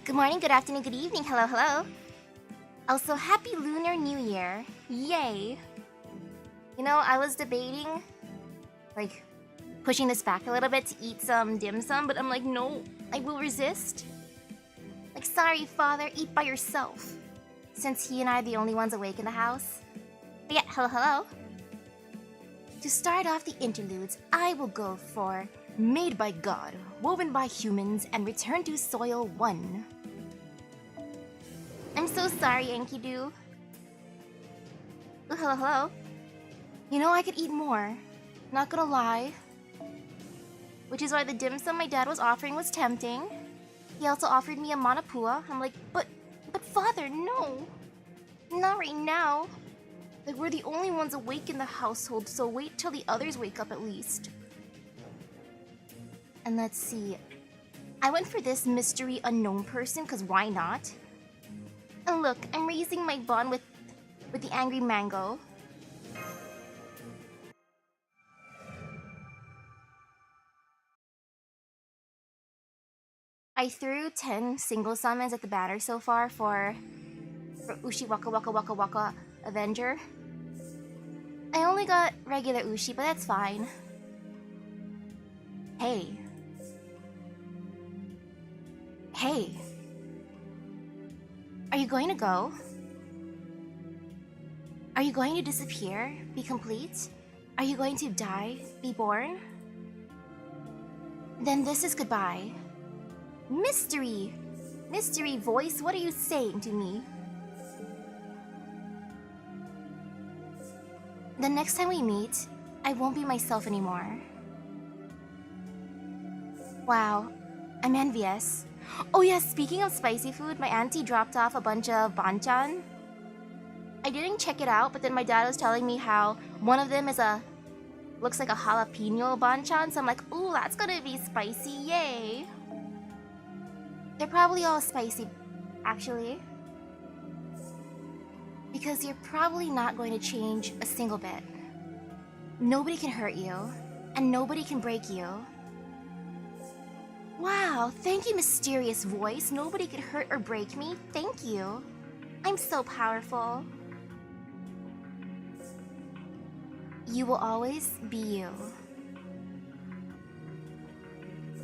Good morning, good afternoon, good evening, hello, hello. Also, happy Lunar New Year. Yay. You know, I was debating, like, pushing this back a little bit to eat some dim sum, but I'm like, no, I will resist. Like, sorry, father, eat by yourself. Since he and I are the only ones awake in the house. But yeah, hello, hello. To start off the interludes, I will go for Made by God, Woven by Humans, and Return to Soil 1. I'm so sorry, Enkidu. Oh, hello, hello. You know, I could eat more. Not gonna lie. Which is why the dim sum my dad was offering was tempting. He also offered me a manapua. I'm like, but father, no. Not right now. Like, we're the only ones awake in the household, so wait till the others wake up at least. And let's see. I went for this mystery unknown person, cause why not? And look, I'm raising my bond with the angry mango. I threw 10 single summons at the banner so far for Ushi Waka Waka Waka Waka Avenger. I only got regular Ushi, but that's fine. Hey. Hey. Are you going to go? Are you going to disappear? Be complete? Are you going to die? Be born? Then this is goodbye. Mystery! Mystery voice, what are you saying to me? The next time we meet, I won't be myself anymore. Wow, I'm envious. Oh yeah, speaking of spicy food, my auntie dropped off a bunch of banchan. I didn't check it out, but then my dad was telling me how one of them looks like a jalapeno banchan, so I'm like, ooh, that's gonna be spicy, yay! They're probably all spicy, actually. Because you're probably not going to change a single bit. Nobody can hurt you, and nobody can break you. Wow, thank you, mysterious voice. Nobody could hurt or break me. Thank you. I'm so powerful. You will always be you.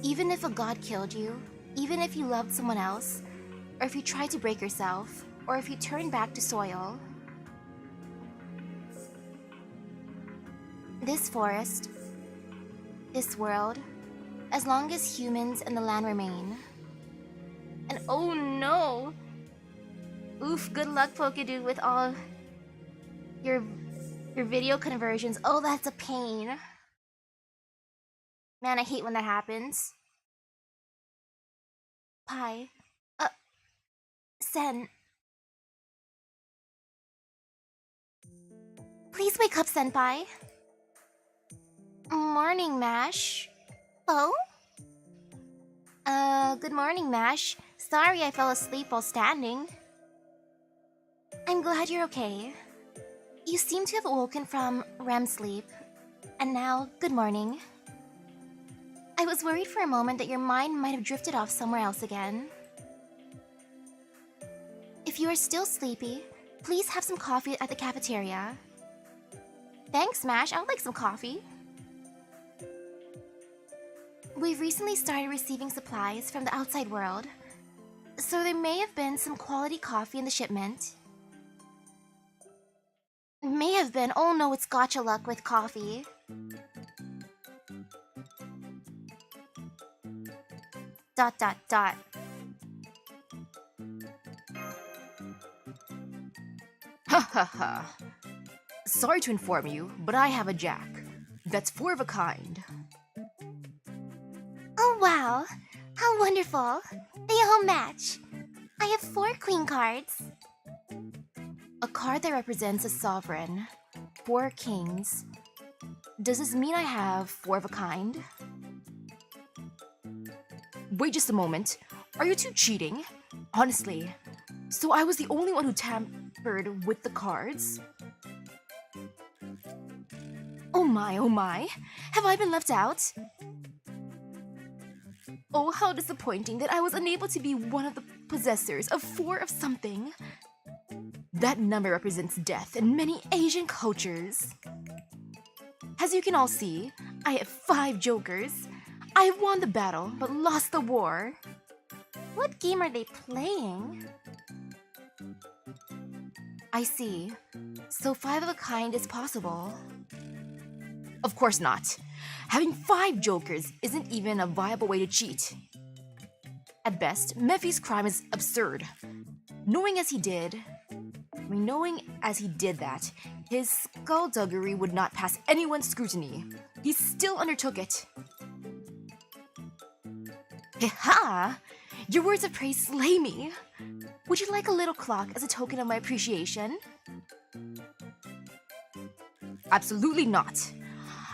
Even if a god killed you, even if you loved someone else, or if you tried to break yourself, or if you turn back to soil. This forest, this world, as long as humans and the land remain. And oh no! Oof, good luck, Pokedu, with all your video conversions. Oh, that's a pain. Man, I hate when that happens. Pai. Sen. Please wake up, Senpai. Morning, Mash. Oh? Good morning, Mash. Sorry I fell asleep while standing. I'm glad you're okay. You seem to have awoken from REM sleep. And now, good morning. I was worried for a moment that your mind might have drifted off somewhere else again. If you are still sleepy, please have some coffee at the cafeteria. Thanks, Mash. I would like some coffee. We've recently started receiving supplies from the outside world, so there may have been some quality coffee in the shipment. May have been. Oh no, it's gotcha luck with coffee. Dot dot dot. Ha ha ha. Sorry to inform you, but I have a jack. That's 4 of a kind. Oh wow, how wonderful. They all match. I have 4 queen cards. A card that represents a sovereign. 4 kings. Does this mean I have 4 of a kind? Wait just a moment. Are you two cheating? Honestly. So I was the only one who tampered with the cards? Oh my. Have I been left out? Oh, how disappointing that I was unable to be one of the possessors of 4 of something. That number represents death in many Asian cultures. As you can all see, I have 5 jokers. I have won the battle, but lost the war. What game are they playing? I see. So 5 of a kind is possible. Of course not. Having 5 jokers isn't even a viable way to cheat. At best, Mephi's crime is absurd. Knowing as he did that, his skullduggery would not pass anyone's scrutiny. He still undertook it. Ha! Your words of praise slay me. Would you like a little clock as a token of my appreciation? Absolutely not.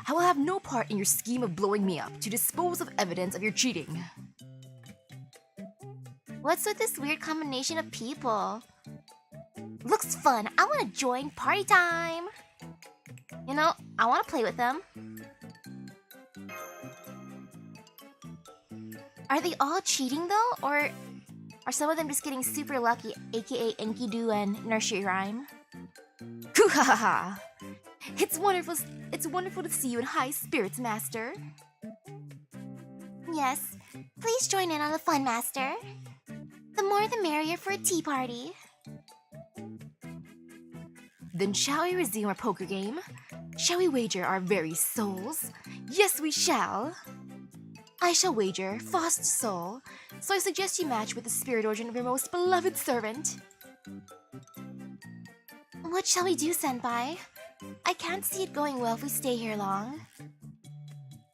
I will have no part in your scheme of blowing me up to dispose of evidence of your cheating. What's with this weird combination of people? Looks fun. I want to join. Party time. You know, I want to play with them. Are they all cheating though, or are some of them just getting super lucky, aka Enkidu and Nursery Rhyme? Kuhahaha! It's wonderful to see you in high spirits, Master. Yes, please join in on the fun, Master. The more the merrier for a tea party. Then shall we resume our poker game? Shall we wager our very souls? Yes, we shall! I shall wager Faust's soul, so I suggest you match with the spirit origin of your most beloved servant. What shall we do, Senpai? I can't see it going well if we stay here long.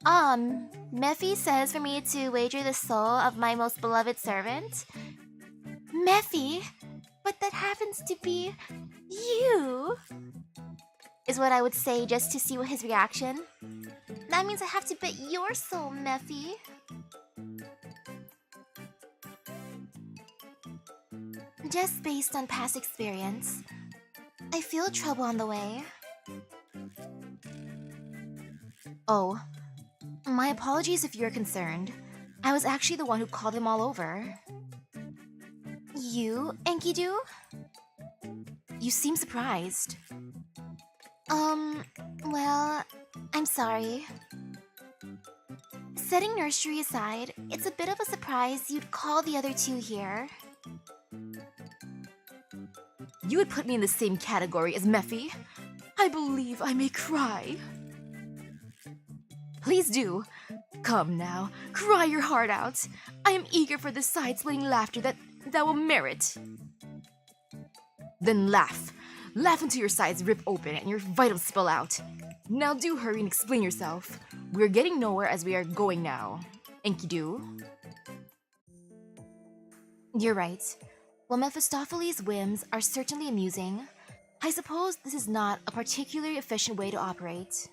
Mephi says for me to wager the soul of my most beloved servant. Mephi? But that happens to be you, is what I would say just to see what his reaction. That means I have to bet your soul, Mephi. Just based on past experience, I feel trouble on the way. Oh, my apologies if you're concerned. I was actually the one who called them all over. You, Enkidu? You seem surprised. Well, I'm sorry. Setting nursery aside, it's a bit of a surprise you'd call the other 2 here. You would put me in the same category as Mephi? I believe I may cry. Please do. Come now, cry your heart out. I am eager for the side-splitting laughter that will merit. Then laugh. Laugh until your sides rip open and your vitals spill out. Now do hurry and explain yourself. We're getting nowhere as we are going now. Enkidu? You're right. While Mephistopheles' whims are certainly amusing, I suppose this is not a particularly efficient way to operate.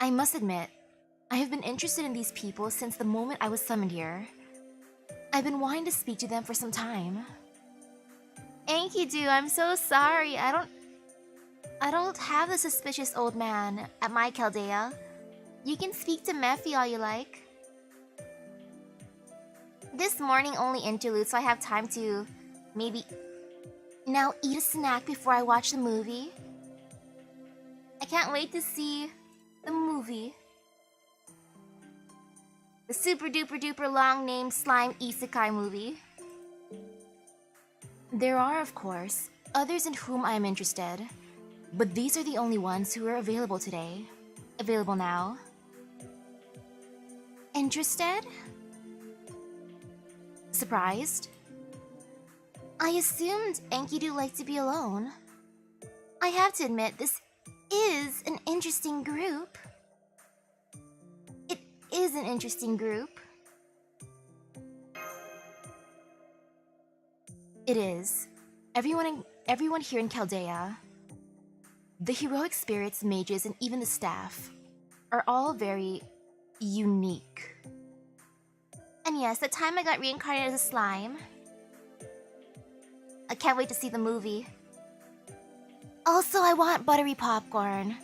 I must admit, I have been interested in these people since the moment I was summoned here. I've been wanting to speak to them for some time. Enkidu, I'm so sorry. I don't have the suspicious old man at my Chaldea. You can speak to Mephi all you like. This morning only interlude, so I have time to maybe now eat a snack before I watch the movie. I can't wait to see the movie. The super duper duper long named slime isekai movie. There are, of course, others in whom I am interested, but these are the only ones who are available today. Available now. Interested? Surprised? I assumed Enkidu liked to be alone. I have to admit, this is an interesting group. It is an interesting group. It is. Everyone here in Chaldea, the heroic spirits, mages, and even the staff, are all very unique. And yes, the time I got reincarnated as a slime. I can't wait to see the movie. Also, I want buttery popcorn.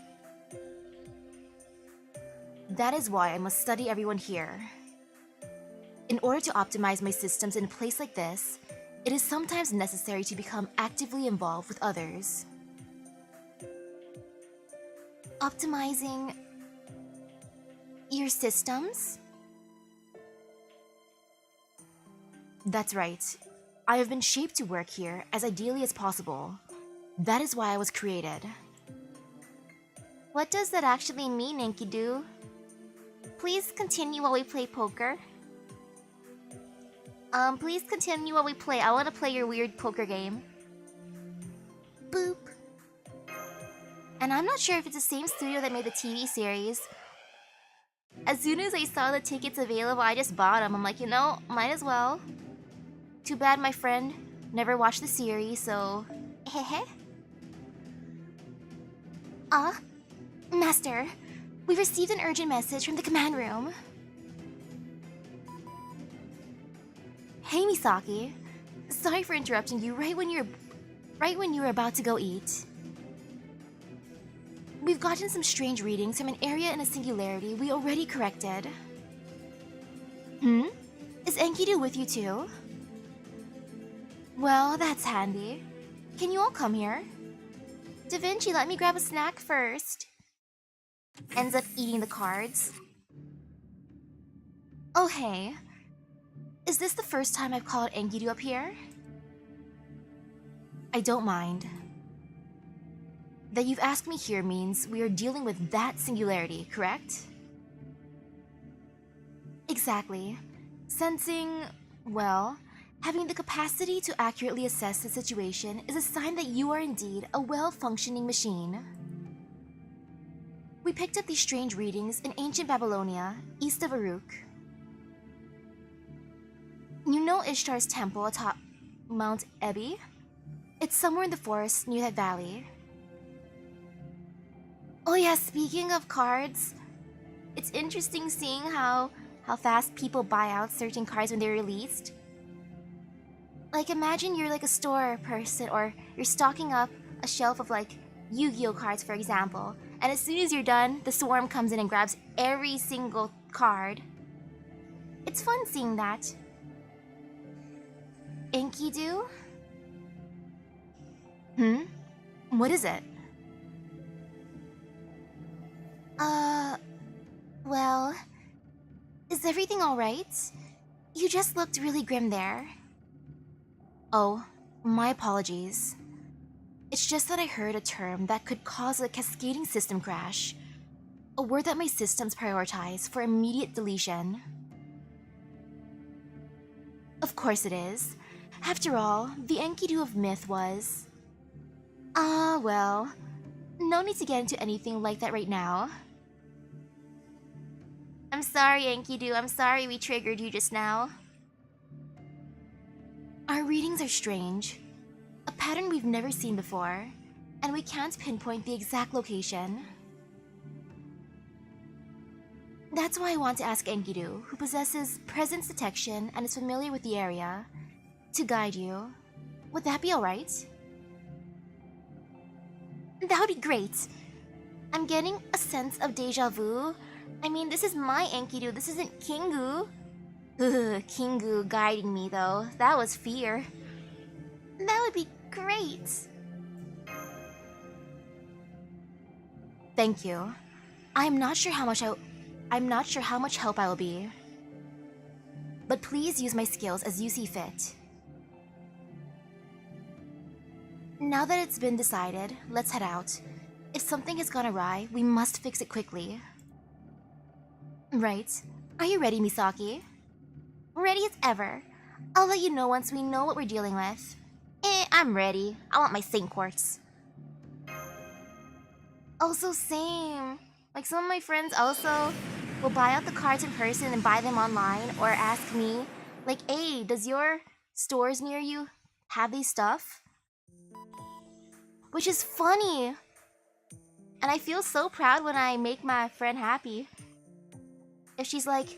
That is why I must study everyone here. In order to optimize my systems in a place like this, it is sometimes necessary to become actively involved with others. Optimizing your systems? That's right. I have been shaped to work here as ideally as possible. That is why I was created. What does that actually mean, Enkidu? Please continue while we play poker. Please continue while we play. I want to play your weird poker game. Boop. And I'm not sure if it's the same studio that made the TV series. As soon as I saw the tickets available, I just bought them. I'm like, you know, might as well. Too bad my friend never watched the series, so... Hehe. Master, we received an urgent message from the command room. Hey, Misaki. Sorry for interrupting you right when you were about to go eat. We've gotten some strange readings from an area in a singularity we already corrected. Is Enkidu with you too? Well, that's handy. Can you all come here? Da Vinci, let me grab a snack first. Ends up eating the cards. Oh, hey. Is this the first time I've called Enkidu up here? I don't mind. That you've asked me here means we are dealing with that singularity, correct? Exactly. Sensing, well, having the capacity to accurately assess the situation is a sign that you are indeed a well-functioning machine. We picked up these strange readings in ancient Babylonia, east of Uruk. You know Ishtar's temple atop Mount Ebi? It's somewhere in the forest near that valley. Oh yeah, speaking of cards, it's interesting seeing how fast people buy out certain cards when they're released. Like, imagine you're like a store person, or you're stocking up a shelf of like Yu-Gi-Oh cards, for example, and as soon as you're done, the swarm comes in and grabs every single card. It's fun seeing that. Enkidu? What is it? Well, is everything alright? You just looked really grim there. Oh, my apologies. It's just that I heard a term that could cause a cascading system crash. A word that my systems prioritize for immediate deletion. Of course it is. After all, the Enkidu of myth was... well, no need to get into anything like that right now. I'm sorry, Enkidu. I'm sorry we triggered you just now. Our readings are strange. A pattern we've never seen before, and we can't pinpoint the exact location. That's why I want to ask Enkidu, who possesses presence detection and is familiar with the area, to guide you. Would that be alright? That would be great. I'm getting a sense of deja vu. I mean, this is my Enkidu, this isn't Kingu. Kingu guiding me though, that was fear. That would be great. Thank you. I'm not sure how much help I will be. But please use my skills as you see fit. Now that it's been decided, let's head out. If something has gone awry, we must fix it quickly. Right. Are you ready, Misaki? Ready as ever. I'll let you know once we know what we're dealing with. I'm ready. I want my Saint Quartz. Also, same. Like, some of my friends also will buy out the cards in person and buy them online, or ask me, like, hey, does your stores near you have these stuff? Which is funny. And I feel so proud when I make my friend happy. If she's like,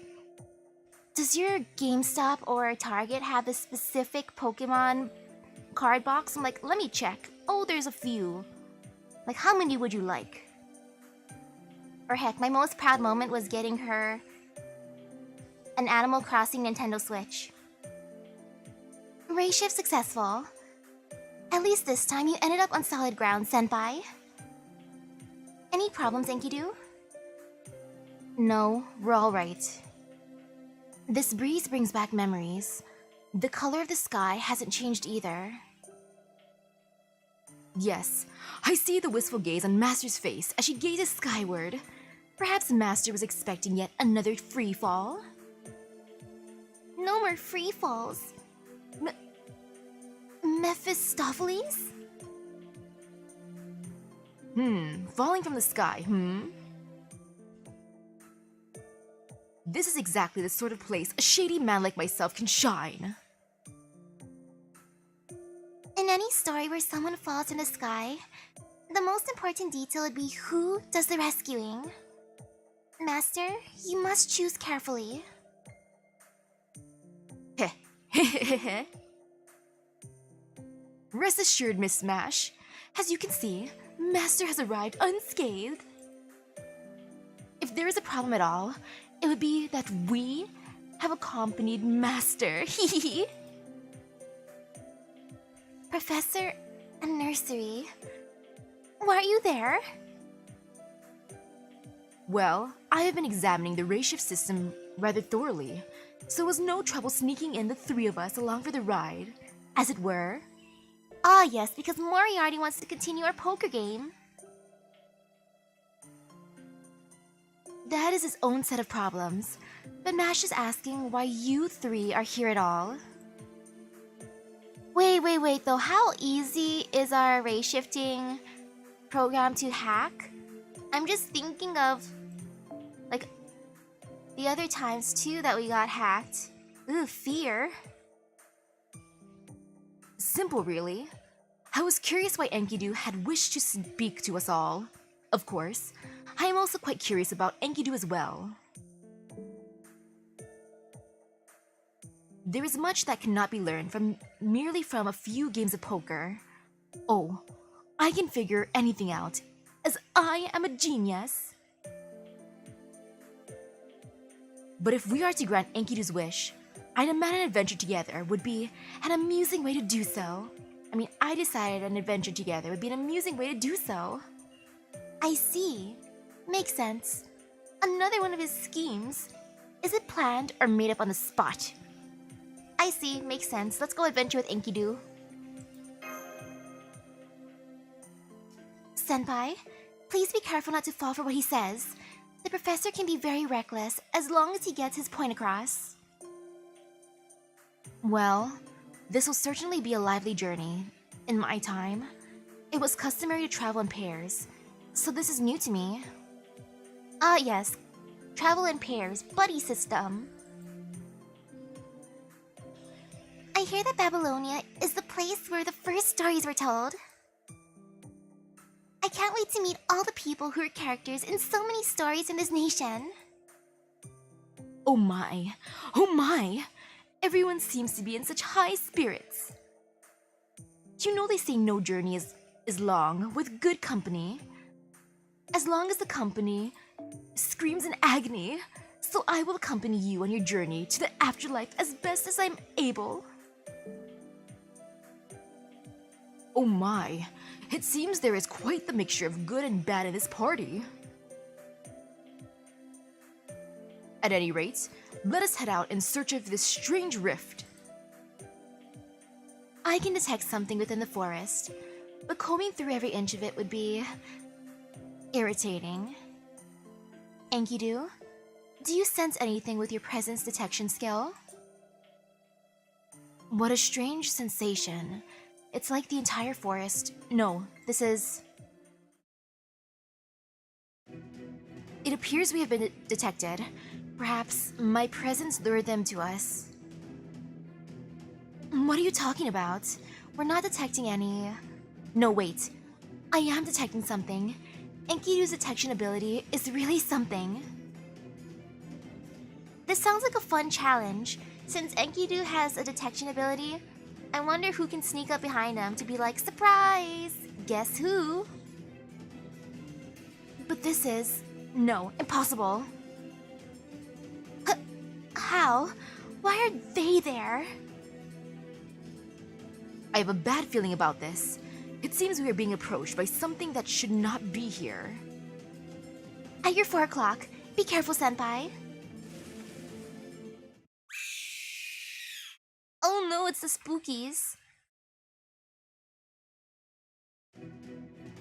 does your GameStop or Target have this specific Pokemon card box? I'm like, let me check. Oh, there's a few. Like, how many would you like? Or heck, my most proud moment was getting her an Animal Crossing Nintendo Switch. Ray shift successful. At least this time you ended up on solid ground, senpai. Any problems, Enkidu? No, we're all right. This breeze brings back memories. The color of the sky hasn't changed either. Yes, I see the wistful gaze on Master's face as she gazes skyward. Perhaps Master was expecting yet another free fall? No more free falls. Mephistopheles? Falling from the sky, This is exactly the sort of place a shady man like myself can shine. In any story where someone falls from the sky, the most important detail would be who does the rescuing. Master, you must choose carefully. Heh. Rest assured, Miss Smash. As you can see, Master has arrived unscathed. If there is a problem at all, it would be that we have accompanied Master. Professor and Nursery, why are you there? Well, I have been examining the ray shift system rather thoroughly, so it was no trouble sneaking in the three of us along for the ride, as it were. Ah yes, because Moriarty wants to continue our poker game. That is his own set of problems, but Mash is asking why you three are here at all. Wait, though, how easy is our ray shifting program to hack? I'm just thinking of, like, the other times too that we got hacked. Ooh, fear. Simple, really. I was curious why Enkidu had wished to speak to us all. Of course, I am also quite curious about Enkidu as well. There is much that cannot be learned merely from a few games of poker. Oh, I can figure anything out, as I am a genius. But if we are to grant Enkidu's wish, I'd imagine an adventure together would be an amusing way to do so. I decided an adventure together would be an amusing way to do so. I see. Makes sense. Another one of his schemes. Is it planned or made up on the spot? I see. Makes sense. Let's go adventure with Enkidu. Senpai, please be careful not to fall for what he says. The professor can be very reckless as long as he gets his point across. Well, this will certainly be a lively journey. In my time, it was customary to travel in pairs, so this is new to me. Ah, yes. Travel in pairs, buddy system. I hear that Babylonia is the place where the first stories were told. I can't wait to meet all the people who are characters in so many stories in this nation. Oh my! Everyone seems to be in such high spirits. You know they say no journey is long with good company. As long as the company screams in agony, so I will accompany you on your journey to the afterlife as best as I'm able. Oh my, it seems there is quite the mixture of good and bad in this party. At any rate, let us head out in search of this strange rift. I can detect something within the forest, but combing through every inch of it would be irritating. Enkidu, do you sense anything with your presence detection skill? What a strange sensation. It's like the entire forest. No, this is... It appears we have been detected. Perhaps my presence lured them to us. What are you talking about? We're not detecting any... No, wait. I am detecting something. Enkidu's detection ability is really something. This sounds like a fun challenge. Since Enkidu has a detection ability, I wonder who can sneak up behind him to be like, surprise! Guess who? But this is... No, impossible. How? Why are they there? I have a bad feeling about this. It seems we are being approached by something that should not be here. At your 4 o'clock. Be careful, senpai. Oh no, it's the spookies.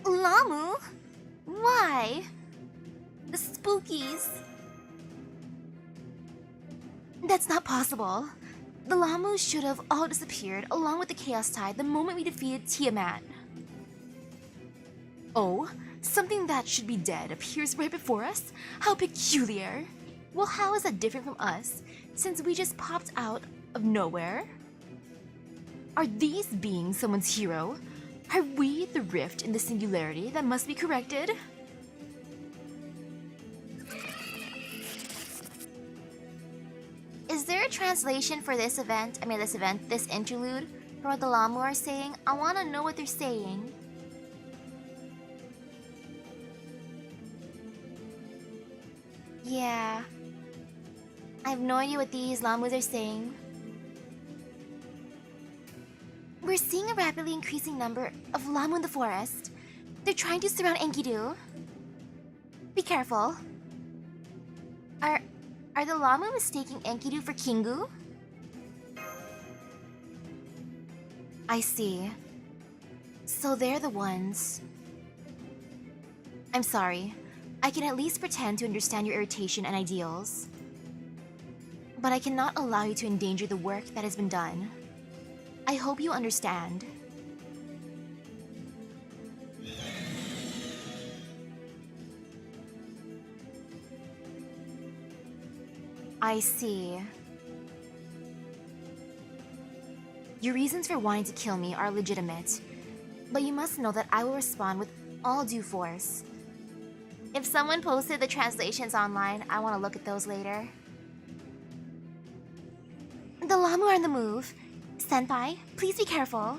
Lamu? Why? The spookies? That's not possible. The Lamus should have all disappeared along with the Chaos Tide the moment we defeated Tiamat. Oh, something that should be dead appears right before us? How peculiar! Well, how is that different from us, since we just popped out Of nowhere? Are these beings someone's hero? Are we the rift in the singularity that must be corrected? Is there a translation for this event? This interlude, for what the Lamu are saying? I want to know what they're saying. Yeah. I have no idea what these Lamus are saying. We're seeing a rapidly increasing number of Lamu in the forest. They're trying to surround Enkidu. Be careful. Are the Lamu mistaking Enkidu for Kingu? I see. So they're the ones. I'm sorry. I can at least pretend to understand your irritation and ideals. But I cannot allow you to endanger the work that has been done. I hope you understand. I see. Your reasons for wanting to kill me are legitimate, but you must know that I will respond with all due force. If someone posted the translations online, I want to look at those later. The Lamu are on the move. Senpai, please be careful.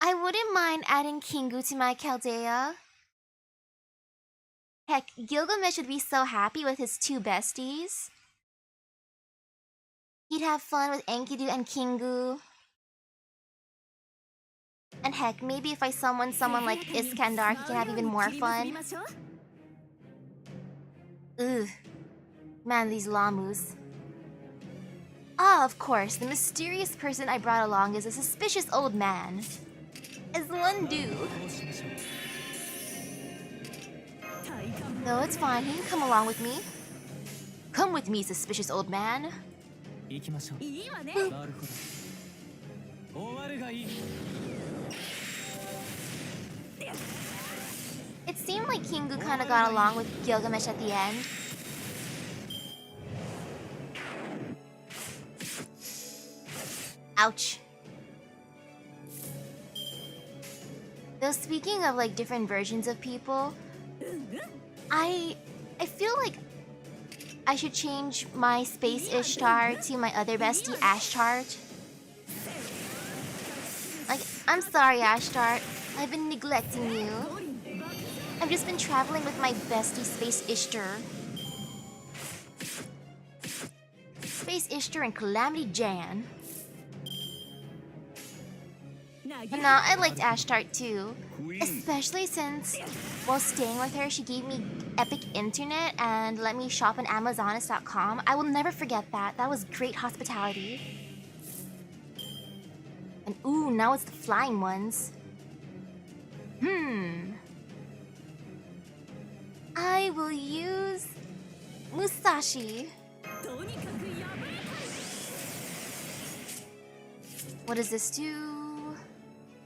I wouldn't mind adding Kingu to my Chaldea. Heck, Gilgamesh would be so happy with his 2 besties. He'd have fun with Enkidu and Kingu. And heck, maybe if I summon someone like Iskandar, he can have even more fun. Ugh. Man, these Lamus. Ah, of course, the mysterious person I brought along is a suspicious old man. As one do. No, it's fine. He can come along with me. Come with me, suspicious old man. It seemed like Kingu kinda got along with Gilgamesh at the end. Ouch. Though speaking of like different versions of people, I feel like I should change my Space Ishtar to my other bestie, Ashtar. Like, I'm sorry, Ashtar. I've been neglecting you. I've just been traveling with my bestie, Space Ishtar. Space Ishtar and Calamity Jan. But now I liked Ashtart too, especially since while staying with her, she gave me epic internet and let me shop on Amazonist.com. I will never forget that. That was great hospitality. And ooh, now it's the flying ones. I will use Musashi. What does this do?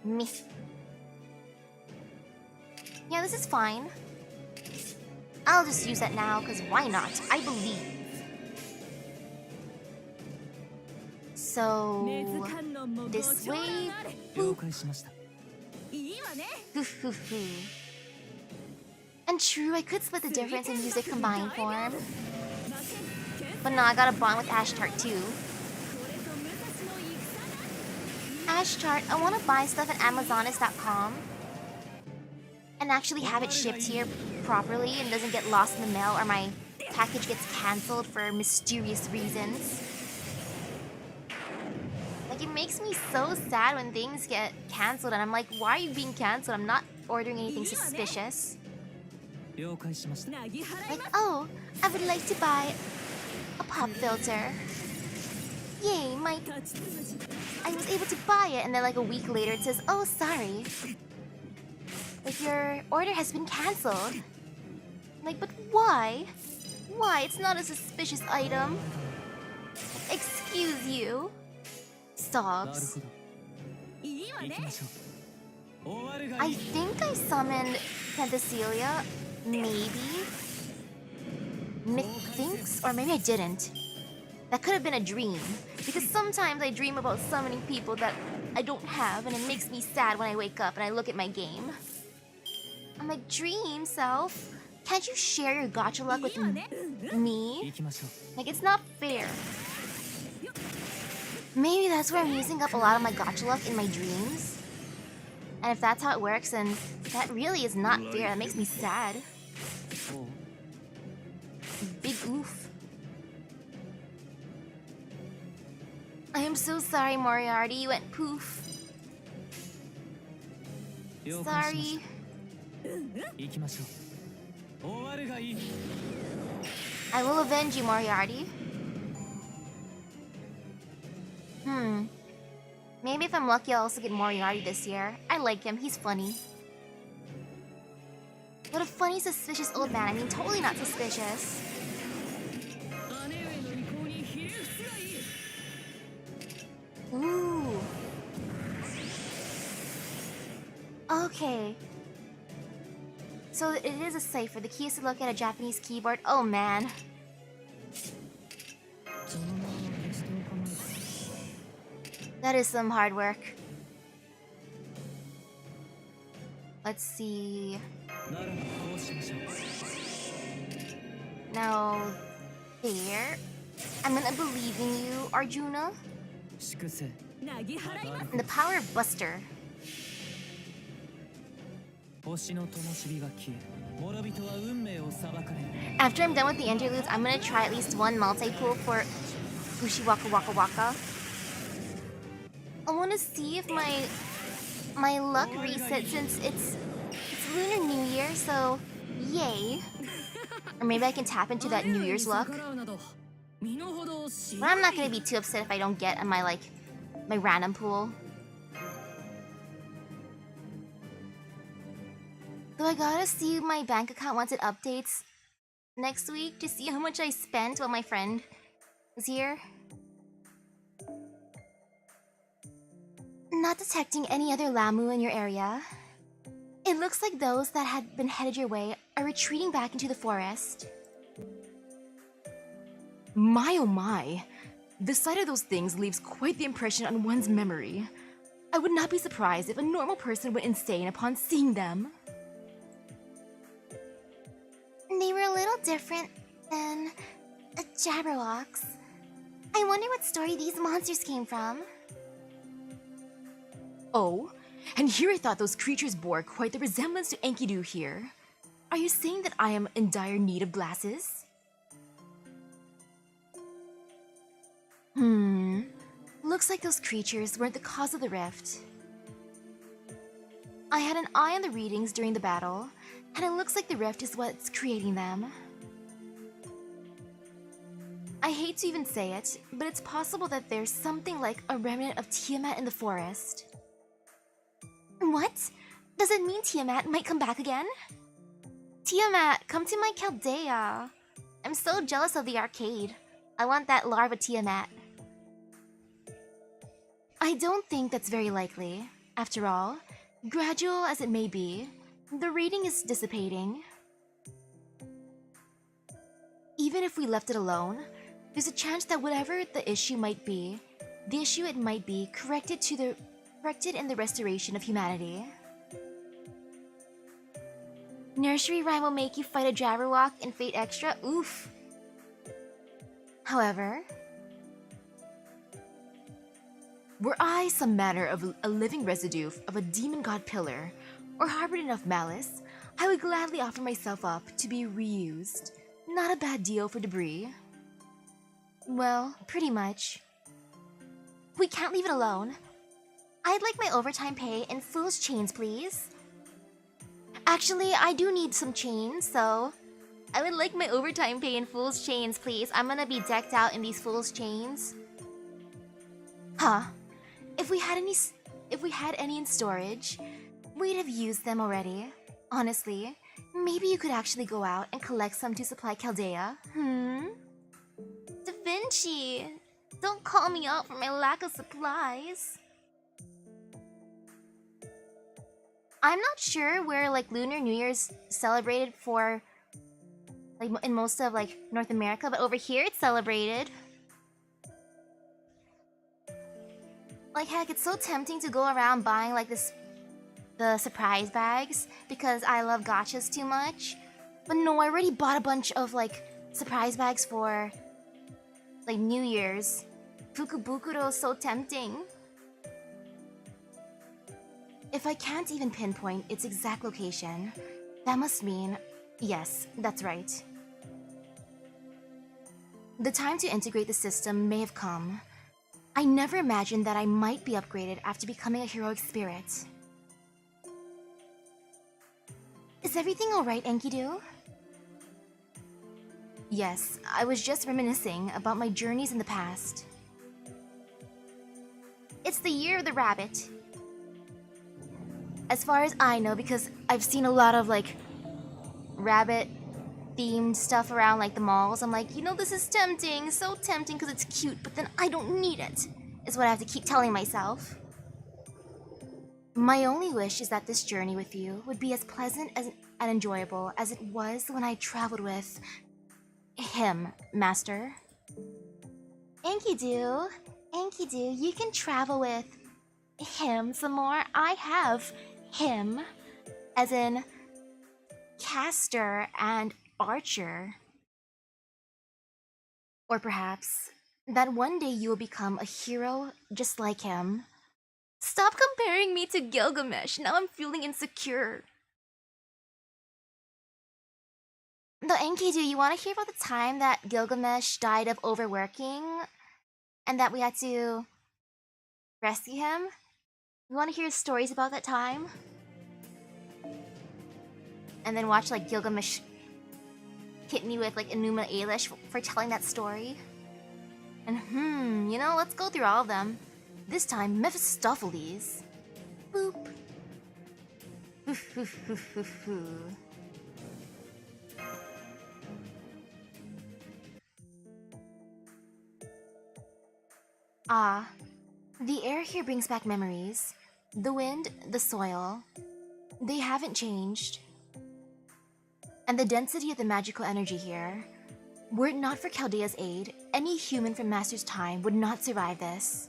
Me. Yeah, this is fine. I'll just use that now, because why not? I believe. So, this way. And true, I could split the difference and use a combined form. But no, I got a bond with Ashtart too. Ashchart, I want to buy stuff at Amazonist.com. and actually have it shipped here properly and doesn't get lost in the mail or my package gets cancelled for mysterious reasons. Like, it makes me so sad when things get cancelled and I'm like, why are you being cancelled? I'm not ordering anything suspicious. Like, oh, I would like to buy a pop filter. Yay, I was able to buy it, and then like a week later it says, oh, sorry. Like, your order has been cancelled. Like, but why? Why? It's not a suspicious item. Excuse you. Sobs. I think I summoned Penthesilea, maybe? Nick thinks, or maybe I didn't. That could have been a dream, because sometimes I dream about summoning people that I don't have, and it makes me sad when I wake up and I look at my game. I'm like, dream self, can't you share your gacha luck with me? Like, it's not fair. Maybe that's where I'm using up a lot of my gacha luck in my dreams. And if that's how it works, then that really is not fair. That makes me sad. Big oof. I am so sorry, Moriarty. You went poof. Sorry. I will avenge you, Moriarty. Maybe if I'm lucky, I'll also get Moriarty this year. I like him. He's funny. What a funny, suspicious old man. I mean, totally not suspicious. Ooh. Okay. So it is a cipher. The key is to look at a Japanese keyboard. Oh man. That is some hard work. Let's see. Now, there. I'm gonna believe in you, Arjuna. And the power of Buster. After I'm done with the interludes, I'm gonna try at least one multi-pool for Ushiwaka Waka Waka. I want to see if my luck resets since it's Lunar New Year, so yay. Or maybe I can tap into that New Year's luck. But I'm not gonna be too upset if I don't get my random pool. Though I gotta see my bank account once it updates next week to see how much I spent while my friend was here. Not detecting any other Lamu in your area. It looks like those that had been headed your way are retreating back into the forest. My oh my. The sight of those things leaves quite the impression on one's memory. I would not be surprised if a normal person went insane upon seeing them. They were a little different than Jabberwocks. I wonder what story these monsters came from. Oh, and here I thought those creatures bore quite the resemblance to Enkidu here. Are you saying that I am in dire need of glasses? Looks like those creatures weren't the cause of the rift. I had an eye on the readings during the battle, and it looks like the rift is what's creating them. I hate to even say it, but it's possible that there's something like a remnant of Tiamat in the forest. What? Does it mean Tiamat might come back again? Tiamat, come to my Chaldea. I'm so jealous of the arcade. I want that larva Tiamat. I don't think that's very likely. After all, gradual as it may be, the reading is dissipating. Even if we left it alone, there's a chance that whatever the issue might be, corrected in the restoration of humanity. Nursery rhyme will make you fight a Jabberwock in Fate Extra? Oof. However, were I some manner of a living residue of a demon god pillar, or harbored enough malice, I would gladly offer myself up to be reused. Not a bad deal for debris. Well, pretty much. We can't leave it alone. I'd like my overtime pay in fool's chains, please. Actually, I do need some chains, so I would like my overtime pay in fool's chains, please. I'm gonna be decked out in these fool's chains. Huh. If we had any in storage, we'd have used them already. Honestly, maybe you could actually go out and collect some to supply Chaldea. Da Vinci, don't call me out for my lack of supplies. I'm not sure where like Lunar New Year's celebrated for like in most of like North America, but over here it's celebrated. Like heck, it's so tempting to go around buying like the surprise bags because I love gachas too much. But no, I already bought a bunch of like surprise bags for like New Year's. Fukubukuro is so tempting. If I can't even pinpoint its exact location, that must mean, yes, that's right. The time to integrate the system may have come. I never imagined that I might be upgraded after becoming a heroic spirit. Is everything alright, Enkidu? Yes, I was just reminiscing about my journeys in the past. It's the year of the rabbit. As far as I know, because I've seen a lot of like rabbit-themed stuff around like the malls, I'm like, you know, this is tempting, so tempting because it's cute, but then I don't need it, is what I have to keep telling myself. My only wish is that this journey with you would be as pleasant and enjoyable as it was when I traveled with him, Master. Enkidu, you can travel with him some more. I have him, as in caster and archer. Or perhaps that one day you will become a hero just like him. Stop comparing me to Gilgamesh, now I'm feeling insecure. The Enkidu, you want to hear about the time that Gilgamesh died of overworking and that we had to rescue him? You want to hear stories about that time? And then watch like Gilgamesh hit me with like Enuma Elish for telling that story? And you know, let's go through all of them. This time, Mephistopheles. Boop. Ah, the air here brings back memories. The wind, the soil, they haven't changed. And the density of the magical energy here, were it not for Chaldea's aid, any human from Master's time would not survive this.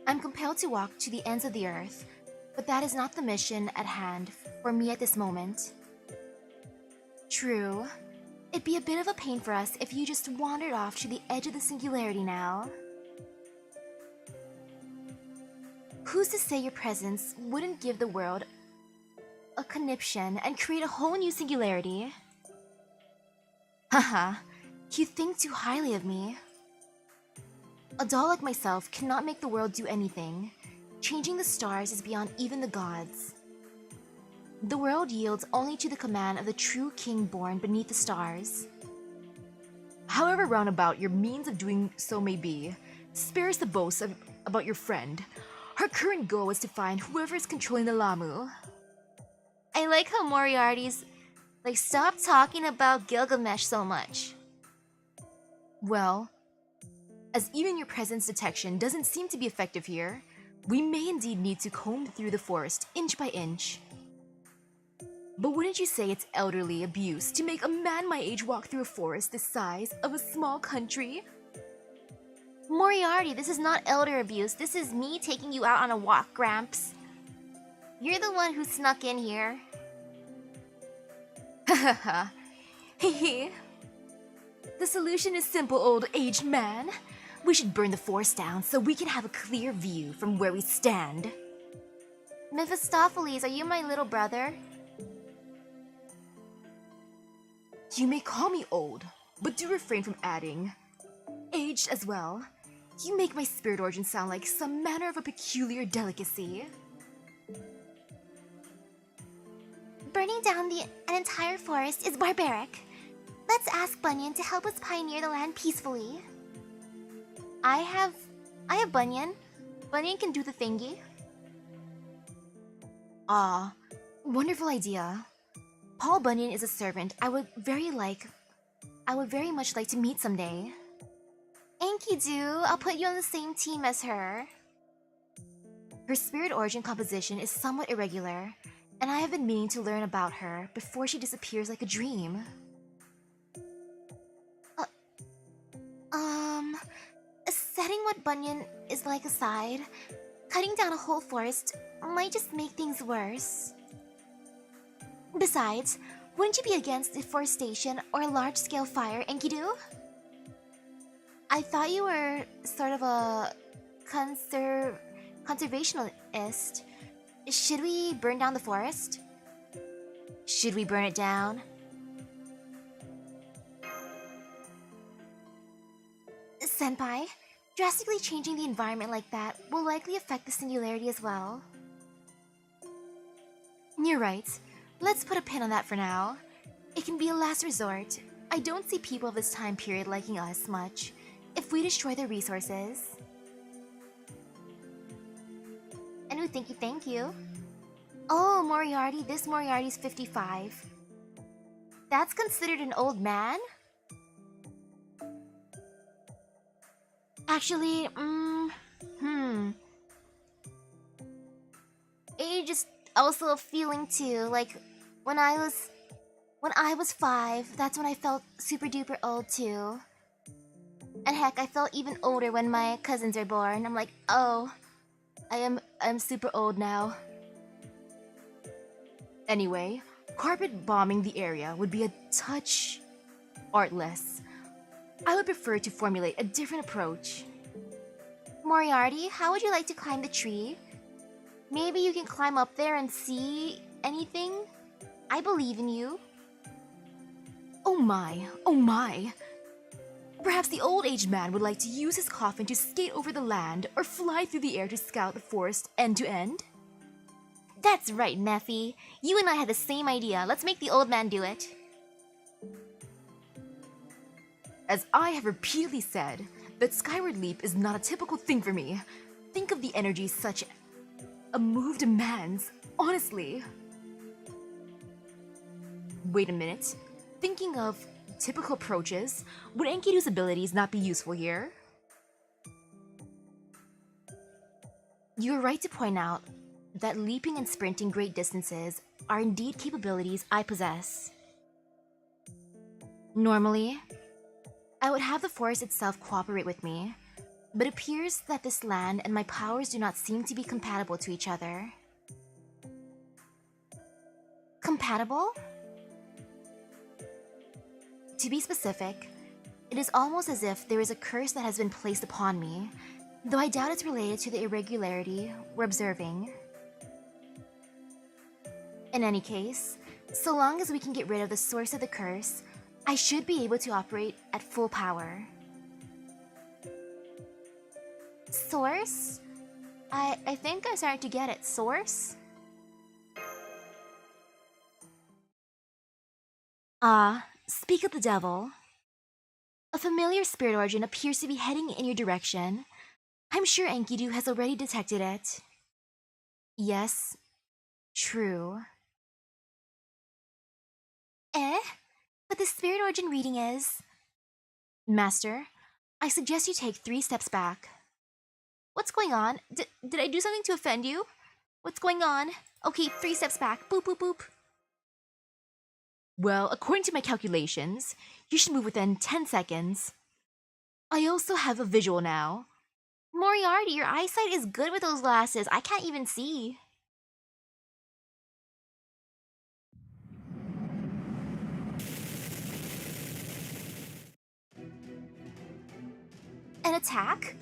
I'm compelled to walk to the ends of the earth, but that is not the mission at hand for me at this moment. True, it'd be a bit of a pain for us if you just wandered off to the edge of the singularity now. Who's to say your presence wouldn't give the world a conniption and create a whole new singularity? Haha, you think too highly of me. A doll like myself cannot make the world do anything. Changing the stars is beyond even the gods. The world yields only to the command of the true king born beneath the stars. However roundabout your means of doing so may be, spare us the boast about your friend. Her current goal is to find whoever is controlling the Lamu. I like how Moriarty's like, stop talking about Gilgamesh so much. Well, as even your presence detection doesn't seem to be effective here, we may indeed need to comb through the forest inch by inch. But wouldn't you say it's elderly abuse to make a man my age walk through a forest the size of a small country? Moriarty, this is not elder abuse. This is me taking you out on a walk, Gramps. You're the one who snuck in here. Hahaha. Hehe. The solution is simple, old aged man. We should burn the forest down so we can have a clear view from where we stand. Mephistopheles, are you my little brother? You may call me old, but do refrain from adding aged as well. You make my spirit origin sound like some manner of a peculiar delicacy. Burning down an entire forest is barbaric. Let's ask Bunyan to help us pioneer the land peacefully. I have Bunyan. Bunyan can do the thingy. Ah, wonderful idea. Paul Bunyan is a servant I would very much like to meet someday. Enkidu, I'll put you on the same team as her. Her spirit origin composition is somewhat irregular, and I have been meaning to learn about her before she disappears like a dream. Setting what Bunyan is like aside, cutting down a whole forest might just make things worse. Besides, wouldn't you be against deforestation or large-scale fire, Enkidu? I thought you were sort of a conservationist. Should we burn down the forest? Should we burn it down? Senpai, drastically changing the environment like that will likely affect the singularity as well. You're right. Let's put a pin on that for now. It can be a last resort. I don't see people of this time period liking us much if we destroy their resources. And thank you. Oh, Moriarty, this Moriarty's 55. That's considered an old man? Actually, age is also a feeling too. Like, when I was 5, that's when I felt super duper old too. And heck, I felt even older when my cousins are born. I'm like, oh, I'm super old now. Anyway, carpet bombing the area would be a touch artless. I would prefer to formulate a different approach. Moriarty, how would you like to climb the tree? Maybe you can climb up there and see anything? I believe in you. Oh my, oh my. Perhaps the old-aged man would like to use his coffin to skate over the land or fly through the air to scout the forest end to end? That's right, Mephi. You and I had the same idea. Let's make the old man do it. As I have repeatedly said, that skyward leap is not a typical thing for me. Think of the energy such a move demands, honestly. Wait a minute. Thinking of typical approaches, would Enkidu's abilities not be useful here? You are right to point out that leaping and sprinting great distances are indeed capabilities I possess. Normally, I would have the forest itself cooperate with me, but it appears that this land and my powers do not seem to be compatible to each other. Compatible? To be specific, it is almost as if there is a curse that has been placed upon me, though I doubt it's related to the irregularity we're observing. In any case, so long as we can get rid of the source of the curse, I should be able to operate at full power. Source? I think I'm starting to get it. Source? Ah, speak of the devil. A familiar spirit origin appears to be heading in your direction. I'm sure Enkidu has already detected it. Yes, true. But the spirit origin reading is... Master, I suggest you take 3 steps back. What's going on? Did I do something to offend you? What's going on? Okay, 3 steps back. Boop, boop, boop. Well, according to my calculations, you should move within 10 seconds. I also have a visual now. Moriarty, your eyesight is good with those glasses. I can't even see. An attack?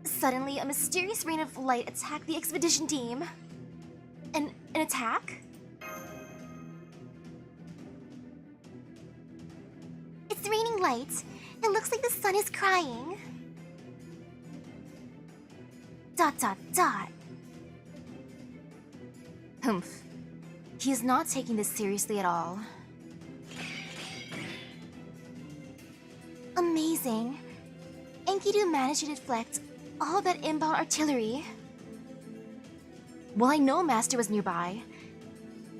Suddenly, a mysterious rain of light attacked the expedition team. An attack? It's raining light. It looks like the sun is crying. Dot dot dot. Humph. He is not taking this seriously at all. Amazing. Enkidu managed to deflect all that inbound artillery. Well, I know Master was nearby.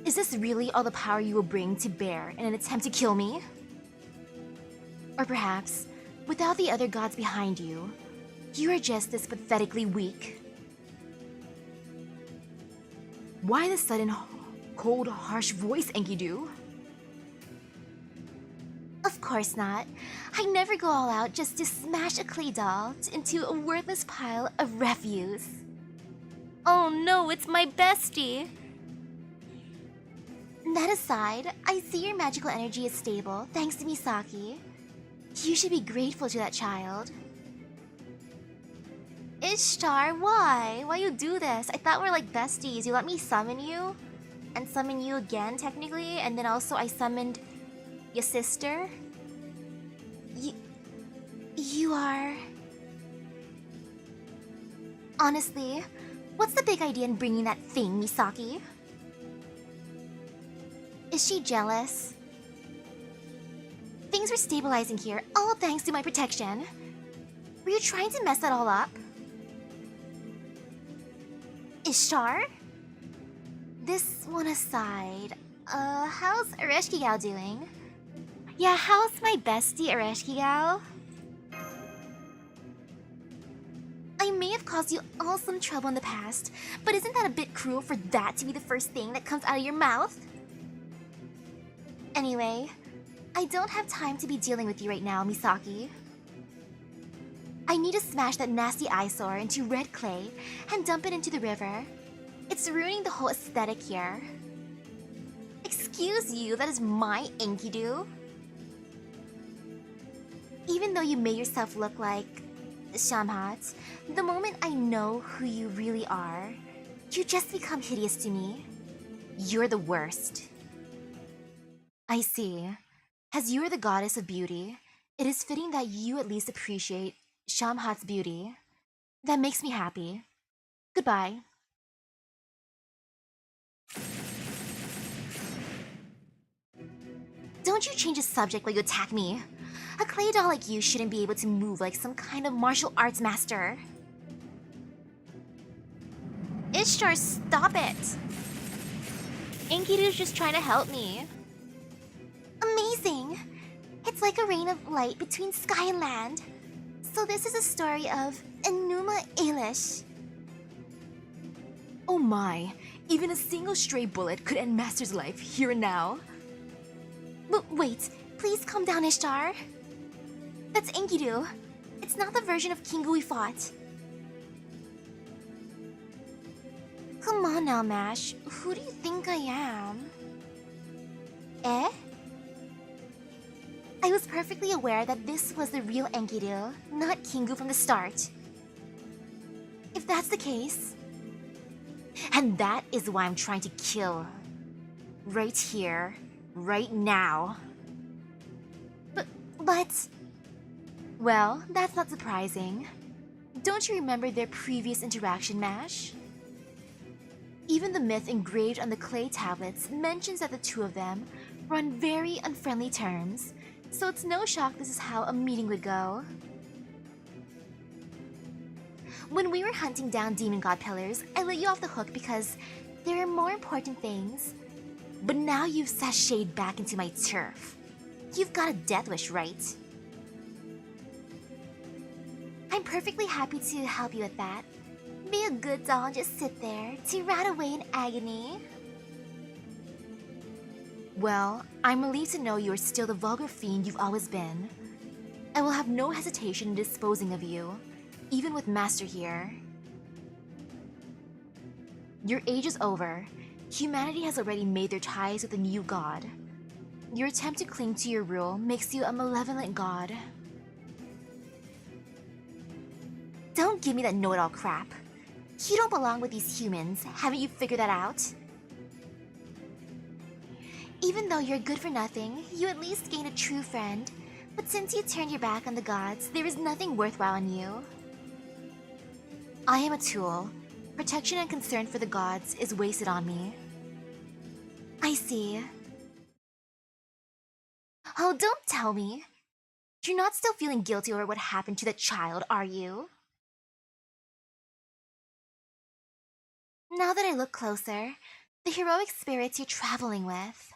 Is this really all the power you will bring to bear in an attempt to kill me? Or perhaps, without the other gods behind you, you are just this pathetically weak? Why the sudden cold, harsh voice, Enkidu? Of course not. I never go all out just to smash a clay doll into a worthless pile of refuse. Oh no, it's my bestie! That aside, I see your magical energy is stable thanks to Misaki. You should be grateful to that child. Ishtar, why? Why you do this? I thought we're like besties. You let me summon you? And summon you again, technically? And then also I summoned your sister? You are... Honestly, what's the big idea in bringing that thing, Misaki? Is she jealous? Things were stabilizing here, all thanks to my protection. Were you trying to mess that all up? Ishtar? This one aside, how's Ereshkigal doing? Yeah, how's my bestie Ereshkigal? I may have caused you all some trouble in the past, but isn't that a bit cruel for that to be the first thing that comes out of your mouth? Anyway, I don't have time to be dealing with you right now, Misaki. I need to smash that nasty eyesore into red clay and dump it into the river. It's ruining the whole aesthetic here. Excuse you, that is my Enkidu. Even though you made yourself look like Shamhat, the moment I know who you really are, you just become hideous to me. You're the worst. I see. As you are the goddess of beauty, it is fitting that you at least appreciate Shamhat's beauty. That makes me happy. Goodbye. Don't you change the subject while you attack me. A clay doll like you shouldn't be able to move like some kind of martial arts master. Ishtar, stop it! Enkidu's just trying to help me. Amazing! It's like a rain of light between sky and land. So this is a story of Enuma Elish. Oh my, even a single stray bullet could end Master's life here and now. But wait, please calm down, Ishtar. That's Enkidu. It's not the version of Kingu we fought. Come on now, Mash. Who do you think I am? Eh? I was perfectly aware that this was the real Enkidu, not Kingu from the start. If that's the case... And that is why I'm trying to kill. Right here. Right now. But... Well, that's not surprising. Don't you remember their previous interaction, Mash? Even the myth engraved on the clay tablets mentions that the two of them were on very unfriendly terms, so it's no shock this is how a meeting would go. When we were hunting down demon god pillars, I let you off the hook because there are more important things. But now you've sashayed back into my turf. You've got a death wish, right? I'm perfectly happy to help you with that. Be a good doll and just sit there to rat away in agony. Well, I'm relieved to know you are still the vulgar fiend you've always been. I will have no hesitation in disposing of you, even with Master here. Your age is over. Humanity has already made their ties with a new god. Your attempt to cling to your rule makes you a malevolent god. Don't give me that know-it-all crap. You don't belong with these humans, haven't you figured that out? Even though you're good for nothing, you at least gain a true friend. But since you turned your back on the gods, there is nothing worthwhile in you. I am a tool. Protection and concern for the gods is wasted on me. I see. Oh, don't tell me. You're not still feeling guilty over what happened to that child, are you? Now that I look closer, the heroic spirits you're traveling with.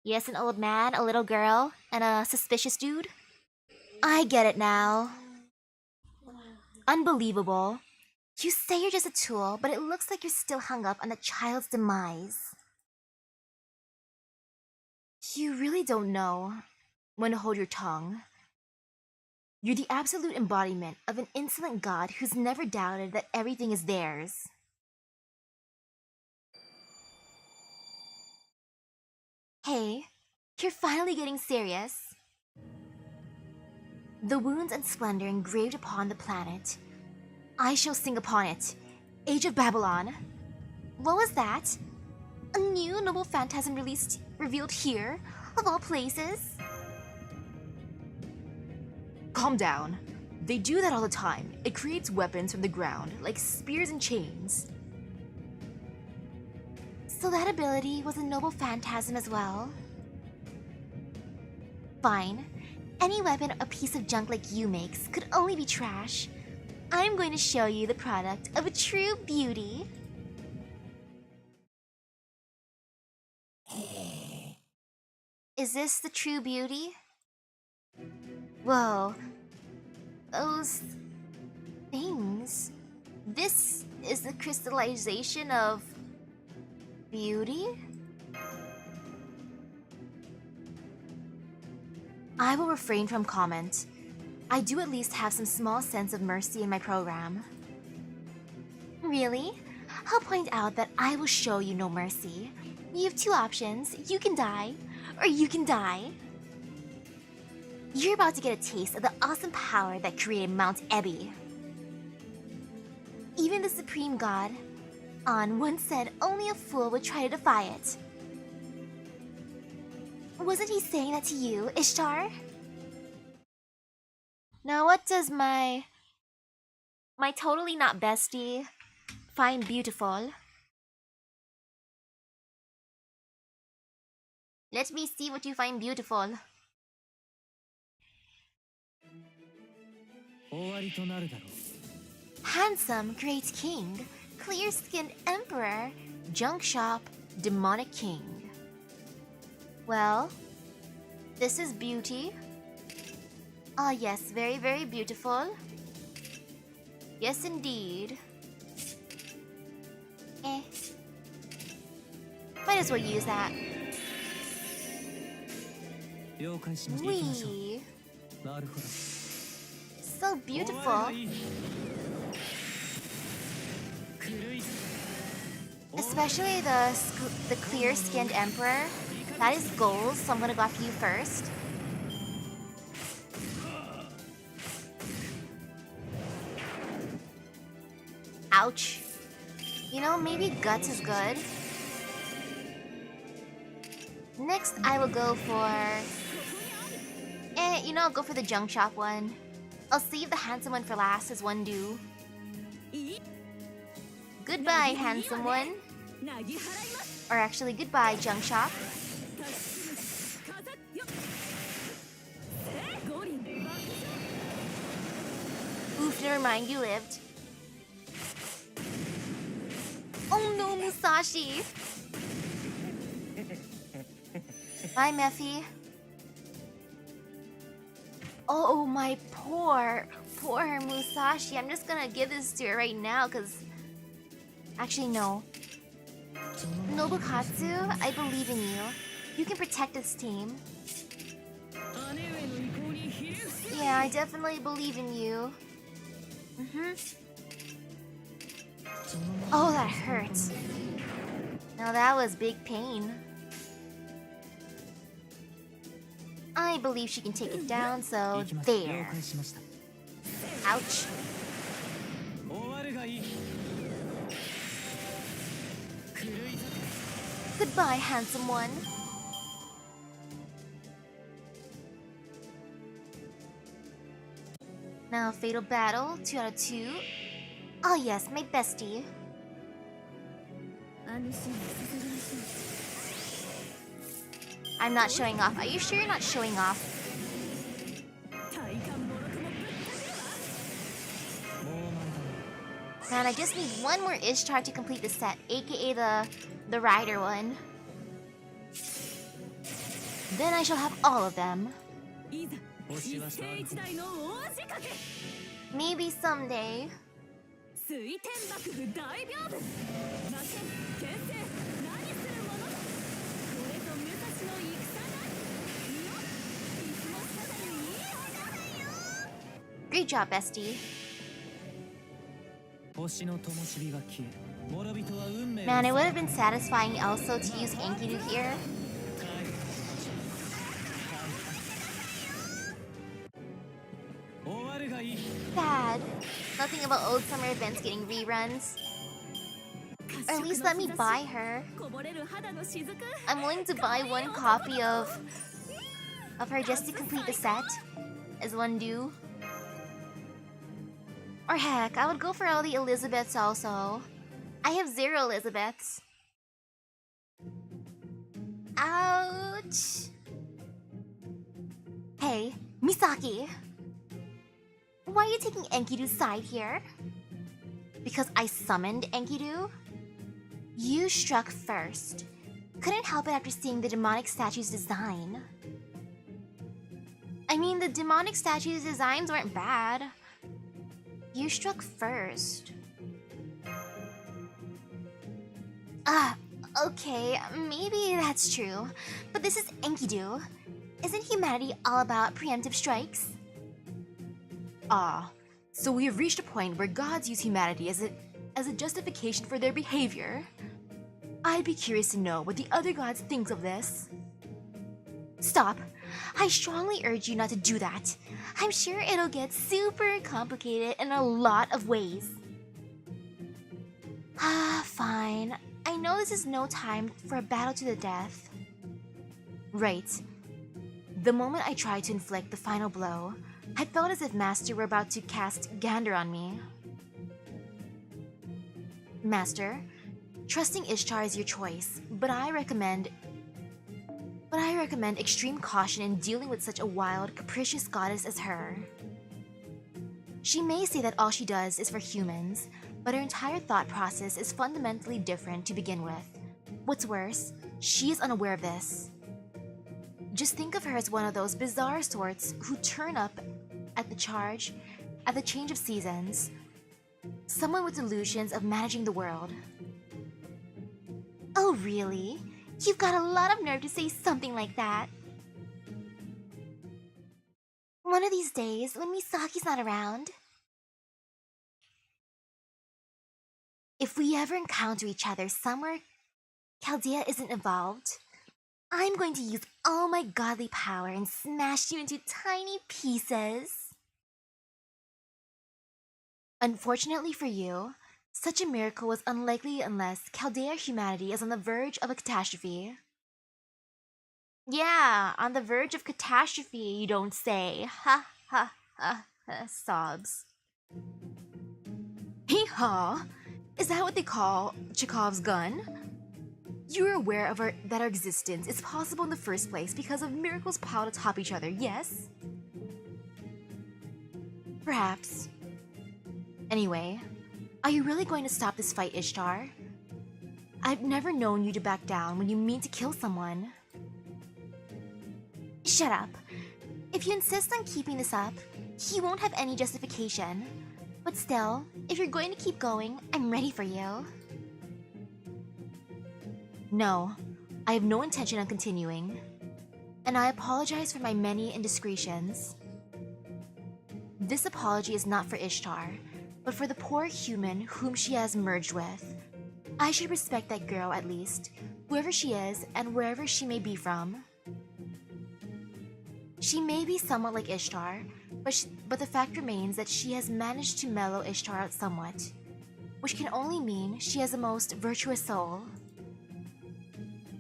Yes, an old man, a little girl, and a suspicious dude? I get it now. Unbelievable. You say you're just a tool, but it looks like you're still hung up on the child's demise. You really don't know when to hold your tongue. You're the absolute embodiment of an insolent god who's never doubted that everything is theirs. Hey, you're finally getting serious. The wounds and splendor engraved upon the planet. I shall sing upon it. Age of Babylon. What was that? A new noble phantasm revealed here, of all places? Calm down. They do that all the time. It creates weapons from the ground, like spears and chains. So that ability was a noble phantasm as well? Fine. Any weapon a piece of junk like you makes could only be trash. I'm going to show you the product of a true beauty. Is this the true beauty? Whoa. Those things. This is the crystallization of beauty? I will refrain from comment. I do at least have some small sense of mercy in my program. Really? I'll point out that I will show you no mercy. You have two options. You can die, or you can die. You're about to get a taste of the awesome power that created Mount Ebby. Even the supreme god, An, once said only a fool would try to defy it. Wasn't he saying that to you, Ishtar? Now what does my totally not bestie find beautiful? Let me see what you find beautiful. Handsome great king, clear-skinned emperor, junk shop, demonic king. Well, this is beauty. Ah yes, very, very beautiful. Yes, indeed. Might as well use that. Wee. So beautiful. Especially the clear-skinned emperor. That is gold, so I'm gonna go after you first. Ouch. You know, maybe guts is good. Next, I will go for... I'll go for the junk shop one. I'll save the handsome one for last as one do. Goodbye, handsome one. Or actually, goodbye, junk shop. Oof, never mind, you lived. Oh no, Musashi! Bye, Mephi. Oh, my poor Musashi. I'm just gonna give this to her right now, because... Actually, no. Nobukatsu, I believe in you. You can protect this team. Yeah, I definitely believe in you. Oh, that hurts. Now that was big pain. I believe she can take it down, so there. Ouch. Goodbye, handsome one. Now, Fatal Battle, 2 out of 2. Oh yes, my bestie. I'm not showing off. Are you sure you're not showing off? Man, I just need one more Ishtar to complete the set, aka the rider one. Then I shall have all of them. Maybe someday. Great job, bestie. Man, it would have been satisfying also to use Enkidu here. Sad. Nothing about old summer events getting reruns. Or at least let me buy her. I'm willing to buy one copy of her just to complete the set, as one do. Or heck, I would go for all the Elizabeths also. I have 0 Elizabeths. Ouch. Hey, Misaki. Why are you taking Enkidu's side here? Because I summoned Enkidu? You struck first. Couldn't help it after seeing the demonic statue's design. I mean, the demonic statue's designs weren't bad. You struck first. Okay, maybe that's true. But this is Enkidu. Isn't humanity all about preemptive strikes? So we have reached a point where gods use humanity as a justification for their behavior. I'd be curious to know what the other gods think of this. Stop. I strongly urge you not to do that. I'm sure it'll get super complicated in a lot of ways. Fine. I know this is no time for a battle to the death. Right. The moment I tried to inflict the final blow, I felt as if Master were about to cast Gander on me. Master, trusting Ishtar is your choice, but I recommend extreme caution in dealing with such a wild, capricious goddess as her. She may say that all she does is for humans, but her entire thought process is fundamentally different to begin with. What's worse, she is unaware of this. Just think of her as one of those bizarre sorts who turn up at the change of seasons. Someone with delusions of managing the world. Oh, really? You've got a lot of nerve to say something like that. One of these days, when Misaki's not around, if we ever encounter each other somewhere Chaldea isn't involved, I'm going to use all my godly power and smash you into tiny pieces. Unfortunately for you, such a miracle was unlikely unless Chaldea humanity is on the verge of a catastrophe. Yeah, on the verge of catastrophe, you don't say. Ha ha ha, sobs. Hee-haw! Is that what they call Chekhov's gun? You're aware of that our existence is possible in the first place because of miracles piled atop each other, yes? Perhaps. Anyway, are you really going to stop this fight, Ishtar? I've never known you to back down when you mean to kill someone. Shut up. If you insist on keeping this up, you won't have any justification. But still, if you're going to keep going, I'm ready for you. No, I have no intention on continuing. And I apologize for my many indiscretions. This apology is not for Ishtar, but for the poor human whom she has merged with. I should respect that girl at least, whoever she is and wherever she may be from. She may be somewhat like Ishtar, but the fact remains that she has managed to mellow Ishtar out somewhat, which can only mean she has a most virtuous soul.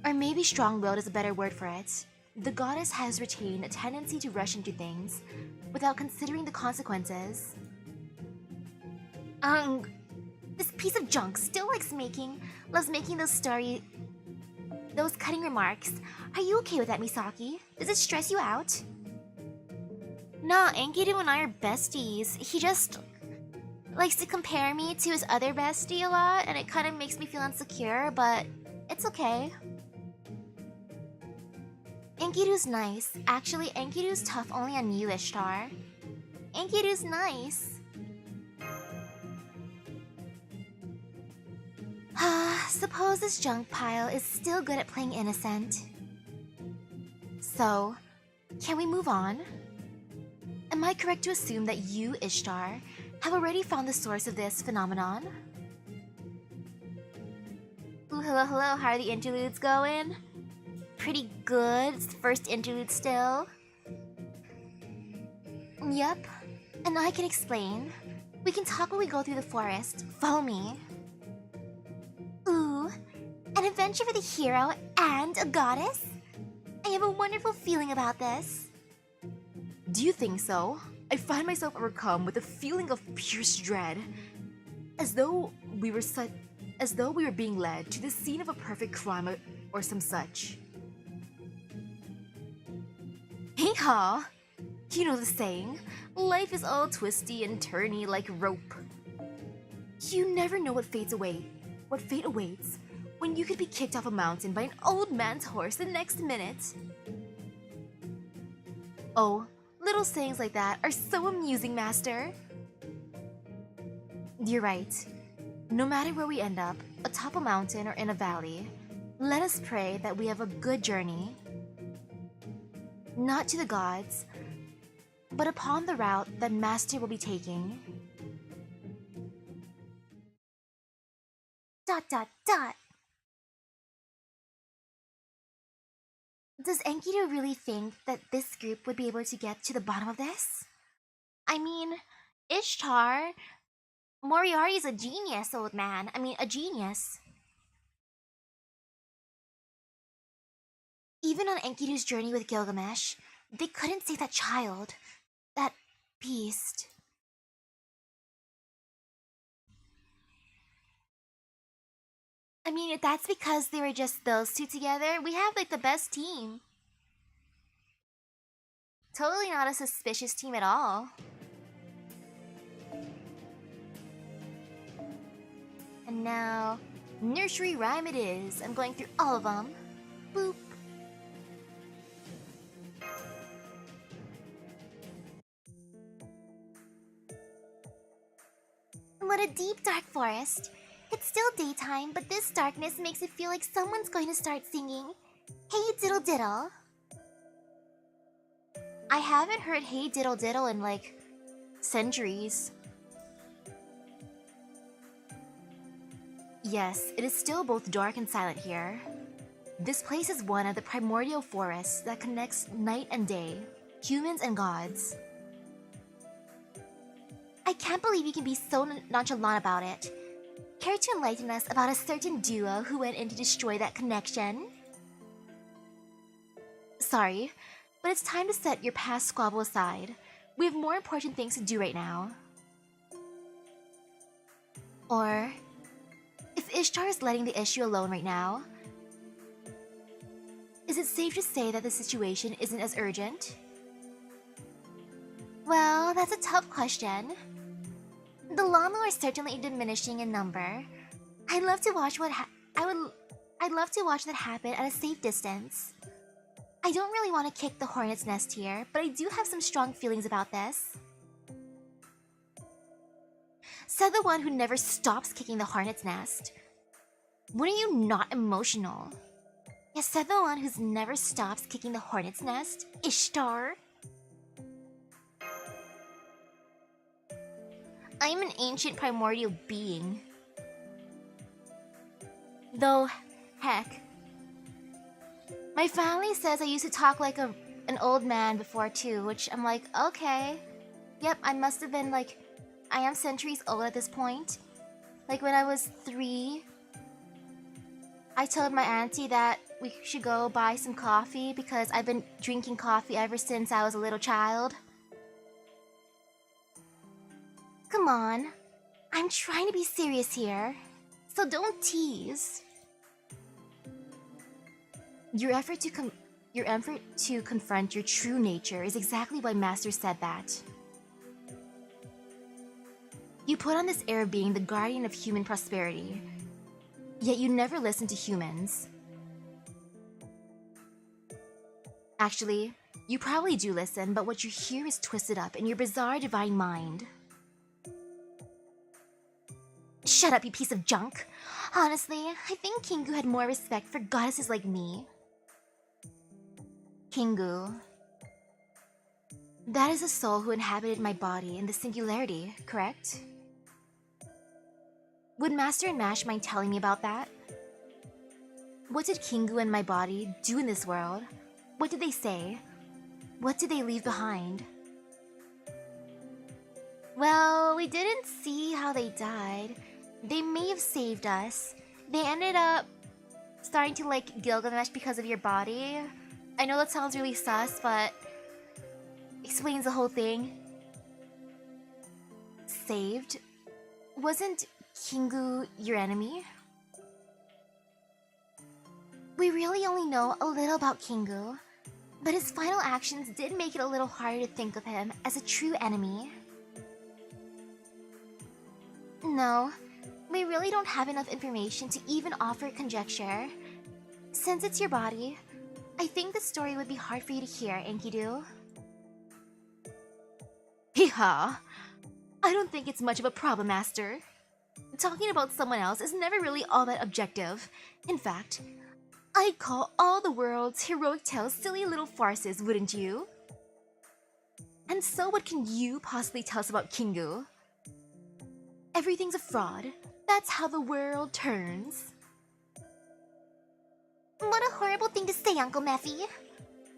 Or maybe strong-willed is a better word for it. The goddess has retained a tendency to rush into things without considering the consequences. This piece of junk still loves making those cutting remarks. Are you okay with that, Misaki? Does it stress you out? No, Enkidu and I are besties. He just likes to compare me to his other bestie a lot, and it kind of makes me feel insecure, but it's okay. Enkidu's nice. Actually, Enkidu's tough only on you, Ishtar. Enkidu's nice. Suppose this junk pile is still good at playing innocent. So, can we move on? Am I correct to assume that you, Ishtar, have already found the source of this phenomenon? Ooh, hello, hello, how are the interludes going? Pretty good, it's the first interlude still. Yep, and I can explain. We can talk when we go through the forest. Follow me. Ooh, an adventure for the hero and a goddess? I have a wonderful feeling about this. Do you think so? I find myself overcome with a feeling of pierced dread, as though we were being led to the scene of a perfect crime or some such. Hee-haw! You know the saying, life is all twisty and turny like rope. You never know what fate awaits when you could be kicked off a mountain by an old man's horse the next minute. Oh, little sayings like that are so amusing, Master. You're right. No matter where we end up, atop a mountain or in a valley, let us pray that we have a good journey. Not to the gods, but upon the route that Master will be taking. ... Does Enkidu really think that this group would be able to get to the bottom of this? I mean, Ishtar, Moriarty's a genius, old man. I mean, a genius. Even on Enkidu's journey with Gilgamesh, they couldn't save that child. That beast. I mean, if that's because they were just those two together, we have like the best team. Totally not a suspicious team at all. And now, nursery rhyme it is. I'm going through all of them. Boop. What a deep, dark forest. It's still daytime, but this darkness makes it feel like someone's going to start singing Hey Diddle Diddle. I haven't heard Hey Diddle Diddle in like centuries. Yes, it is still both dark and silent here. This place is one of the primordial forests that connects night and day, humans and gods. I can't believe you can be so nonchalant about it. Care to enlighten us about a certain duo who went in to destroy that connection? Sorry, but it's time to set your past squabble aside. We have more important things to do right now. Or, if Ishtar is letting the issue alone right now, is it safe to say that the situation isn't as urgent? Well, that's a tough question. The Lamu are certainly diminishing in number. I'd love to watch I'd love to watch that happen at a safe distance. I don't really want to kick the hornet's nest here, but I do have some strong feelings about this. Said the one who never stops kicking the hornet's nest. When are you not emotional? Yes, said the one who's never stops kicking the hornet's nest, Ishtar. I'm an ancient primordial being. Though, heck. My family says I used to talk like an old man before too, which I'm like, okay. Yep, I must have been like, I am centuries old at this point. Like when I was 3. I told my auntie that we should go buy some coffee because I've been drinking coffee ever since I was a little child. Come on, I'm trying to be serious here, so don't tease. Your effort to confront your true nature is exactly why Master said that. You put on this air of being the guardian of human prosperity, yet you never listen to humans. Actually, you probably do listen, but what you hear is twisted up in your bizarre divine mind. Shut up, you piece of junk! Honestly, I think Kingu had more respect for goddesses like me. Kingu. That is a soul who inhabited my body in the singularity, correct? Would Master and Mash mind telling me about that? What did Kingu and my body do in this world? What did they say? What did they leave behind? Well, we didn't see how they died. They may have saved us. They ended up starting to like Gilgamesh because of your body. I know that sounds really sus, but explains the whole thing. Saved? Wasn't Kingu your enemy? We really only know a little about Kingu, but his final actions did make it a little harder to think of him as a true enemy. No, we really don't have enough information to even offer conjecture. Since it's your body, I think the story would be hard for you to hear, Enkidu. Hee-haw! I don't think it's much of a problem, Master. Talking about someone else is never really all that objective. In fact, I'd call all the world's heroic tales silly little farces, wouldn't you? And so what can you possibly tell us about Kingu? Everything's a fraud. That's how the world turns. What a horrible thing to say, Uncle Meffy.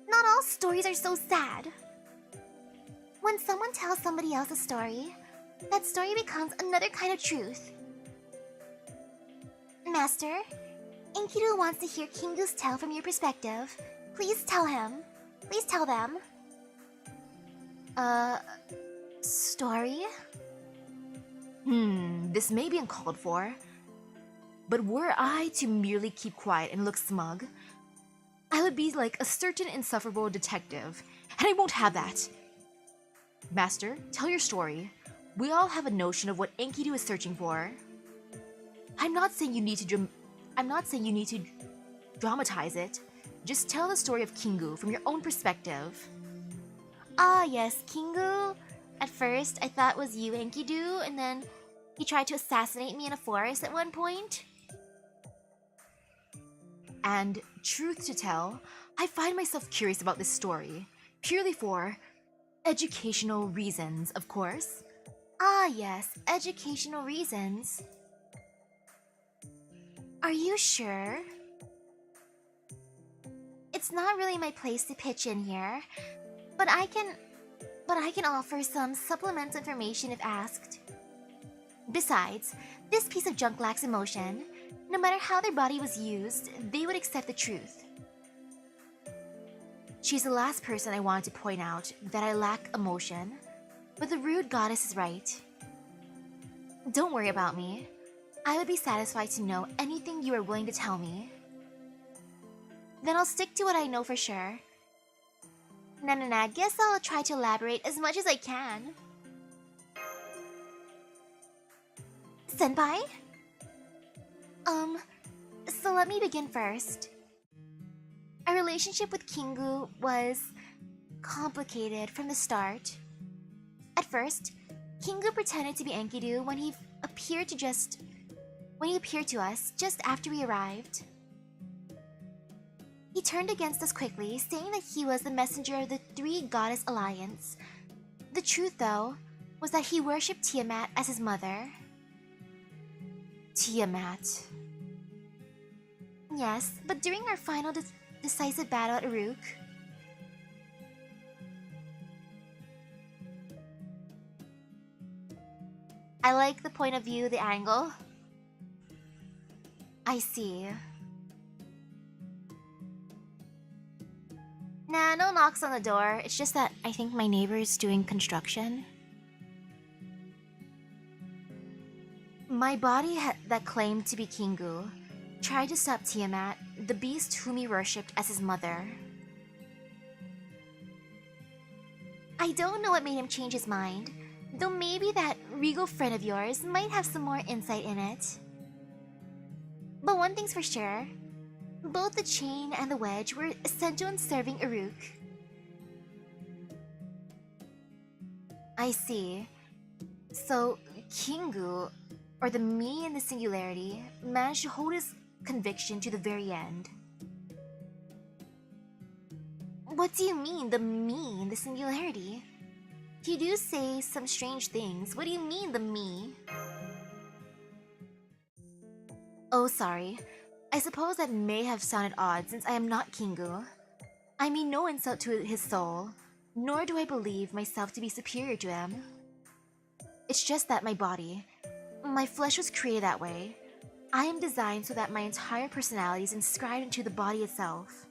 Not all stories are so sad. When someone tells somebody else a story, that story becomes another kind of truth. Master, Enkidu wants to hear Kingu's tale from your perspective. Please tell him. Please tell them. Story? This may be uncalled for. But were I to merely keep quiet and look smug, I would be like a certain insufferable detective, and I won't have that. Master, tell your story. We all have a notion of what Enkidu is searching for. I'm not saying you need to dramatize it. Just tell the story of Kingu from your own perspective. Ah, yes, Kingu. At first, I thought it was you, Enkidu, and then he tried to assassinate me in a forest at one point. And truth to tell, I find myself curious about this story, purely for educational reasons, of course. Ah, yes, educational reasons. Are you sure? It's not really my place to pitch in here, but I can offer some supplemental information if asked. Besides, this piece of junk lacks emotion. No matter how their body was used, they would accept the truth. She's the last person I wanted to point out that I lack emotion, but the rude goddess is right. Don't worry about me. I would be satisfied to know anything you are willing to tell me. Then I'll stick to what I know for sure. Nah, guess I'll try to elaborate as much as I can. Senpai? So let me begin first. Our relationship with Kingu was complicated from the start. At first, Kingu pretended to be Enkidu when he appeared to us just after we arrived. He turned against us quickly, saying that he was the messenger of the Three Goddess Alliance. The truth, though, was that he worshipped Tiamat as his mother. Tiamat. Yes, but during our final decisive battle at Uruk, I like the point of view, the angle. I see. Nah, no knocks on the door. It's just that I think my neighbor is doing construction. My body that claimed to be Kingu tried to stop Tiamat, the beast whom he worshipped as his mother. I don't know what made him change his mind, though maybe that regal friend of yours might have some more insight in it. But one thing's for sure, both the chain and the wedge were essential in serving Uruk. I see. So, Kingu, or the me in the singularity, managed to hold his conviction to the very end. What do you mean, the me in the singularity? You do say some strange things. What do you mean, the me? Oh, sorry. I suppose that may have sounded odd since I am not Kingu. I mean no insult to his soul, nor do I believe myself to be superior to him. It's just that my body, my flesh was created that way. I am designed so that my entire personality is inscribed into the body itself.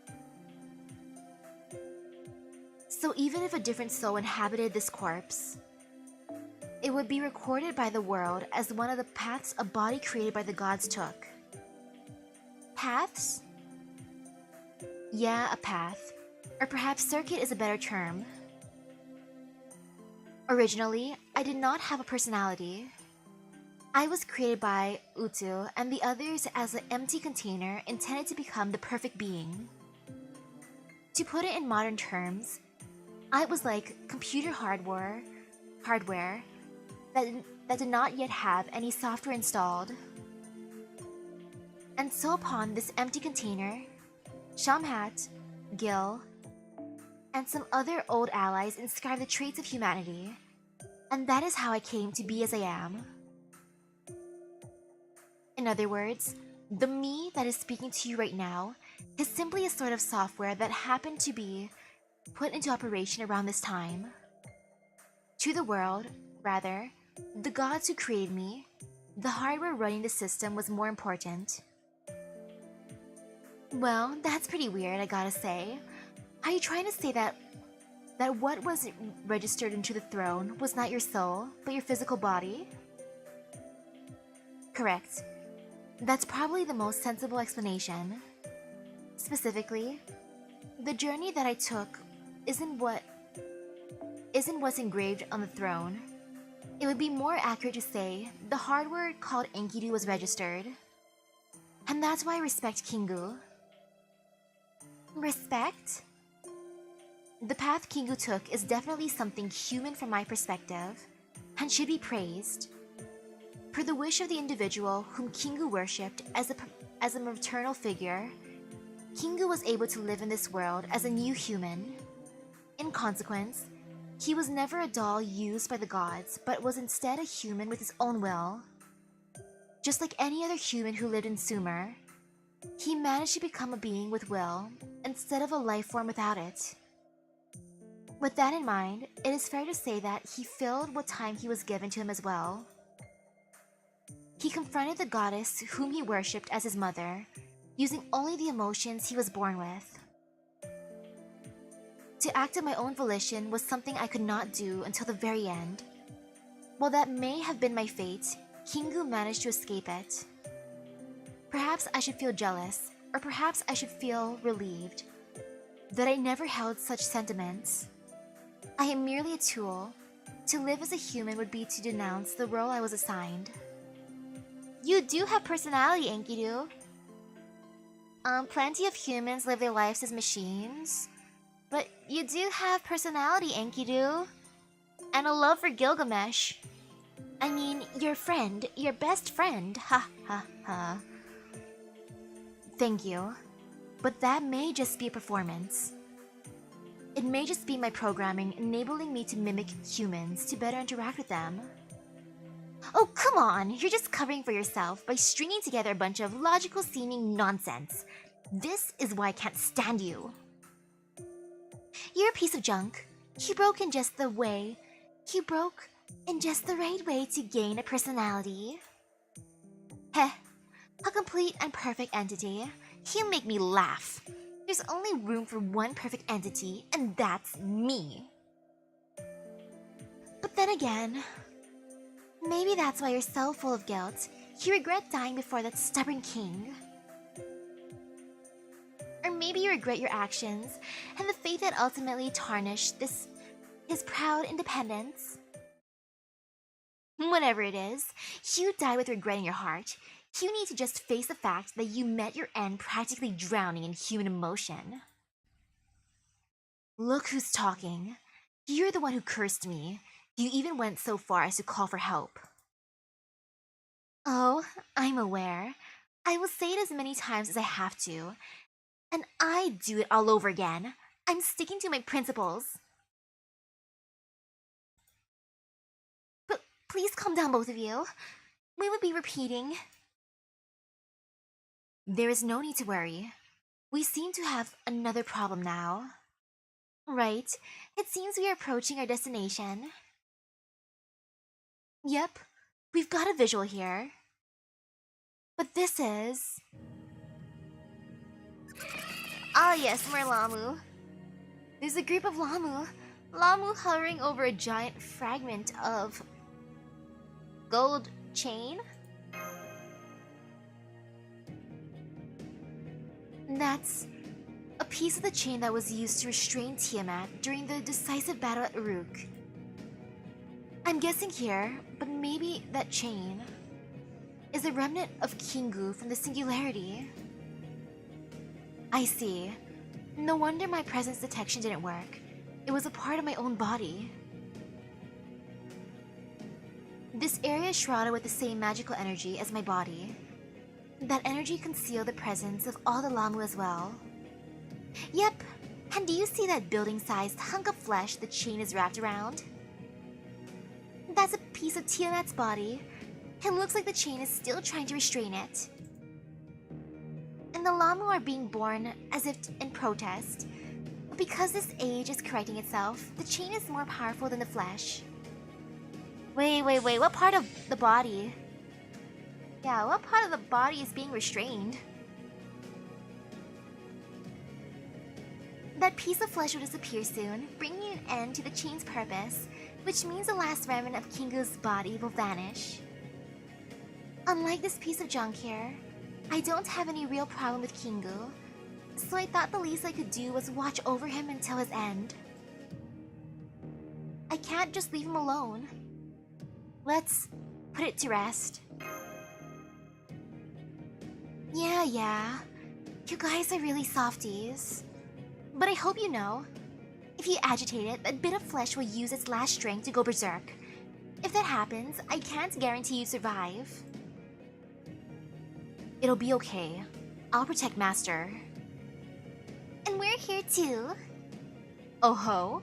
So even if a different soul inhabited this corpse, it would be recorded by the world as one of the paths a body created by the gods took. Paths? Yeah, a path. Or perhaps circuit is a better term. Originally, I did not have a personality. I was created by Utu and the others as an empty container intended to become the perfect being. To put it in modern terms, I was like computer hardware that did not yet have any software installed. And so upon this empty container, Shamhat, Gil, and some other old allies inscribed the traits of humanity, and that is how I came to be as I am. In other words, the me that is speaking to you right now is simply a sort of software that happened to be put into operation around this time. To the world, rather, the gods who created me, the hardware running the system was more important. Well, that's pretty weird, I gotta say. Are you trying to say that what was registered into the throne was not your soul, but your physical body? Correct. That's probably the most sensible explanation. Specifically, the journey that I took isn't what's engraved on the throne. It would be more accurate to say the hardware called Enkidu was registered. And that's why I respect Kingu. Respect? The path Kingu took is definitely something human from my perspective, and should be praised. Per the wish of the individual whom Kingu worshipped as a maternal figure, Kingu was able to live in this world as a new human. In consequence, he was never a doll used by the gods, but was instead a human with his own will. Just like any other human who lived in Sumer, he managed to become a being with will, instead of a life form without it. With that in mind, it is fair to say that he filled what time he was given to him as well. He confronted the goddess whom he worshipped as his mother, using only the emotions he was born with. To act of my own volition was something I could not do until the very end. While that may have been my fate, Kingu managed to escape it. Perhaps I should feel jealous, or perhaps I should feel relieved that I never held such sentiments. I am merely a tool. To live as a human would be to denounce the role I was assigned. You do have personality, Enkidu. Plenty of humans live their lives as machines. But you do have personality, Enkidu. And a love for Gilgamesh. I mean, your friend, your best friend. Ha ha ha. Thank you. But that may just be a performance. It may just be my programming enabling me to mimic humans to better interact with them. Oh, come on! You're just covering for yourself by stringing together a bunch of logical-seeming nonsense. This is why I can't stand you. You're a piece of junk. You broke in just the right way to gain a personality. Heh, a complete and perfect entity. You make me laugh. There's only room for one perfect entity, and that's me. But then again, maybe that's why you're so full of guilt. You regret dying before that stubborn king. Or maybe you regret your actions and the fate that ultimately tarnished his proud independence. Whatever it is, you died with regret in your heart. You need to just face the fact that you met your end practically drowning in human emotion. Look who's talking. You're the one who cursed me. You even went so far as to call for help. Oh, I'm aware. I will say it as many times as I have to. And I do it all over again. I'm sticking to my principles. But please calm down, both of you. We would be repeating. There is no need to worry. We seem to have another problem now. Right, it seems we are approaching our destination. Yep, we've got a visual here. But this is... Ah yes, more Lamu. There's a group of Lamu. Lamu hovering over a giant fragment of... gold chain? That's a piece of the chain that was used to restrain Tiamat during the decisive battle at Uruk. I'm guessing here, but maybe that chain is a remnant of Kingu from the Singularity. I see. No wonder my presence detection didn't work. It was a part of my own body. This area is shrouded with the same magical energy as my body. That energy concealed the presence of all the Lamu as well. Yep, and do you see that building-sized hunk of flesh the chain is wrapped around? That's a piece of Tiamat's body. It looks like the chain is still trying to restrain it. And the Lamu are being born as if in protest. But because this age is correcting itself, the chain is more powerful than the flesh. Wait, what part of the body? Yeah, what part of the body is being restrained? That piece of flesh will disappear soon, bringing an end to the chain's purpose, which means the last remnant of Kingu's body will vanish. Unlike this piece of junk here, I don't have any real problem with Kingu, so I thought the least I could do was watch over him until his end. I can't just leave him alone. Let's put it to rest. Yeah, you guys are really softies. But I hope you know, if you agitate it, that bit of flesh will use its last strength to go berserk. If that happens, I can't guarantee you survive. It'll be okay. I'll protect Master. And we're here too. Oh ho?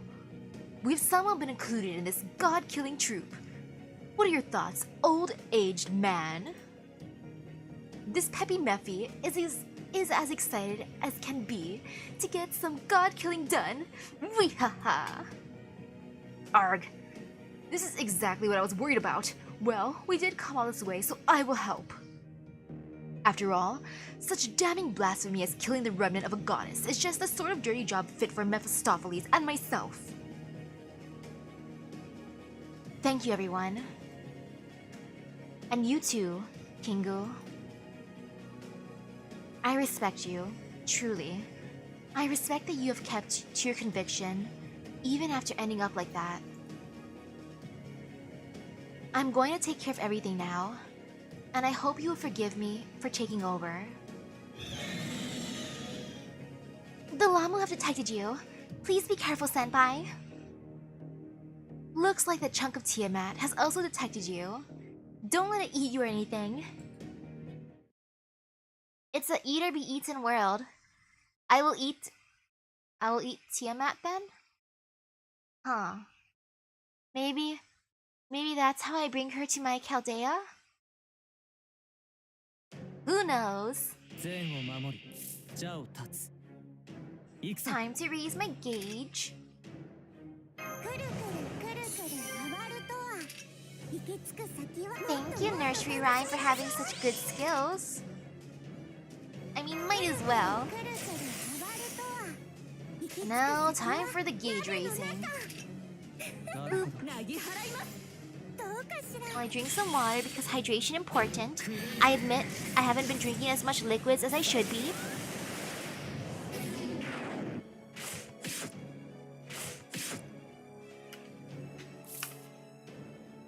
We've somehow been included in this god-killing troop. What are your thoughts, old-aged man? This Peppy Meffy is as excited as can be to get some god-killing done. Wee-ha-ha! Arg. This is exactly what I was worried about. Well, we did come all this way, so I will help. After all, such damning blasphemy as killing the remnant of a goddess is just the sort of dirty job fit for Mephistopheles and myself. Thank you, everyone. And you too, Kingu. I respect you, truly. I respect that you have kept to your conviction, even after ending up like that. I'm going to take care of everything now, and I hope you will forgive me for taking over. The Lamu have detected you. Please be careful, Senpai. Looks like that chunk of Tiamat has also detected you. Don't let it eat you or anything. It's a eat or be eaten world. I will eat Tiamat then? Huh. Maybe that's how I bring her to my Chaldea? Who knows? Time to raise my gauge. Thank you, Nursery Rhyme, for having such good skills. I mean, might as well. Now, time for the gauge raising. I drink some water because hydration important. I admit I haven't been drinking as much liquids as I should be.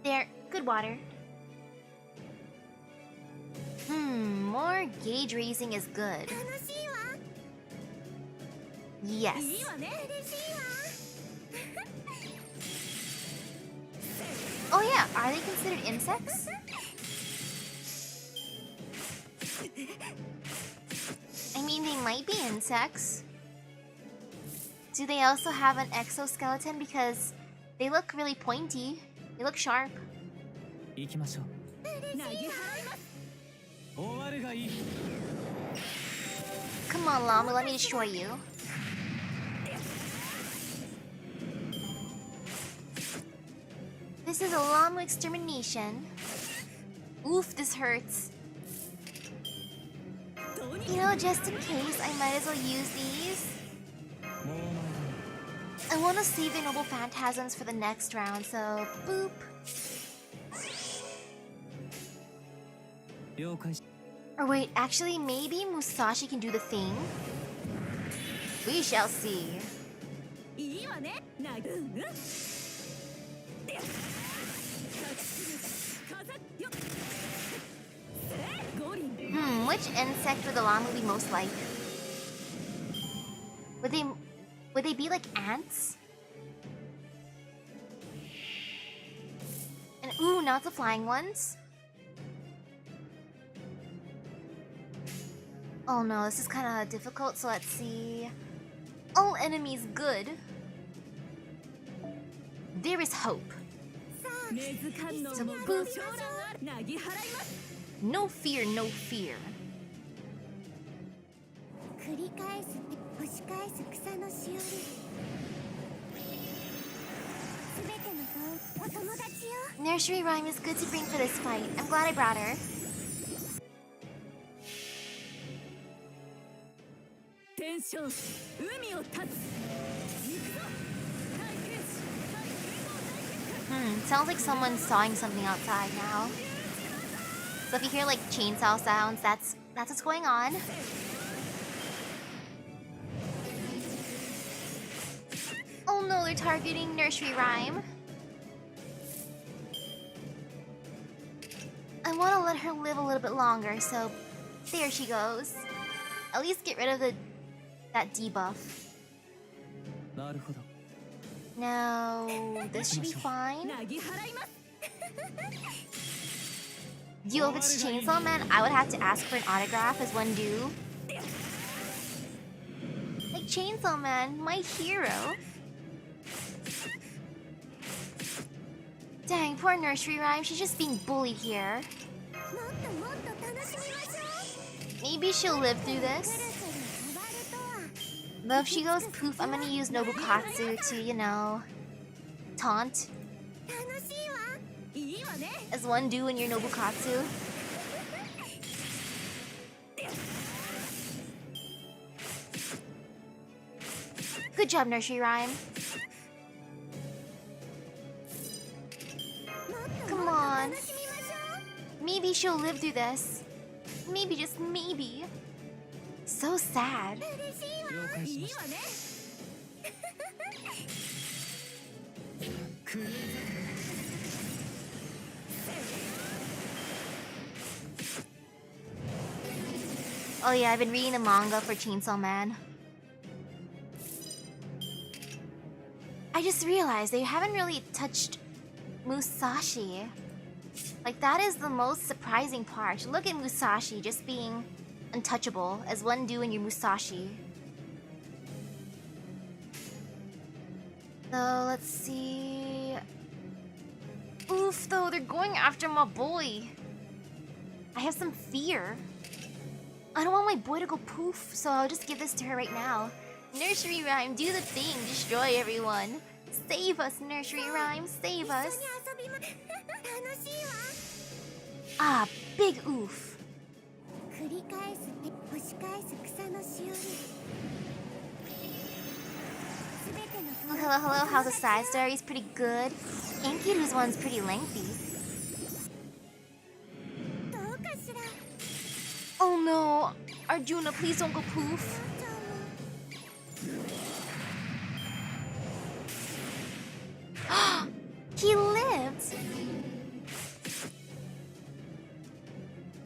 There, good water. More gauge raising is good. Yes. Oh yeah, are they considered insects? I mean, they might be insects. Do they also have an exoskeleton? Because they look really pointy. They look sharp. Come on, llama, let me destroy you. This is a llama extermination. Oof, this hurts. You know, just in case, I might as well use these. I want to save the noble phantasms for the next round, so boop. Or wait, actually, maybe Musashi can do the thing? We shall see. Which insect would the llama be most like? Would they be like ants? And ooh, now it's the flying ones. Oh no, this is kind of difficult, so let's see. All enemies good. There is hope. So boop. No fear, no fear. Nursery rhyme is good to bring for this fight. I'm glad I brought her. Sounds like someone's sawing something outside now. So if you hear like chainsaw sounds, that's what's going on. Oh no, they're targeting Nursery Rhyme. I want to let her live a little bit longer, so there she goes. At least get rid of that debuff. Now, this should be fine. Yo, if it's Chainsaw Man, I would have to ask for an autograph as one do. Like Chainsaw Man, my hero. Dang, poor Nursery Rhyme, she's just being bullied here. Maybe she'll live through this. Though if she goes poof, I'm gonna use Nobukatsu to, you know, taunt. As one do in your Nobukatsu. Good job, Nursery Rhyme. Come on. Maybe she'll live through this. Maybe, just maybe. So sad. Oh yeah, I've been reading the manga for Chainsaw Man. I just realized they haven't really touched Musashi. Like, that is the most surprising part. Look at Musashi just being untouchable, as one do in your Musashi. So, let's see... Oof, though, they're going after my boy. I have some fear. I don't want my boy to go poof, so I'll just give this to her right now. Nursery Rhyme, do the thing, destroy everyone. Save us, Nursery Rhyme, save us. Ah, big oof. Ooh, hello, hello. How's the side stories? Pretty good. Enkidu's one's pretty lengthy. Oh no! Arjuna, please don't go poof. He lived!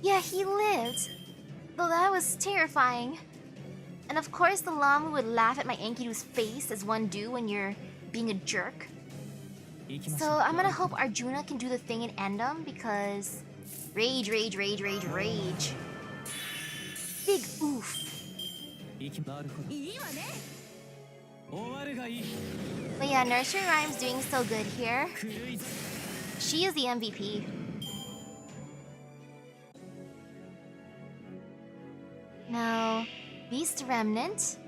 Yeah, he lived. Though that was terrifying. And of course the llama would laugh at my Enkidu's face as one do when you're being a jerk. So I'm gonna hope Arjuna can do the thing and end him because... Rage, rage, rage, rage, rage. Big oof. But yeah, Nursery Rhyme's doing so good here. She is the MVP. Now, Beast Remnant.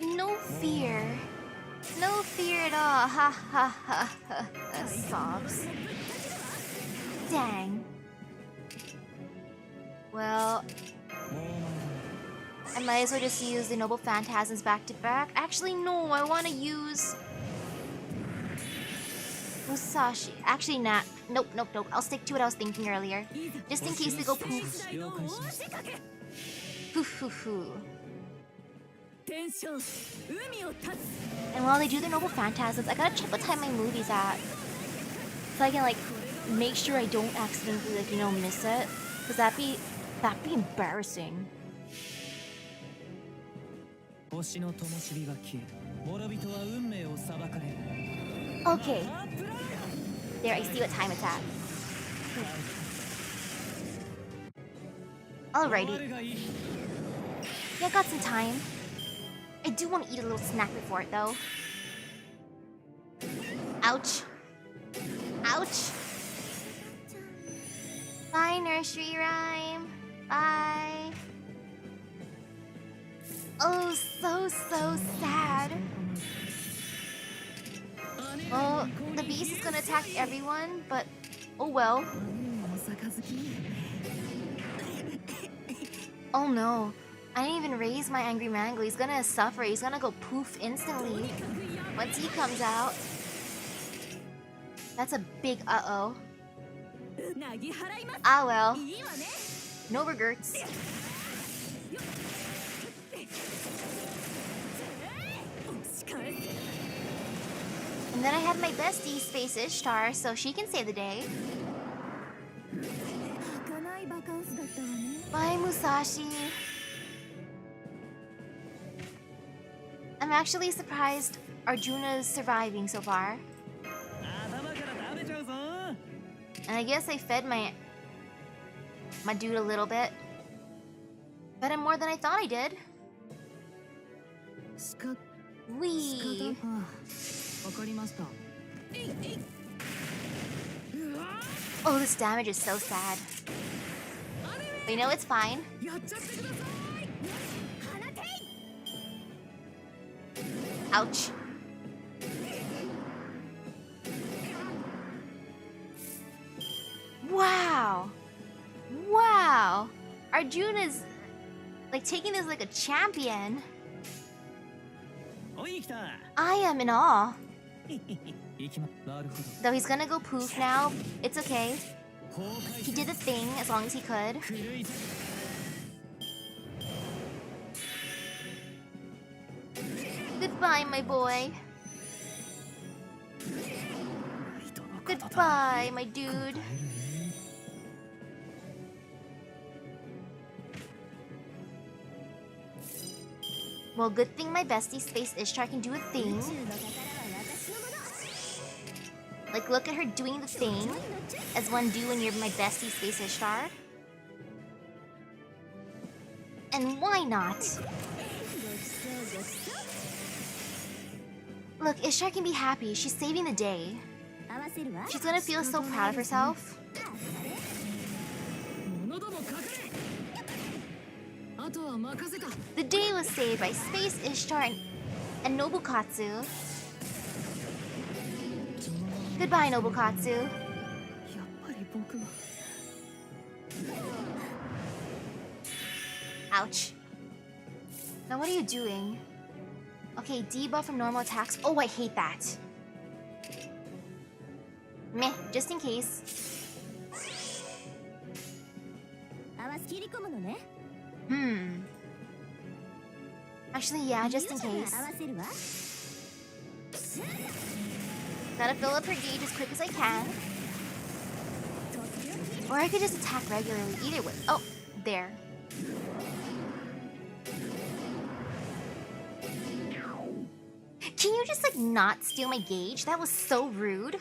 No fear. No fear at all. Ha ha ha ha. Sobs. Dang. Well, I might as well just use the Noble Phantasms back to back. Actually, no, I want to use Musashi. Actually, nah. Nope, nope, nope. I'll stick to what I was thinking earlier. Just in case they go poof. Poof, poof, poof. And while they do their Noble Phantasms, I gotta check what time my movie's at. So I can, like, make sure I don't accidentally, like, you know, miss it. Because that'd be embarrassing. Okay. There, I see what time it's at. Alrighty. Yeah, I got some time. I do want to eat a little snack before it, though. Ouch. Ouch. Bye, Nursery Rhyme. Bye. Oh, so sad. Well, the beast is gonna attack everyone, but oh well. Oh no. I didn't even raise my angry mango. He's gonna suffer. He's gonna go poof instantly once he comes out. That's a big uh-oh. Ah well. No regrets. And then I had my bestie, Space Ishtar, so she can save the day. Bye, Musashi. I'm actually surprised Arjuna's surviving so far. And I guess I fed my dude a little bit. Fed him more than I thought I did. Wee. Oh, this damage is so sad. But you know, it's fine. Ouch. Wow. Wow. Arjuna's like taking this like a champion. I am in awe. Though he's gonna go poof now, it's okay. He did the thing as long as he could. Goodbye, my boy. Goodbye, my dude. Well, good thing my bestie Space Ishtar can do a thing. Like, look at her doing the thing, as one do when you're my bestie Space Ishtar. And why not? Look, Ishtar can be happy. She's saving the day. She's gonna feel so proud of herself. The day was saved by Space Ishtar and Nobukatsu. Goodbye, Nobukatsu. Ouch. Now what are you doing? Okay, debuff from normal attacks. Oh, I hate that. Meh, just in case. Actually, yeah, just in case. Gotta fill up her gauge as quick as I can. Or I could just attack regularly. Either way. Oh, there. Can you just, like, not steal my gauge? That was so rude.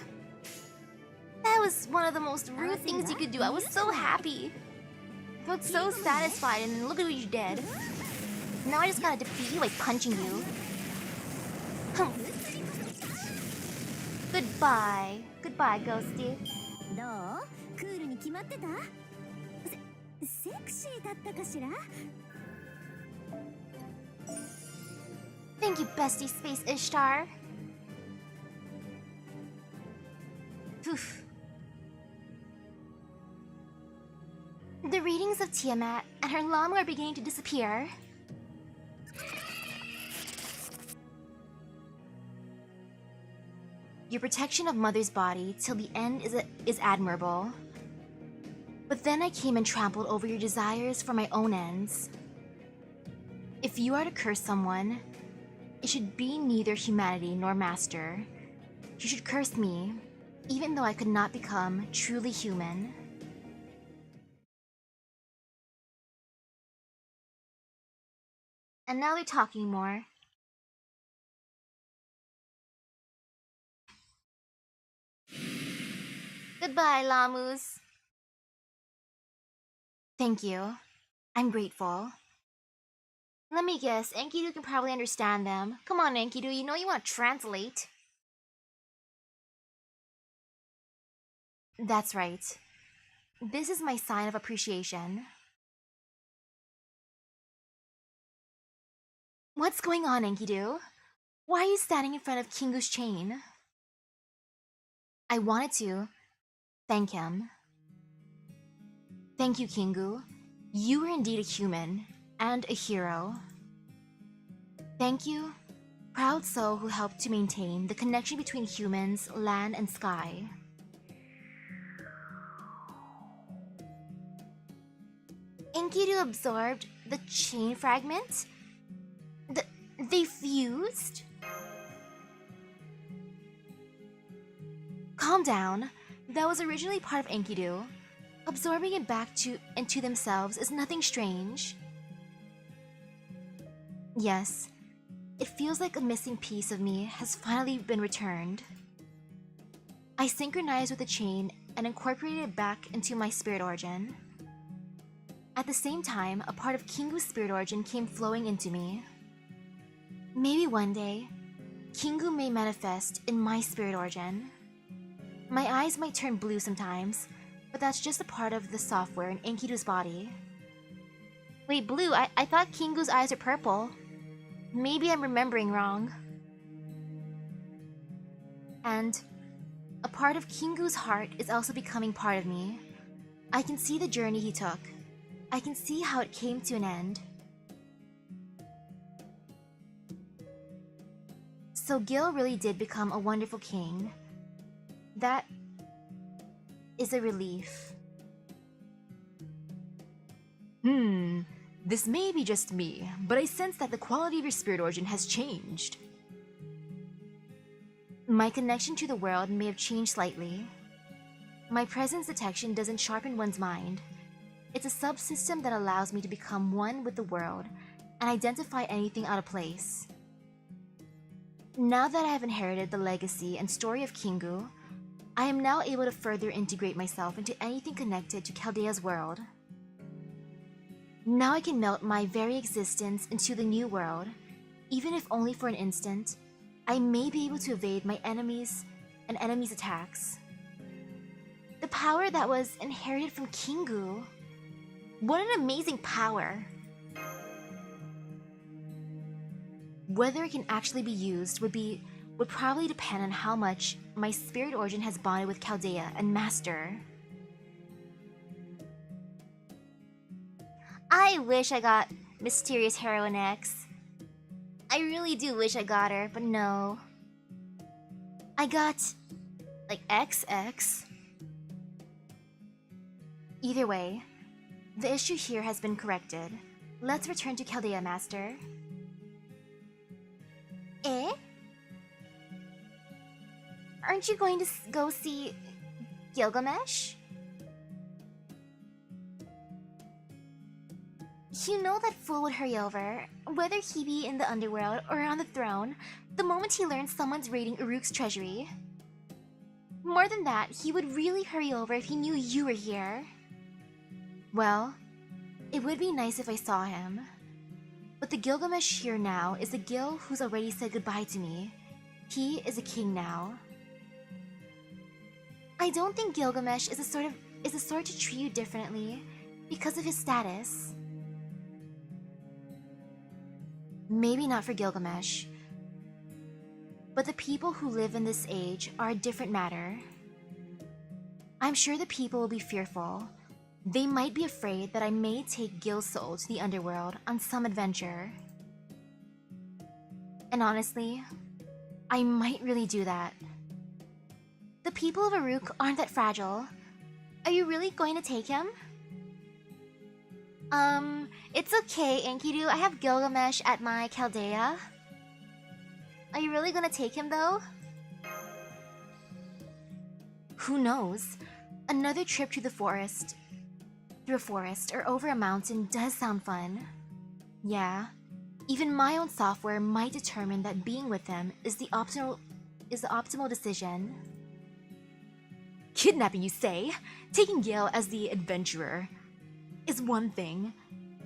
That was one of the most rude things you could do. I was so happy. I felt so satisfied, and then look at what you did. Now I just gotta defeat you by punching you. Goodbye. Goodbye, Ghosty. Thank you, bestie Space Ishtar. Oof. The readings of Tiamat and her llama are beginning to disappear. Your protection of Mother's body till the end is admirable. But then I came and trampled over your desires for my own ends. If you are to curse someone, it should be neither humanity nor master. You should curse me, even though I could not become truly human. And now they're talking more. Goodbye, Lamus. Thank you. I'm grateful. Let me guess, Enkidu can probably understand them. Come on, Enkidu, you know you want to translate. That's right. This is my sign of appreciation. What's going on, Enkidu? Why are you standing in front of Kingu's chain? I wanted to thank him. Thank you, Kingu. You are indeed a human and a hero. Thank you, proud soul who helped to maintain the connection between humans, land, and sky. Enkidu absorbed the chain fragment? They fused? Calm down. That was originally part of Enkidu. Absorbing it back into themselves is nothing strange. Yes, it feels like a missing piece of me has finally been returned. I synchronized with the chain and incorporated it back into my spirit origin. At the same time, a part of Kingu's spirit origin came flowing into me. Maybe one day, Kingu may manifest in my spirit origin. My eyes might turn blue sometimes, but that's just a part of the software in Enkidu's body. Wait, blue? I thought Kingu's eyes are purple. Maybe I'm remembering wrong. And a part of Kingu's heart is also becoming part of me. I can see the journey he took. I can see how it came to an end. So Gil really did become a wonderful king. That is a relief. This may be just me, but I sense that the quality of your spirit origin has changed. My connection to the world may have changed slightly. My presence detection doesn't sharpen one's mind. It's a subsystem that allows me to become one with the world and identify anything out of place. Now that I have inherited the legacy and story of Kingu, I am now able to further integrate myself into anything connected to Chaldea's world. Now I can melt my very existence into the new world, even if only for an instant. I may be able to evade my enemies and enemies' attacks. The power that was inherited from Kingu. What an amazing power! Whether it can actually be used would probably depend on how much my spirit origin has bonded with Chaldea and Master. I wish I got Mysterious Heroine X. I really do wish I got her, but no. I got, like, XX. Either way, the issue here has been corrected. Let's return to Chaldea, Master. Eh? Aren't you going to go see Gilgamesh? You know that fool would hurry over, whether he be in the underworld or on the throne, the moment he learns someone's raiding Uruk's treasury. More than that, he would really hurry over if he knew you were here. Well, it would be nice if I saw him. But the Gilgamesh here now is a Gil who's already said goodbye to me. He is a king now. I don't think Gilgamesh is the sort to treat you differently because of his status. Maybe not for Gilgamesh. But the people who live in this age are a different matter. I'm sure the people will be fearful. They might be afraid that I may take Gil's soul to the underworld on some adventure. And honestly, I might really do that. The people of Uruk aren't that fragile. Are you really going to take him? It's okay, Enkidu. I have Gilgamesh at my Chaldea. Are you really gonna take him though? Who knows? Another trip to the forest. Through a forest or over a mountain does sound fun. Yeah, even my own software might determine that being with him is the optimal decision. Kidnapping, you say? Taking Gil as the adventurer is one thing,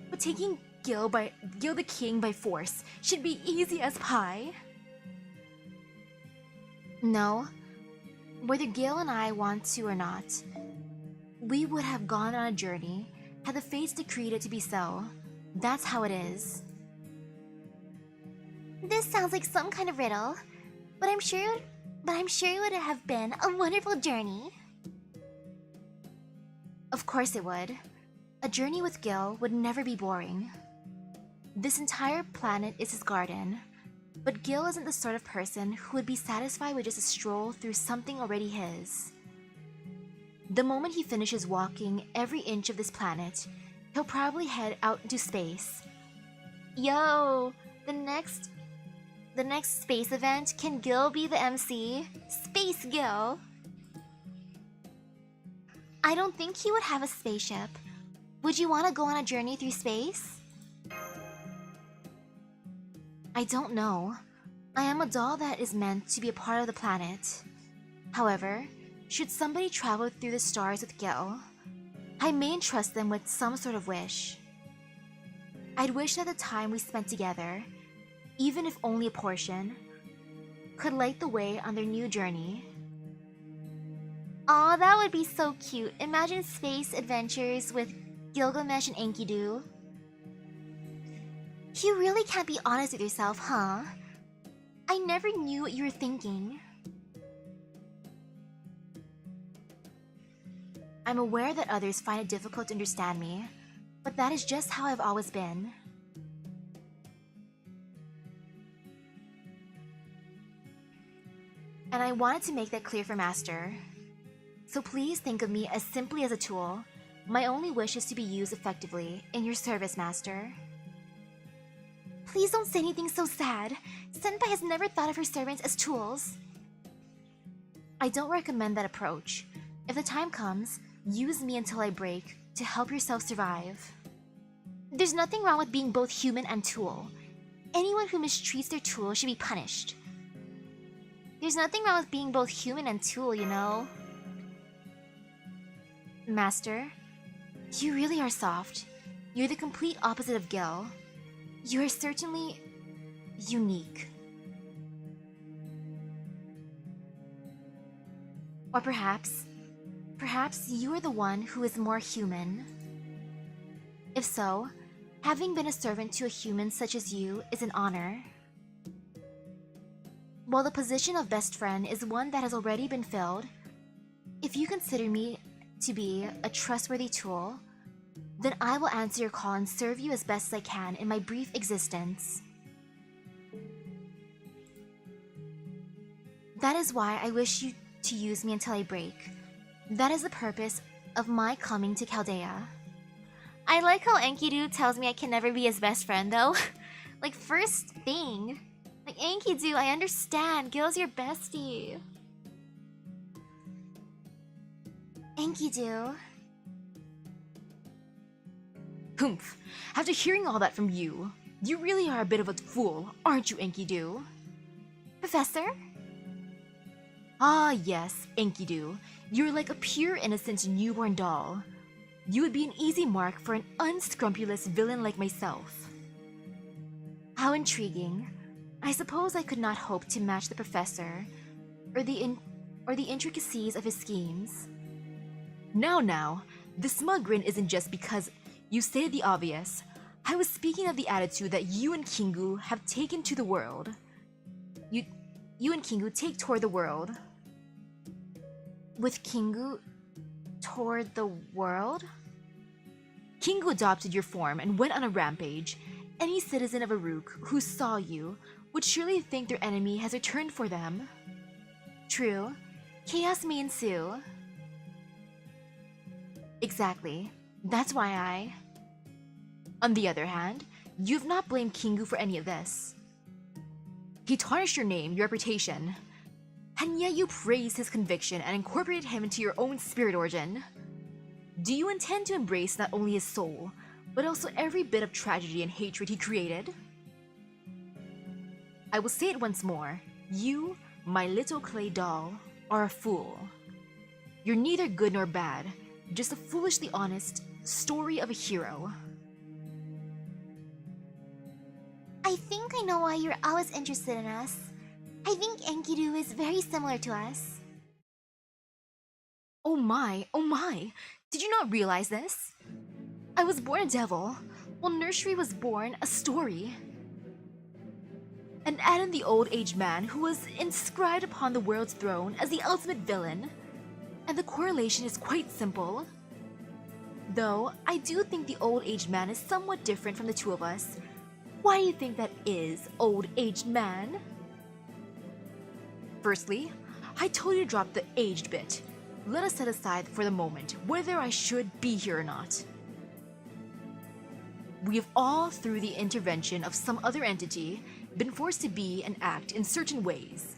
but taking Gil the king by force should be easy as pie. No, whether Gil and I want to or not, we would have gone on a journey had the fates decreed it to be so. That's how it is. This sounds like some kind of riddle, but I'm sure it would have been a wonderful journey. Of course it would. A journey with Gil would never be boring. This entire planet is his garden, but Gil isn't the sort of person who would be satisfied with just a stroll through something already his. The moment he finishes walking every inch of this planet, he'll probably head out into space. Yo, the next space event, can Gil be the MC? Space Gil! I don't think he would have a spaceship. Would you want to go on a journey through space? I don't know. I am a doll that is meant to be a part of the planet. However, should somebody travel through the stars with Gil, I may entrust them with some sort of wish. I'd wish that the time we spent together, even if only a portion, could light the way on their new journey. Aw, that would be so cute. Imagine space adventures with Gilgamesh and Enkidu. You really can't be honest with yourself, huh? I never knew what you were thinking. I'm aware that others find it difficult to understand me, but that is just how I've always been. And I wanted to make that clear for Master. So please think of me as simply as a tool. My only wish is to be used effectively in your service, Master. Please don't say anything so sad. Senpai has never thought of her servants as tools. I don't recommend that approach. If the time comes, use me until I break to help yourself survive. There's nothing wrong with being both human and tool. Anyone who mistreats their tool should be punished. There's nothing wrong with being both human and tool, you know? Master, you really are soft. You're the complete opposite of Gil. You are certainly unique. Or perhaps you are the one who is more human. If so, having been a servant to a human such as you is an honor. While the position of best friend is one that has already been filled, if you consider me to be a trustworthy tool, then I will answer your call and serve you as best I can in my brief existence. That is why I wish you to use me until I break. That is the purpose of my coming to Chaldea. I like how Enkidu tells me I can never be his best friend, though. Like, first thing. Like, Enkidu, I understand. Gil's your bestie. Enkidu. Humph. After hearing all that from you, you really are a bit of a fool, aren't you, Enkidu? Professor? Ah, yes, Enkidu. You're like a pure innocent newborn doll. You would be an easy mark for an unscrupulous villain like myself. How intriguing. I suppose I could not hope to match the professor, or the intricacies of his schemes. Now, the smug grin isn't just because you stated the obvious. I was speaking of the attitude that you and Kingu have taken to the world. You and Kingu take toward the world. With Kingu toward the world? Kingu adopted your form and went on a rampage. Any citizen of Aruk who saw you would surely think their enemy has returned for them. True. Chaos may ensue. Exactly. That's why I... On the other hand, you've not blamed Kingu for any of this. He tarnished your name, your reputation, and yet you praised his conviction and incorporated him into your own spirit origin. Do you intend to embrace not only his soul, but also every bit of tragedy and hatred he created? I will say it once more. You, my little clay doll, are a fool. You're neither good nor bad, just a foolishly honest story of a hero. I think I know why you're always interested in us. I think Enkidu is very similar to us. Oh my, oh my! Did you not realize this? I was born a devil, while Nursery was born a story. And add in the old-aged man who was inscribed upon the world's throne as the ultimate villain, and the correlation is quite simple. Though, I do think the old-aged man is somewhat different from the two of us. Why do you think that is, old-aged man? Firstly, I told you to drop the aged bit. Let us set aside for the moment whether I should be here or not. We have all, through the intervention of some other entity, been forced to be and act in certain ways.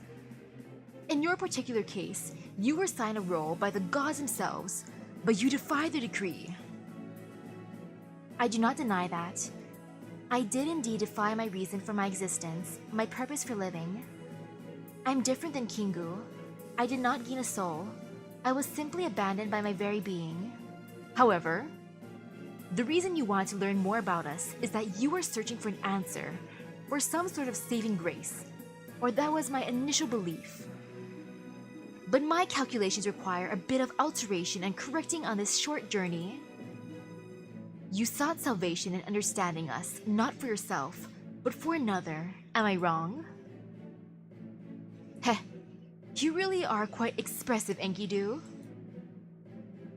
In your particular case, you were assigned a role by the gods themselves, but you defied the decree. I do not deny that. I did indeed defy my reason for my existence, my purpose for living. I'm different than Kingu. I did not gain a soul. I was simply abandoned by my very being. However, the reason you wanted to learn more about us is that you were searching for an answer, for some sort of saving grace, or that was my initial belief. But my calculations require a bit of alteration and correcting on this short journey. You sought salvation in understanding us, not for yourself, but for another. Am I wrong? Heh, you really are quite expressive, Enkidu.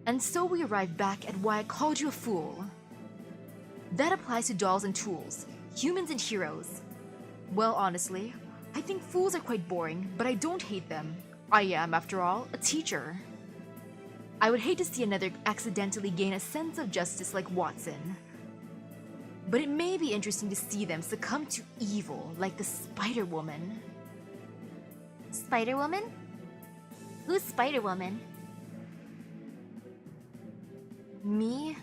And so we arrive back at why I called you a fool. That applies to dolls and tools, humans and heroes. Well, honestly, I think fools are quite boring, but I don't hate them. I am, after all, a teacher. I would hate to see another accidentally gain a sense of justice like Watson. But it may be interesting to see them succumb to evil like the Spider-Woman. Spider-Woman? Who's Spider-Woman? Me?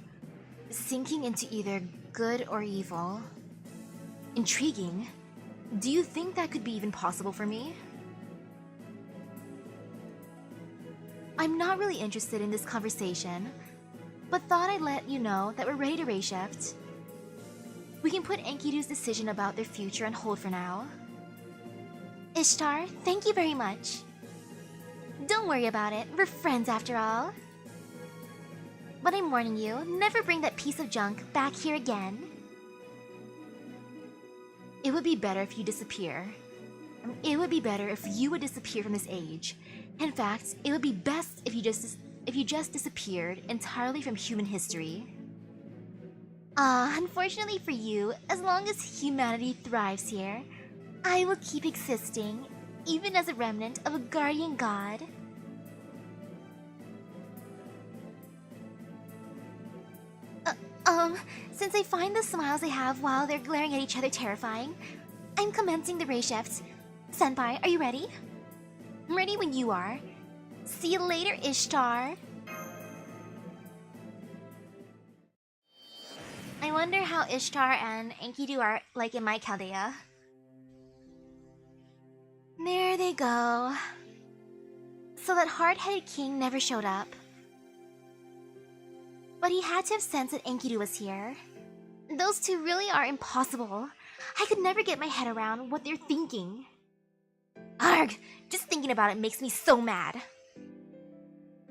Sinking into either good or evil. Intriguing. Do you think that could be even possible for me? I'm not really interested in this conversation, but thought I'd let you know that we're ready to reshift. We can put Enkidu's decision about their future on hold for now. Ishtar, thank you very much. Don't worry about it, we're friends after all. But I'm warning you, never bring that piece of junk back here again. It would be better if you disappear. It would be better if you would disappear from this age. In fact, it would be best if you just disappeared entirely from human history. Unfortunately for you, as long as humanity thrives here, I will keep existing even as a remnant of a guardian god. Since I find the smiles they have while they're glaring at each other terrifying, I'm commencing the race shift. Senpai, are you ready? I'm ready when you are. See you later, Ishtar. I wonder how Ishtar and Enkidu are like in my Chaldea. There they go. So that hard-headed king never showed up. But he had to have sensed that Enkidu was here. Those two really are impossible. I could never get my head around what they're thinking. Arg! Just thinking about it makes me so mad.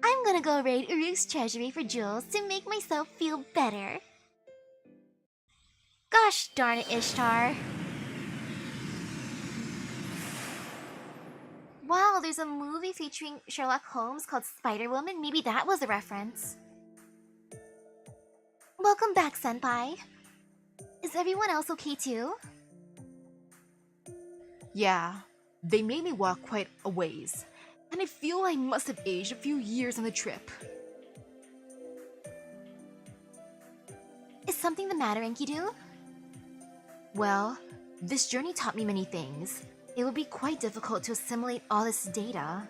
I'm gonna go raid Uruk's treasury for jewels to make myself feel better. Gosh darn it, Ishtar. Wow, there's a movie featuring Sherlock Holmes called Spider-Woman. Maybe that was a reference. Welcome back, Senpai. Is everyone else okay too? Yeah, they made me walk quite a ways, and I feel I must have aged a few years on the trip. Is something the matter, Enkidu? Well, this journey taught me many things. It would be quite difficult to assimilate all this data.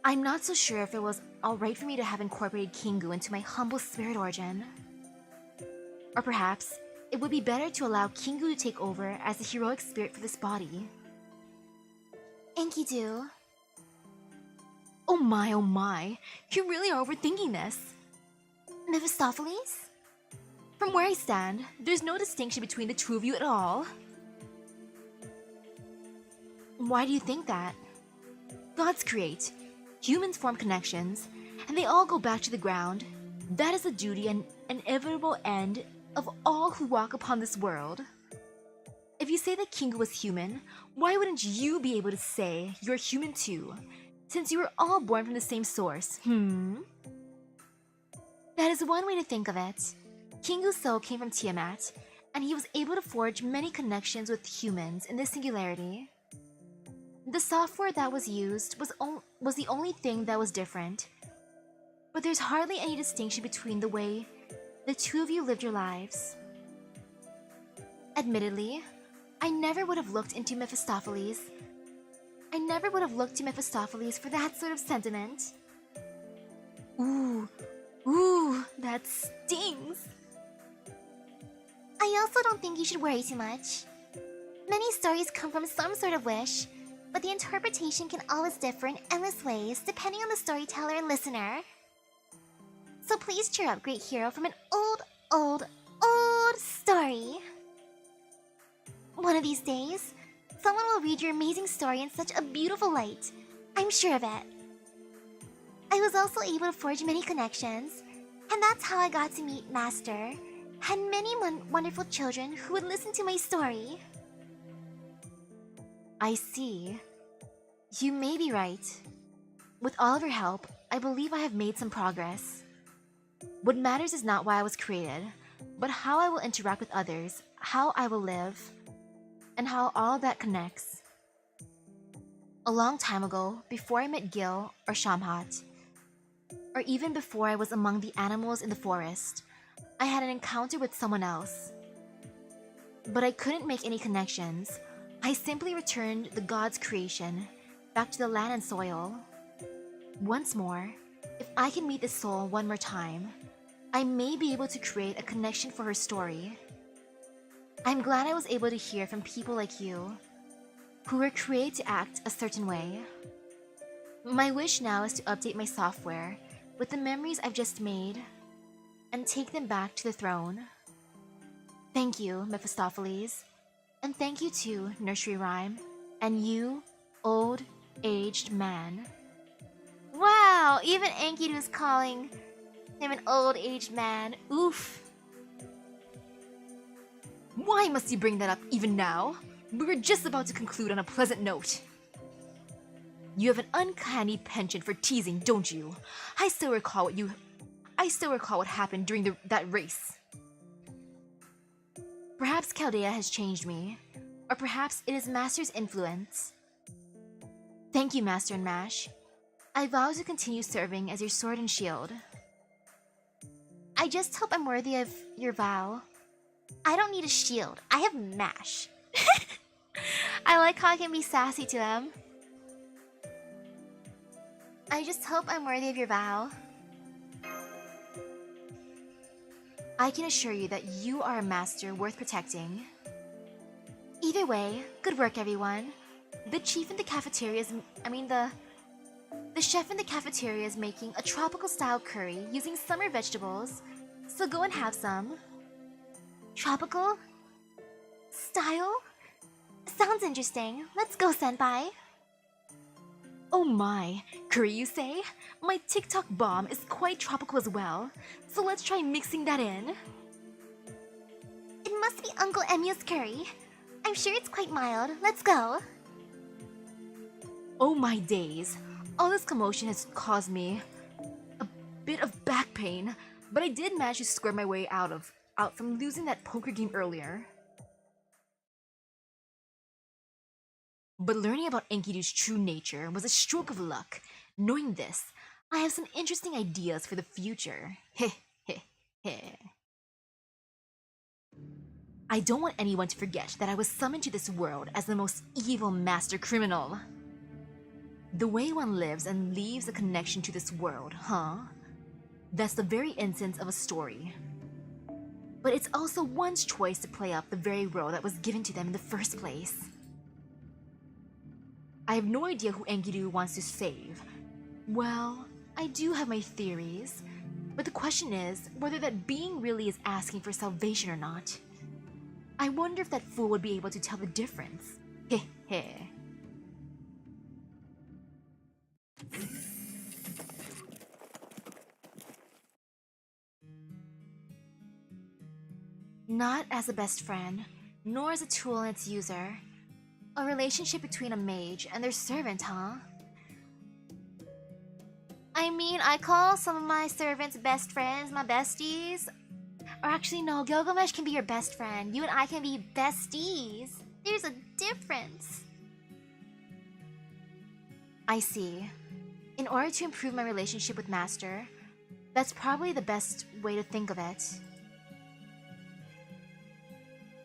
I'm not so sure if it was alright for me to have incorporated Kingu into my humble spirit origin. Or perhaps, it would be better to allow Kingu to take over as the heroic spirit for this body. Enkidu. Oh my, you really are overthinking this. Mephistopheles? From where I stand, there's no distinction between the two of you at all. Why do you think that? Gods create, humans form connections, and they all go back to the ground. That is the duty and inevitable end of all who walk upon this world. If you say that Kingu was human, why wouldn't you be able to say you're human too, since you were all born from the same source, That is one way to think of it. Kingu's soul came from Tiamat, and he was able to forge many connections with humans in this singularity. The software that was used was the only thing that was different. But there's hardly any distinction between the way the two of you lived your lives. Admittedly, I never would have looked into Mephistopheles. I never would have looked to Mephistopheles for that sort of sentiment. Ooh, that stings. I also don't think you should worry too much. Many stories come from some sort of wish, but the interpretation can always differ in endless ways depending on the storyteller and listener. So please cheer up, great hero, from an old story. One of these days, someone will read your amazing story in such a beautiful light. I'm sure of it. I was also able to forge many connections, and that's how I got to meet Master, and many wonderful children who would listen to my story. I see. You may be right. With all of your help, I believe I have made some progress. What matters is not why I was created, but how I will interact with others, how I will live, and how all of that connects. A long time ago, before I met Gil or Shamhat, or even before I was among the animals in the forest, I had an encounter with someone else. But I couldn't make any connections. I simply returned the god's creation back to the land and soil. Once more, if I can meet this soul one more time, I may be able to create a connection for her story. I'm glad I was able to hear from people like you, who were created to act a certain way. My wish now is to update my software with the memories I've just made and take them back to the throne. Thank you, Mephistopheles. And thank you too, Nursery Rhyme. And you, old, aged man. Wow, even Enkidu's calling him an old aged man. Oof. Why must you bring that up even now? We were just about to conclude on a pleasant note. You have an uncanny penchant for teasing, don't you? I still recall what happened during that race. Perhaps Chaldea has changed me. Or perhaps it is Master's influence. Thank you, Master and Mash. I vow to continue serving as your sword and shield. I just hope I'm worthy of your vow. I don't need a shield. I have Mash. I like how I can be sassy to him. I just hope I'm worthy of your vow. I can assure you that you are a master worth protecting. Either way, good work, everyone. The chef in the cafeteria is making a tropical style curry using summer vegetables, so go and have some. Tropical? Style? Sounds interesting. Let's go, senpai. Oh my, curry you say? My TikTok bomb is quite tropical as well, so let's try mixing that in. It must be Uncle Emiya's curry. I'm sure it's quite mild. Let's go. Oh my days, all this commotion has caused me a bit of back pain, but I did manage to square my way out from losing that poker game earlier. But learning about Enkidu's true nature was a stroke of luck. Knowing this, I have some interesting ideas for the future. Heh heh heh. I don't want anyone to forget that I was summoned to this world as the most evil master criminal. The way one lives and leaves a connection to this world, huh? That's the very essence of a story. But it's also one's choice to play up the very role that was given to them in the first place. I have no idea who Enkidu wants to save. Well, I do have my theories, but the question is whether that being really is asking for salvation or not. I wonder if that fool would be able to tell the difference. Heh heh. Not as a best friend, nor as a tool and its user. A relationship between a mage and their servant, huh? I mean, I call some of my servants best friends, my besties. Or actually, no, Gilgamesh can be your best friend. You and I can be besties. There's a difference. I see. In order to improve my relationship with Master, that's probably the best way to think of it.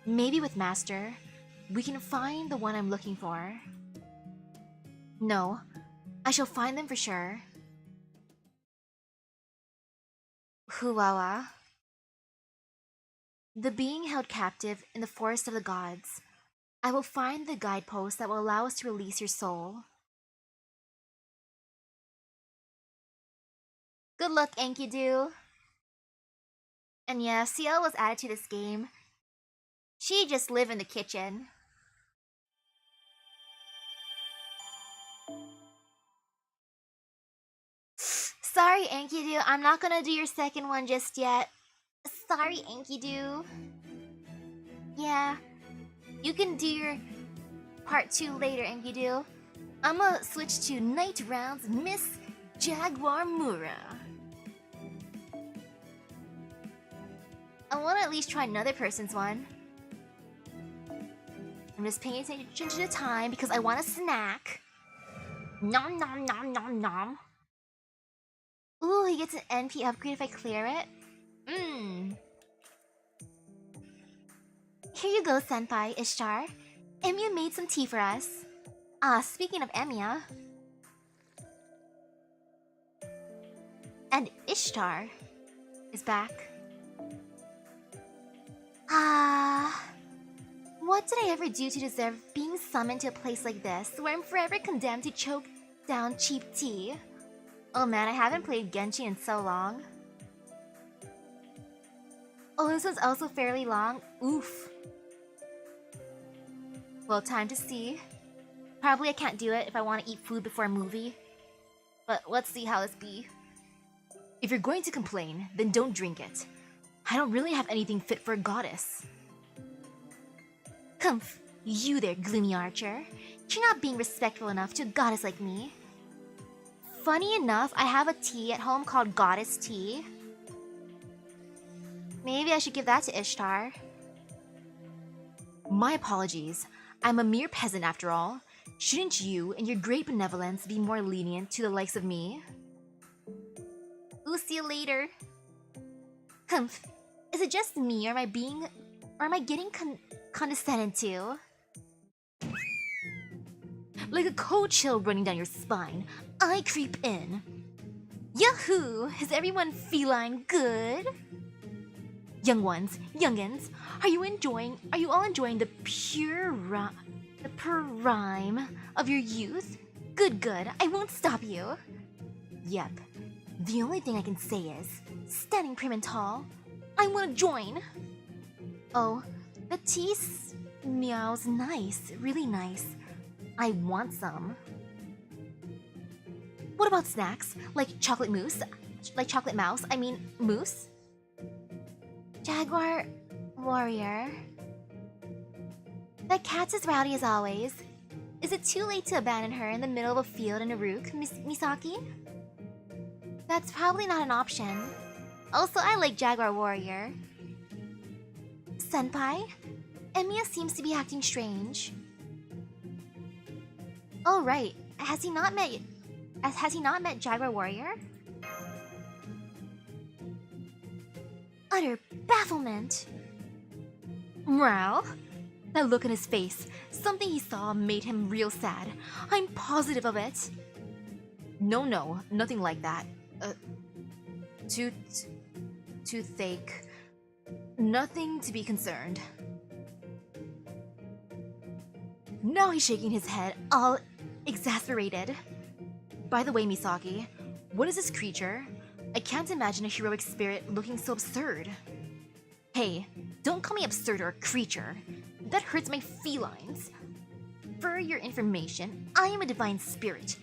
Maybe with Master, we can find the one I'm looking for. No, I shall find them for sure. Huwawa. The being held captive in the forest of the gods. I will find the guidepost that will allow us to release your soul. Good luck, Enkidu. And yeah, CL was added to this game. She just live in the kitchen. Sorry, Enkidu, I'm not gonna do your second one just yet. Sorry, Enkidu. Yeah, you can do your part 2 later, Enkidu. I'ma switch to Night Rounds Miss Jaguar Mura. I wanna at least try another person's one. I'm just paying attention to the time because I want a snack. Nom nom nom nom nom. Ooh, he gets an NP upgrade if I clear it. Here you go, Senpai, Ishtar. Emiya made some tea for us. Speaking of Emiya. And Ishtar is back. What did I ever do to deserve being summoned to a place like this, where I'm forever condemned to choke down cheap tea? Oh man, I haven't played Genshin in so long. Oh, this one's also fairly long. Oof. Well, time to see. Probably I can't do it if I want to eat food before a movie. But let's see how this be. If you're going to complain, then don't drink it. I don't really have anything fit for a goddess. Humph, you there, gloomy archer. You're not being respectful enough to a goddess like me. Funny enough, I have a tea at home called Goddess Tea. Maybe I should give that to Ishtar. My apologies. I'm a mere peasant after all. Shouldn't you, in your great benevolence, be more lenient to the likes of me? Ooh, see you later. Humph. Is it just me, or am I getting condescended to? Like a cold chill running down your spine, I creep in. Yahoo! Is everyone feline good? Young ones, youngins, are you all enjoying the prime of your youth? Good, I won't stop you. Yep. The only thing I can say is, Standing prim and tall, I want to join. oh, the tea meows nice, really nice. I want some. What about snacks? Like chocolate mousse? Like chocolate mouse? I mean, mousse? Jaguar warrior. That cat's as rowdy as always. Is it too late to abandon her in the middle of a field in a rook, Misaki? That's probably not an option. Also, I like Jaguar warrior. Senpai? Emiya seems to be acting strange. Oh right, has he not met Jaguar warrior? Utter bafflement. Meow? That look on his face, something he saw made him real sad. I'm positive of it. No, nothing like that. Toothache. Nothing to be concerned. Now he's shaking his head, all exasperated. By the way, Misaki, what is this creature? I can't imagine a heroic spirit looking so absurd. Hey, don't call me absurd or a creature. That hurts my felines. For your information, I am a divine spirit,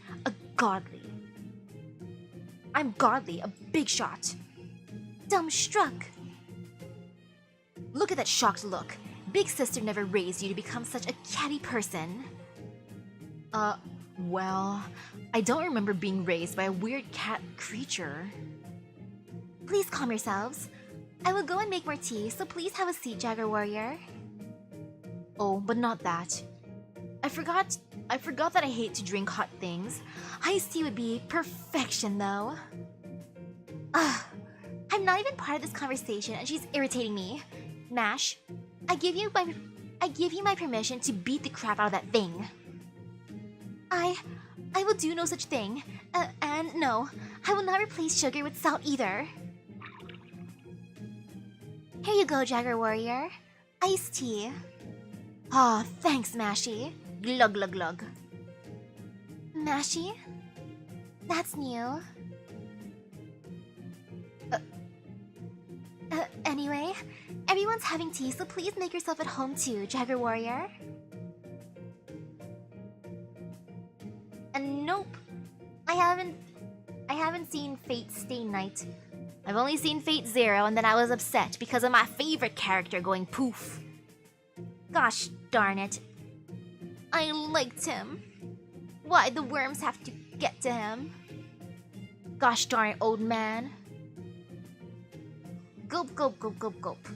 I'm godly, a big shot. Dumbstruck. Look at that shocked look. Big sister never raised you to become such a catty person. Well, I don't remember being raised by a weird cat creature. Please calm yourselves. I will go and make more tea, so please have a seat, Jaguar warrior. Oh, but not that. I forgot that I hate to drink hot things. Iced tea would be perfection, though. Ugh. I'm not even part of this conversation, and she's irritating me. Mash, I give you my permission to beat the crap out of that thing. I will do no such thing. And no, I will not replace sugar with salt either. Here you go, Jaguar warrior. Iced tea. Ah, thanks, Mashy. Glug glug glug. Mashy? That's new. Anyway, everyone's having tea, so please make yourself at home too, Jaguar warrior. And nope, I haven't seen Fate Stay Night. I've only seen Fate Zero, and then I was upset because of my favorite character going poof. Gosh darn it. I liked him. Why'd the worms have to get to him? Gosh darn it, old man. Gulp, gulp, gulp, gulp, gulp.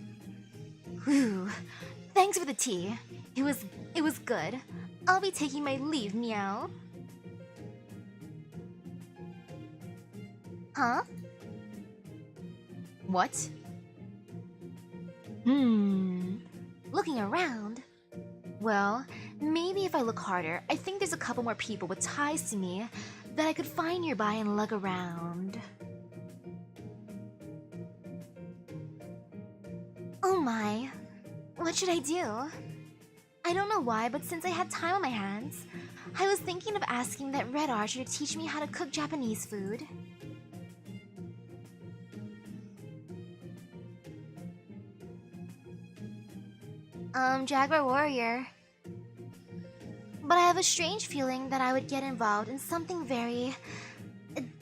Whew. Thanks for the tea. It was good. I'll be taking my leave, meow. Huh? What? Looking around. Well, maybe if I look harder, I think there's a couple more people with ties to me that I could find nearby and lug around. Oh my, what should I do? I don't know why, but since I had time on my hands, I was thinking of asking that Red Archer to teach me how to cook Japanese food. Jaguar warrior. But I have a strange feeling that I would get involved in something very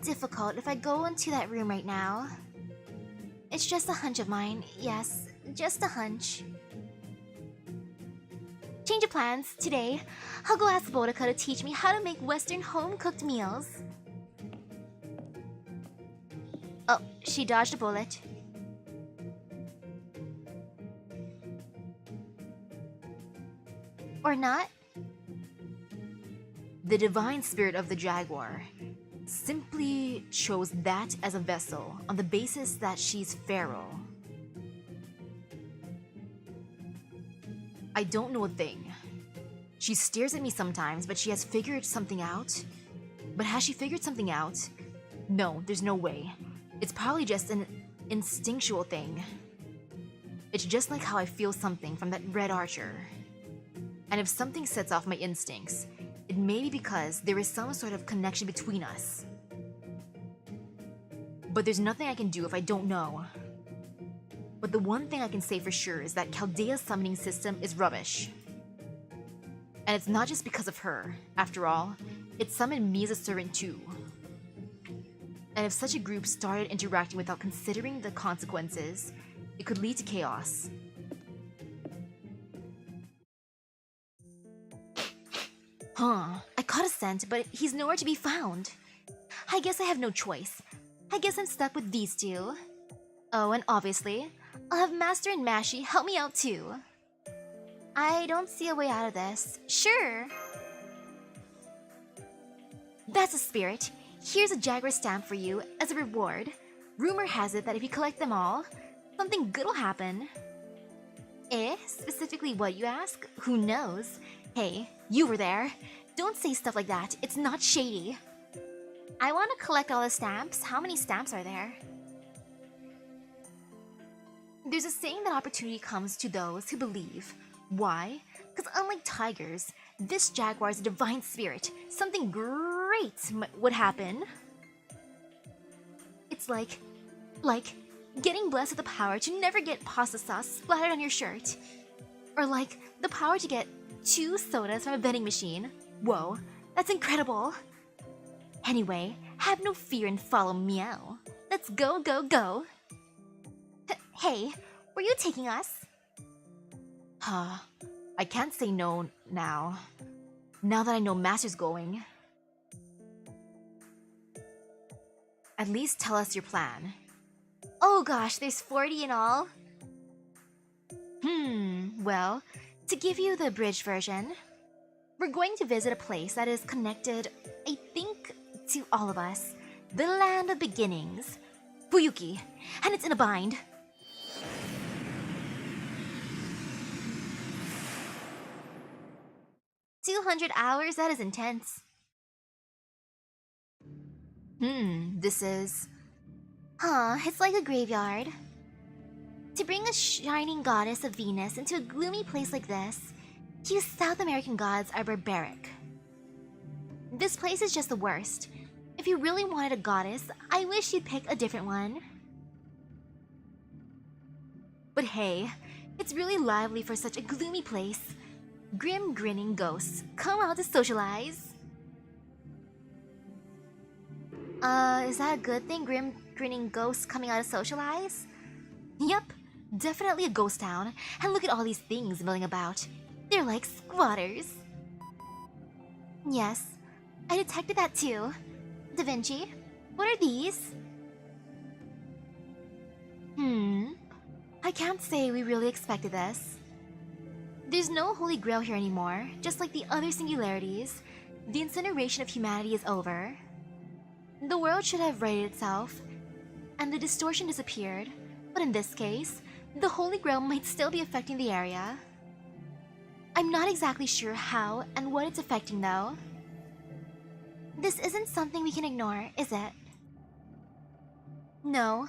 difficult if I go into that room right now. It's just a hunch of mine, yes, just a hunch. Change of plans. Today, I'll go ask Boudica to teach me how to make Western home-cooked meals. Oh, she dodged a bullet. Or not? The divine spirit of the jaguar simply chose that as a vessel on the basis that she's feral. I don't know a thing. She stares at me sometimes, but she has figured something out. But has she figured something out? No, there's no way. It's probably just an instinctual thing. It's just like how I feel something from that red archer. And if something sets off my instincts, it may be because there is some sort of connection between us. But there's nothing I can do if I don't know. But the one thing I can say for sure is that Chaldea's summoning system is rubbish. And it's not just because of her. After all, it summoned me as a servant too. And if such a group started interacting without considering the consequences, it could lead to chaos. I caught a scent, but he's nowhere to be found. I guess I have no choice. I guess I'm stuck with these two. Oh, and obviously, I'll have Master and Mashi help me out too. I don't see a way out of this. Sure. That's a spirit. Here's a jaguar stamp for you as a reward. Rumor has it that if you collect them all, something good will happen. Specifically what, you ask? Who knows? Hey, you were there. Don't say stuff like that. It's not shady. I want to collect all the stamps. How many stamps are there? There's a saying that opportunity comes to those who believe. Why? Because unlike tigers, this jaguar is a divine spirit. Something great would happen. It's like getting blessed with the power to never get pasta sauce splattered on your shirt. Or like the power to get 2 sodas from a vending machine. Whoa, that's incredible. Anyway, have no fear and follow Meow. Let's go, go, go. Hey, were you taking us? I can't say no now. Now that I know Master's going. At least tell us your plan. Oh gosh, there's 40 in all. Well, to give you the abridged version, we're going to visit a place that is connected, I think, to all of us. The land of beginnings. Fuyuki. And it's in a bind. $200? That is intense. This is... It's like a graveyard. To bring a shining goddess of Venus into a gloomy place like this, you South American gods are barbaric. This place is just the worst. If you really wanted a goddess, I wish you'd pick a different one. But hey, it's really lively for such a gloomy place. Grim grinning ghosts come out to socialize. Is that a good thing? Grim grinning ghosts coming out to socialize? Yep, definitely a ghost town. And look at all these things milling about. They're like squatters. Yes, I detected that too. Da Vinci, what are these? I can't say we really expected this. There's no Holy Grail here anymore, just like the other singularities. The incineration of humanity is over. The world should have righted itself, and the distortion disappeared. But in this case, the Holy Grail might still be affecting the area. I'm not exactly sure how and what it's affecting though. This isn't something we can ignore, is it? No.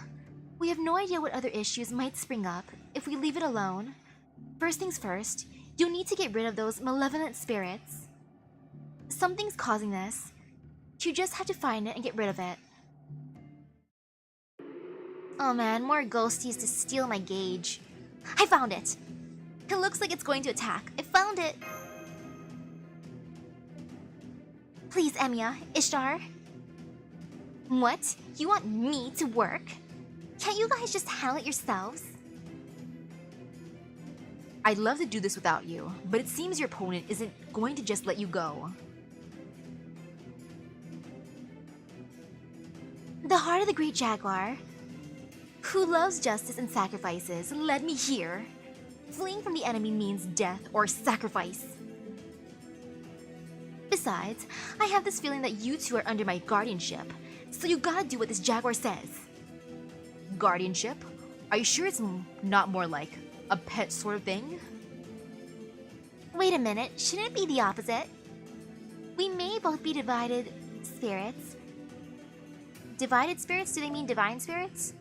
We have no idea what other issues might spring up if we leave it alone. First things first, you'll need to get rid of those malevolent spirits. Something's causing this. You just have to find it and get rid of it. Oh man, more ghosties to steal my gauge. I found it! It looks like it's going to attack. I found it! Please, Emiya, Ishtar. What? You want me to work? Can't you guys just handle it yourselves? I'd love to do this without you, but it seems your opponent isn't going to just let you go. The heart of the great jaguar, who loves justice and sacrifices, led me here. Fleeing from the enemy means death or sacrifice. Besides, I have this feeling that you two are under my guardianship, so you gotta do what this jaguar says. Guardianship? Are you sure it's not more like a pet sort of thing? Wait a minute, shouldn't it be the opposite? We may both be divided spirits. Divided spirits? Do they mean divine spirits?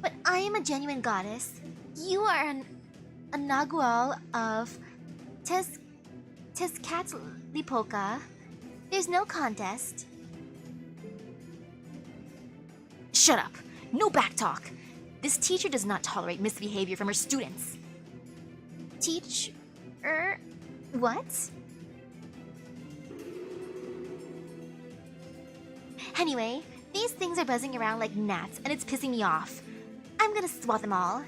But I am a genuine goddess. You are a Nagual of Tezcatlipoca. There's no contest. Shut up! No backtalk! This teacher does not tolerate misbehavior from her students. Teacher? What? Anyway, these things are buzzing around like gnats and it's pissing me off. I'm gonna swat them all.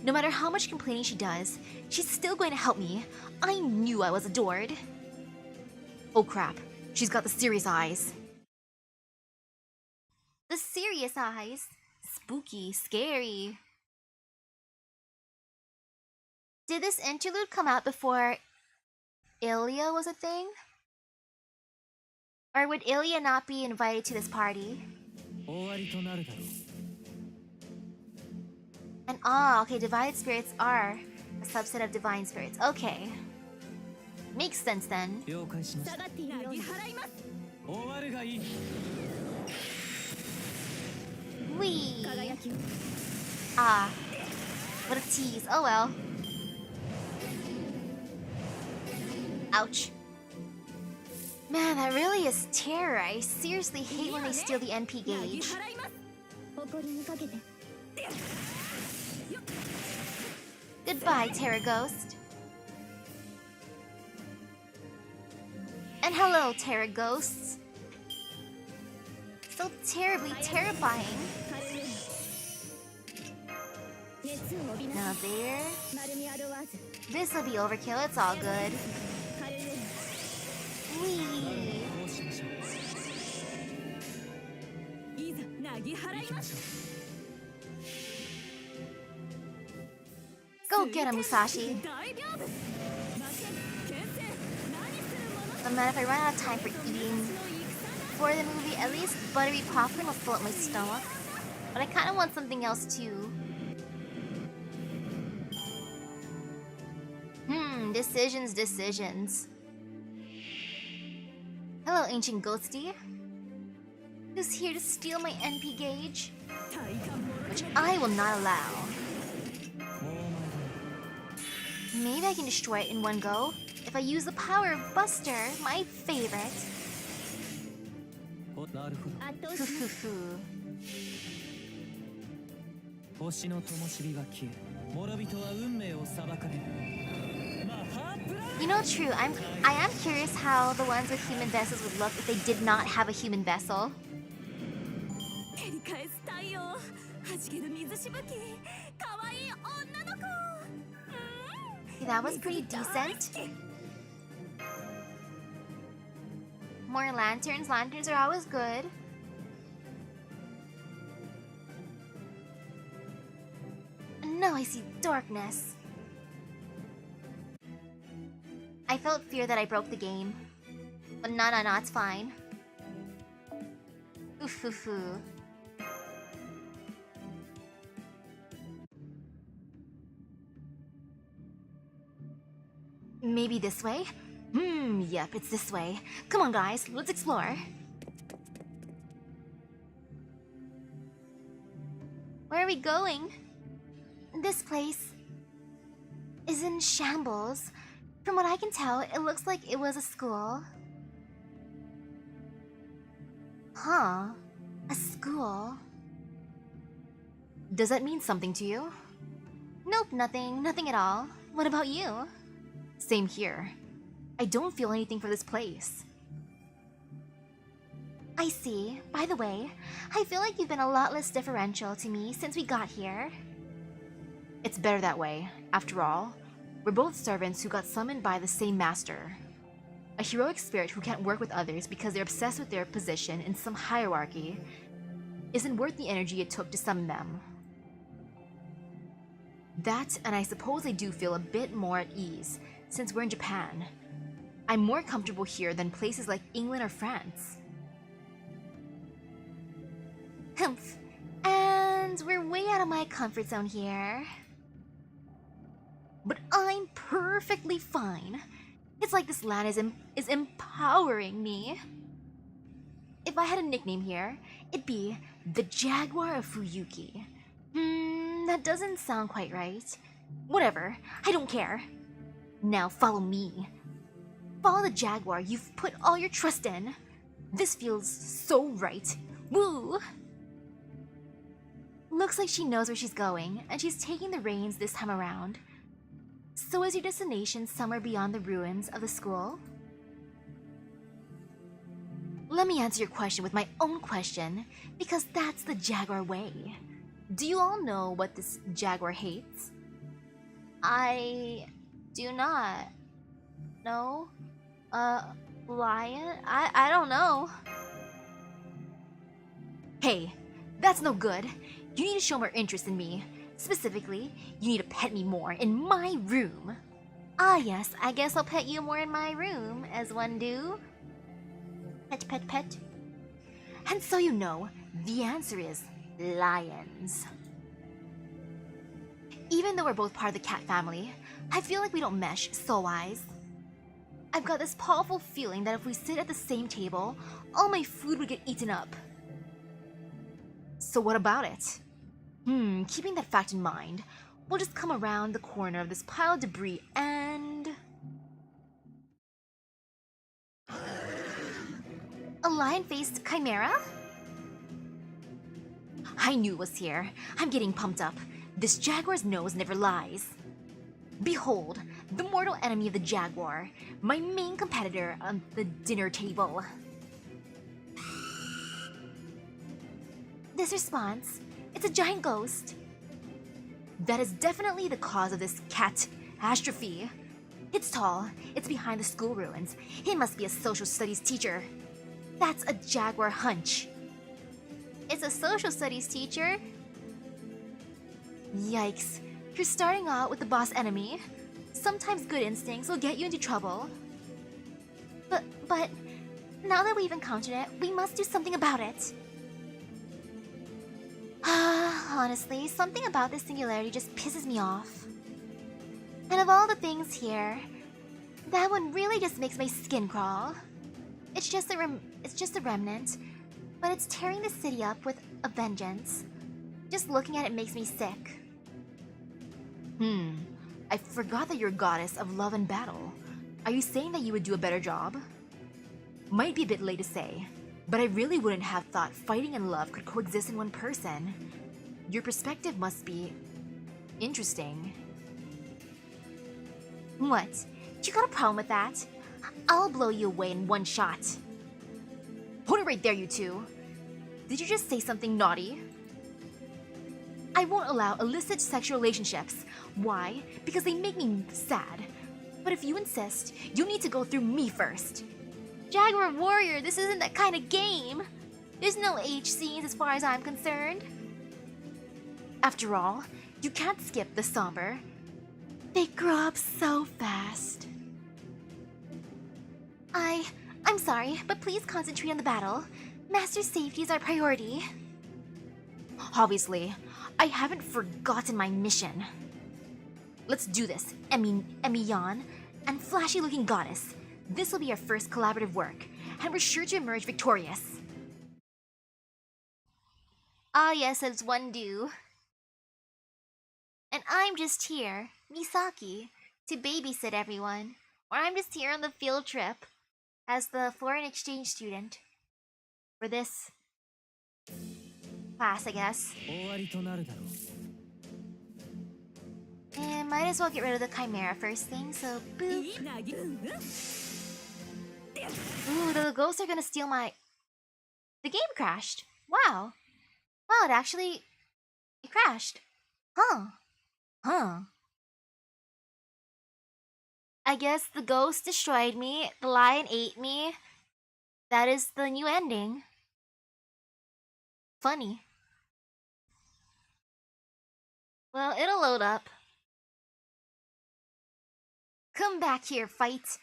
No matter how much complaining she does, she's still going to help me. I knew I was adored. Oh crap, she's got the serious eyes. The serious eyes. Spooky, scary. Did this interlude come out before Ilya was a thing? Or would Ilya not be invited to this party? And okay, divided spirits are a subset of divine spirits. Okay. Makes sense then. Wee! What a tease. Oh well. Ouch. Man, that really is terror. I seriously hate when they steal the NP gauge. Goodbye, Terra Ghost. And hello, Terra Ghosts. So terribly terrifying. Now there. This'll be overkill, it's all good. Whee! Go get him, Musashi. But man, if I run out of time for eating for the movie, at least buttery popcorn will fill up my stomach. But I kind of want something else too. Decisions. Hello, ancient ghosty. Who's here to steal my NP gauge? Which I will not allow. Maybe I can destroy it in one go if I use the power of Buster, my favorite. Foo. You know, true, I am curious how the ones with human vessels would look if they did not have a human vessel. That was pretty decent. More lanterns. Lanterns are always good. No, I see darkness. I felt fear that I broke the game. But no, it's fine. Oof. Maybe this way? Yep, it's this way. Come on, guys, let's explore. Where are we going? This place is in shambles. From what I can tell, it looks like it was a school. Huh? A school? Does that mean something to you? Nope, nothing. Nothing at all. What about you? Same here. I don't feel anything for this place. I see. By the way, I feel like you've been a lot less differential to me since we got here. It's better that way. After all, we're both servants who got summoned by the same master. A heroic spirit who can't work with others because they're obsessed with their position in some hierarchy isn't worth the energy it took to summon them. That, and I suppose I do feel a bit more at ease since we're in Japan. I'm more comfortable here than places like England or France. Humph. And we're way out of my comfort zone here. But I'm perfectly fine. It's like this land is empowering me. If I had a nickname here, it'd be the Jaguar of Fuyuki. That doesn't sound quite right. Whatever, I don't care. Now follow me. Follow the Jaguar you've put all your trust in. This feels so right. Woo! Looks like she knows where she's going, and she's taking the reins this time around. So is your destination somewhere beyond the ruins of the school? Let me answer your question with my own question, because that's the Jaguar way. Do you all know what this Jaguar hates? I do not. No? Lion? I don't know. Hey, that's no good. You need to show more interest in me. Specifically, you need to pet me more in my room. Ah yes, I guess I'll pet you more in my room, as one do. Pet, pet, pet. And so you know, the answer is lions. Even though we're both part of the cat family, I feel like we don't mesh soul-wise. I've got this powerful feeling that if we sit at the same table, all my food would get eaten up. So what about it? Keeping that fact in mind, we'll just come around the corner of this pile of debris and... A lion-faced chimera? I knew it was here. I'm getting pumped up. This jaguar's nose never lies. Behold, the mortal enemy of the jaguar, my main competitor on the dinner table. This response, it's a giant ghost. That is definitely the cause of this catastrophe. It's tall, it's behind the school ruins. It must be a social studies teacher. That's a jaguar hunch. It's a social studies teacher? Yikes, you're starting out with the boss enemy. Sometimes good instincts will get you into trouble. But, now that we've encountered it, we must do something about it. Honestly, something about this singularity just pisses me off. And of all the things here, that one really just makes my skin crawl. It's just a remnant, but it's tearing the city up with a vengeance. Just looking at it makes me sick. I forgot that you're a goddess of love and battle. Are you saying that you would do a better job? Might be a bit late to say, but I really wouldn't have thought fighting and love could coexist in one person. Your perspective must be interesting. What? You got a problem with that? I'll blow you away in one shot. Hold it right there, you two. Did you just say something naughty? I won't allow illicit sexual relationships. Why? Because they make me sad. But if you insist, you need to go through me first. Jaguar Warrior, this isn't that kind of game. There's no H scenes as far as I'm concerned. After all, you can't skip the somber. They grow up so fast. I'm sorry, but please concentrate on the battle. Master's safety is our priority. Obviously, I haven't forgotten my mission. Let's do this, Emi-yan, and flashy-looking goddess. This will be our first collaborative work, and we're sure to emerge victorious. Ah yes, as one do. And I'm just here, Misaki, to babysit everyone. Or I'm just here on the field trip as the foreign exchange student. For this class, I guess. And might as well get rid of the chimera first thing, so boop. Ooh, the ghosts are gonna steal my... The game crashed. Wow. Wow, it crashed. Huh. I guess the ghost destroyed me, the lion ate me. That is the new ending. Funny. Well, it'll load up. Come back here, fight.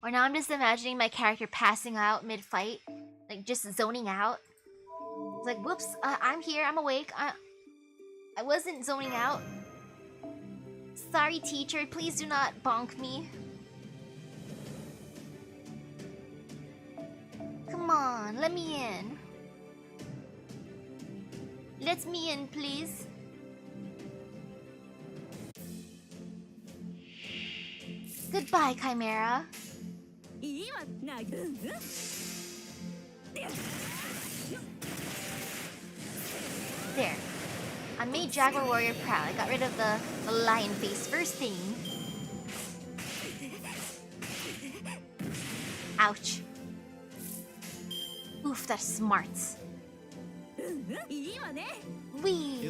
Or now I'm just imagining my character passing out mid-fight. Like, just zoning out. It's like, whoops, I'm here, I'm awake. I wasn't zoning out. Sorry, teacher, please do not bonk me. Come on, let me in. Let me in, please. Goodbye, Chimera. There. I made Jaguar Warrior proud. I got rid of the lion face first thing. Ouch. Oof, that's smart. Wee.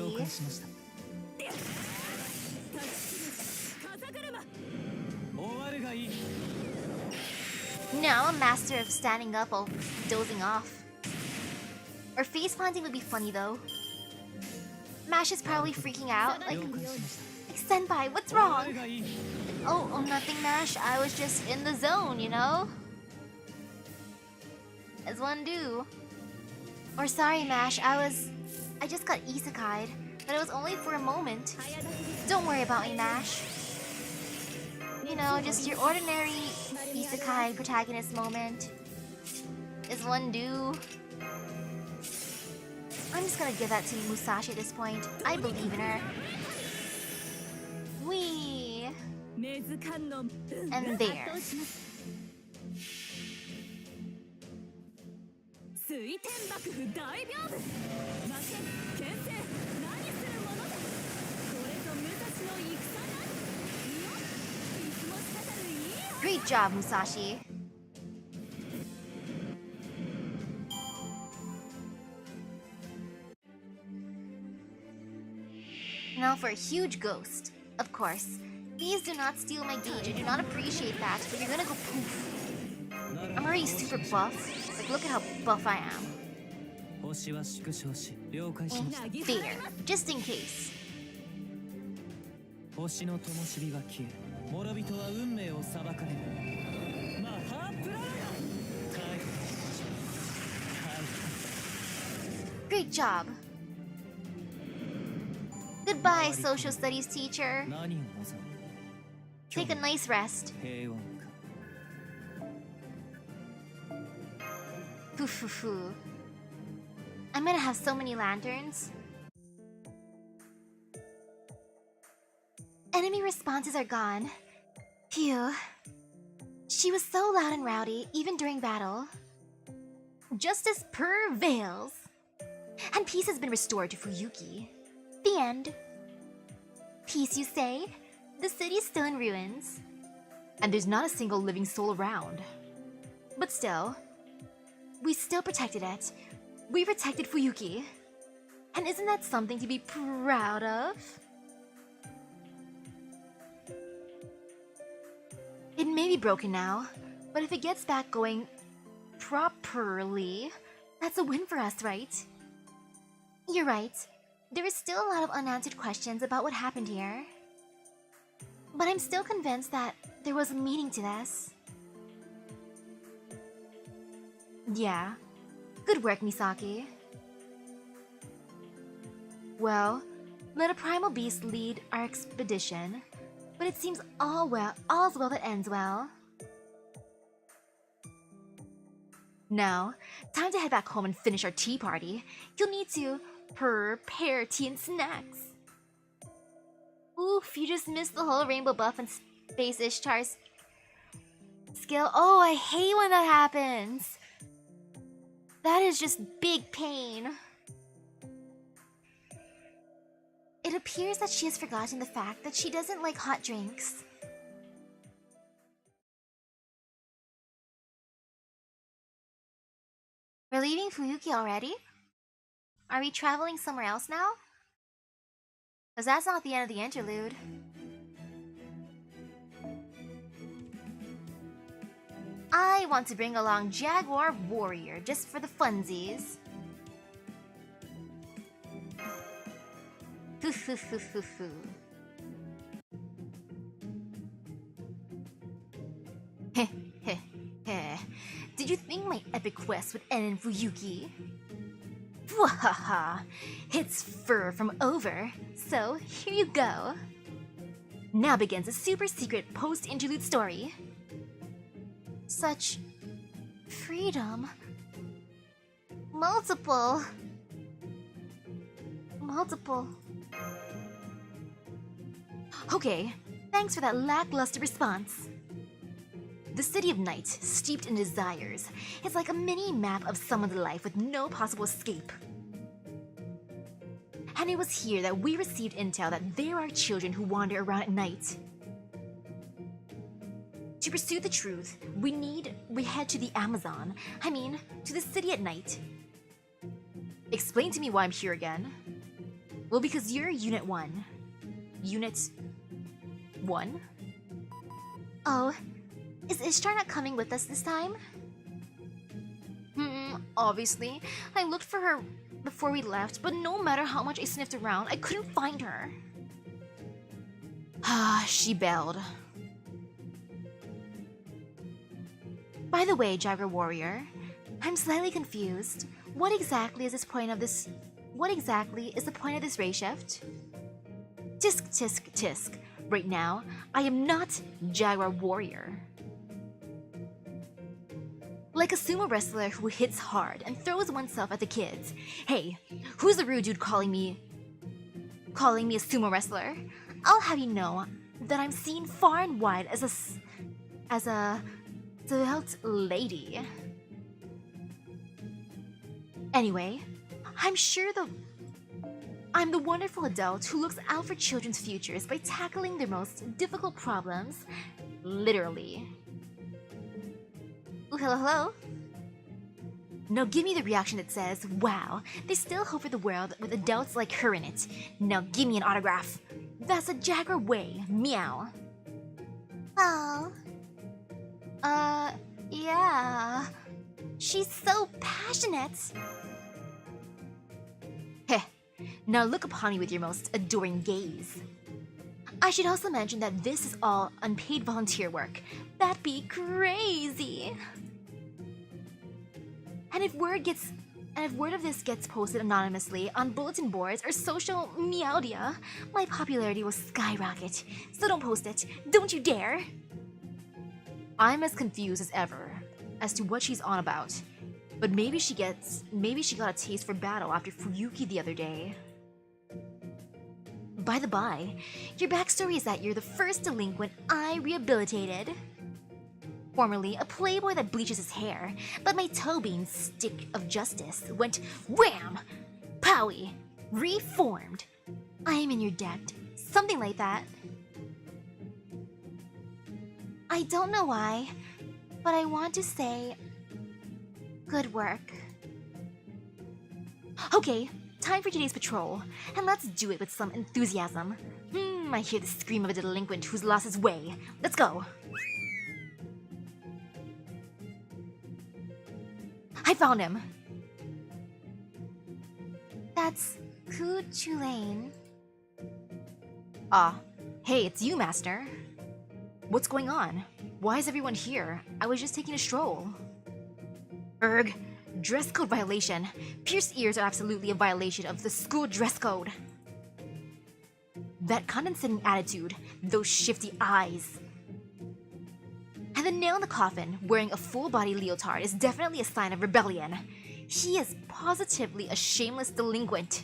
Now I'm master of standing up while dozing off. Or face planting would be funny though. Mash is probably freaking out. Like, Senpai, what's wrong? Oh, nothing, Mash. I was just in the zone, you know? As one do. Or sorry, Mash, I just got isekai'd, but it was only for a moment. Don't worry about me, Mash. You know, just your ordinary isekai protagonist moment. As one do. I'm just gonna give that to Musashi at this point. I believe in her. Wee. And there. Great job, Musashi. Now for a huge ghost. Of course. Please do not steal my gauge. I do not appreciate that, but you're gonna go poof. I'm already super buff. Like, look at how buff I am. There. Just in case. Great job. Goodbye, social studies teacher. Take a nice rest. Foo. I'm gonna have so many lanterns. Enemy responses are gone. Phew. She was so loud and rowdy, even during battle. Justice prevails. And peace has been restored to Fuyuki. The end. Peace, you say? The city's still in ruins. And there's not a single living soul around. But still, we still protected it. We protected Fuyuki. And isn't that something to be proud of? It may be broken now, but if it gets back going properly, that's a win for us, right? You're right. There is still a lot of unanswered questions about what happened here. But I'm still convinced that there was a meaning to this. Yeah. Good work, Misaki. Well, let a primal beast lead our expedition. But it seems all's well that ends well. Now, time to head back home and finish our tea party. You'll need to prepare tea and snacks. Oof, you just missed the whole rainbow buff and Space Ishtar's skill. Oh, I hate when that happens. That is just big pain. It appears that she has forgotten the fact that she doesn't like hot drinks. We're leaving Fuyuki already? Are we traveling somewhere else now? Because that's not the end of the interlude. I want to bring along Jaguar Warrior just for the funsies. Heh heh heh. Did you think my epic quest would end in Fuyuki? Wahaha! It's far from over, so here you go. Now begins a super secret post-interlude story. Such freedom. Multiple. Okay, thanks for that lackluster response. The city of night, steeped in desires, is like a mini map of someone's life with no possible escape. And it was here that we received intel that there are children who wander around at night. To pursue the truth, we head to the Amazon. To the city at night. Explain to me why I'm here again. Well, because you're Unit 1. Unit 1? Oh, is Ishtar not coming with us this time? Obviously. I looked for her before we left, but no matter how much I sniffed around, I couldn't find her. She bailed. By the way, Jaguar Warrior, I'm slightly confused. What exactly is the point of this ray shift? Tisk tisk tisk. Right now, I am not Jaguar Warrior. Like a sumo wrestler who hits hard and throws oneself at the kids. Hey, who's the rude dude calling me a sumo wrestler? I'll have you know that I'm seen far and wide as a devout lady. Anyway, I'm the wonderful adult who looks out for children's futures by tackling their most difficult problems. Literally. Ooh, hello? Now give me the reaction that says, wow, there's still hope for the world with adults like her in it. Now give me an autograph. That's a Jaguar way, meow. Oh. Yeah. She's so passionate. Heh, now look upon me with your most adoring gaze. I should also mention that this is all unpaid volunteer work. That'd be crazy. And if word of this gets posted anonymously on bulletin boards or social media, my popularity will skyrocket. So don't post it. Don't you dare. I'm as confused as ever as to what she's on about. But maybe she got a taste for battle after Fuyuki the other day. By the by, your backstory is that you're the first delinquent I rehabilitated. Formerly a playboy that bleaches his hair, but my toe-bean stick of justice went wham! Powie! Reformed! I am in your debt. Something like that. I don't know why, but I want to say good work. Okay, time for today's patrol, and let's do it with some enthusiasm. I hear the scream of a delinquent who's lost his way. Let's go. I found him. That's Kuchulain. Hey, it's you, Master. What's going on? Why is everyone here? I was just taking a stroll. Erg, dress code violation. Pierced ears are absolutely a violation of the school dress code. That condescending attitude, those shifty eyes. And the nail in the coffin, wearing a full-body leotard, is definitely a sign of rebellion. He is positively a shameless delinquent.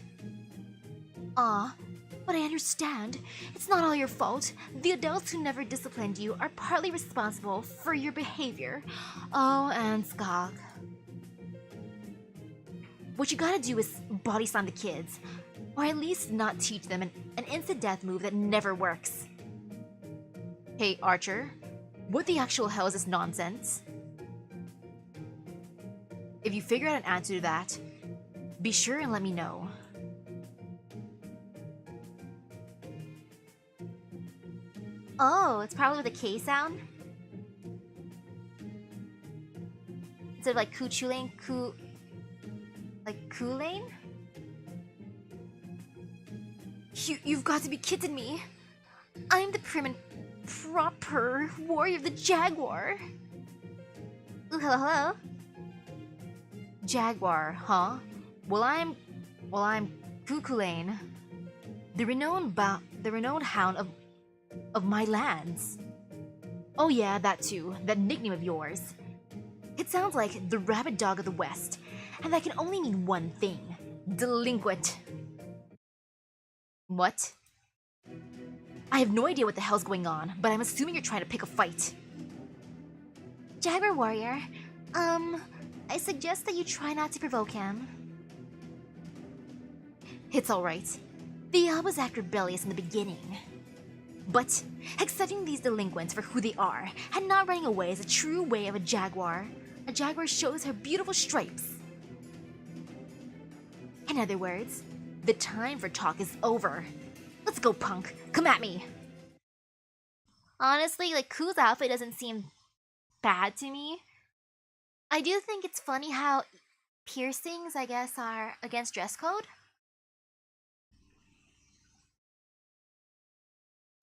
But I understand. It's not all your fault. The adults who never disciplined you are partly responsible for your behavior. Oh, and Skog. What you gotta do is body slam the kids, or at least not teach them an instant death move that never works. Hey, Archer, what the actual hell is this nonsense? If you figure out an answer to that, be sure and let me know. Oh, it's probably with a K sound? Instead of like Kuchulain, like Kulain? You've got to be kidding me. I'm the prim and proper warrior of the Jaguar. Ooh, hello, hello. Jaguar, huh? Well, I'm Cuculain, the renowned hound of my lands. Oh yeah, that too. That nickname of yours. It sounds like the rabid dog of the West, and that can only mean one thing: delinquent. What? I have no idea what the hell's going on, but I'm assuming you're trying to pick a fight. Jaguar Warrior, I suggest that you try not to provoke him. It's alright. They always act rebellious in the beginning. But accepting these delinquents for who they are and not running away is a true way of a jaguar. A jaguar shows her beautiful stripes. In other words, the time for talk is over. Let's go, punk. Come at me. Honestly, like, Ku's outfit doesn't seem bad to me. I do think it's funny how piercings, I guess, are against dress code.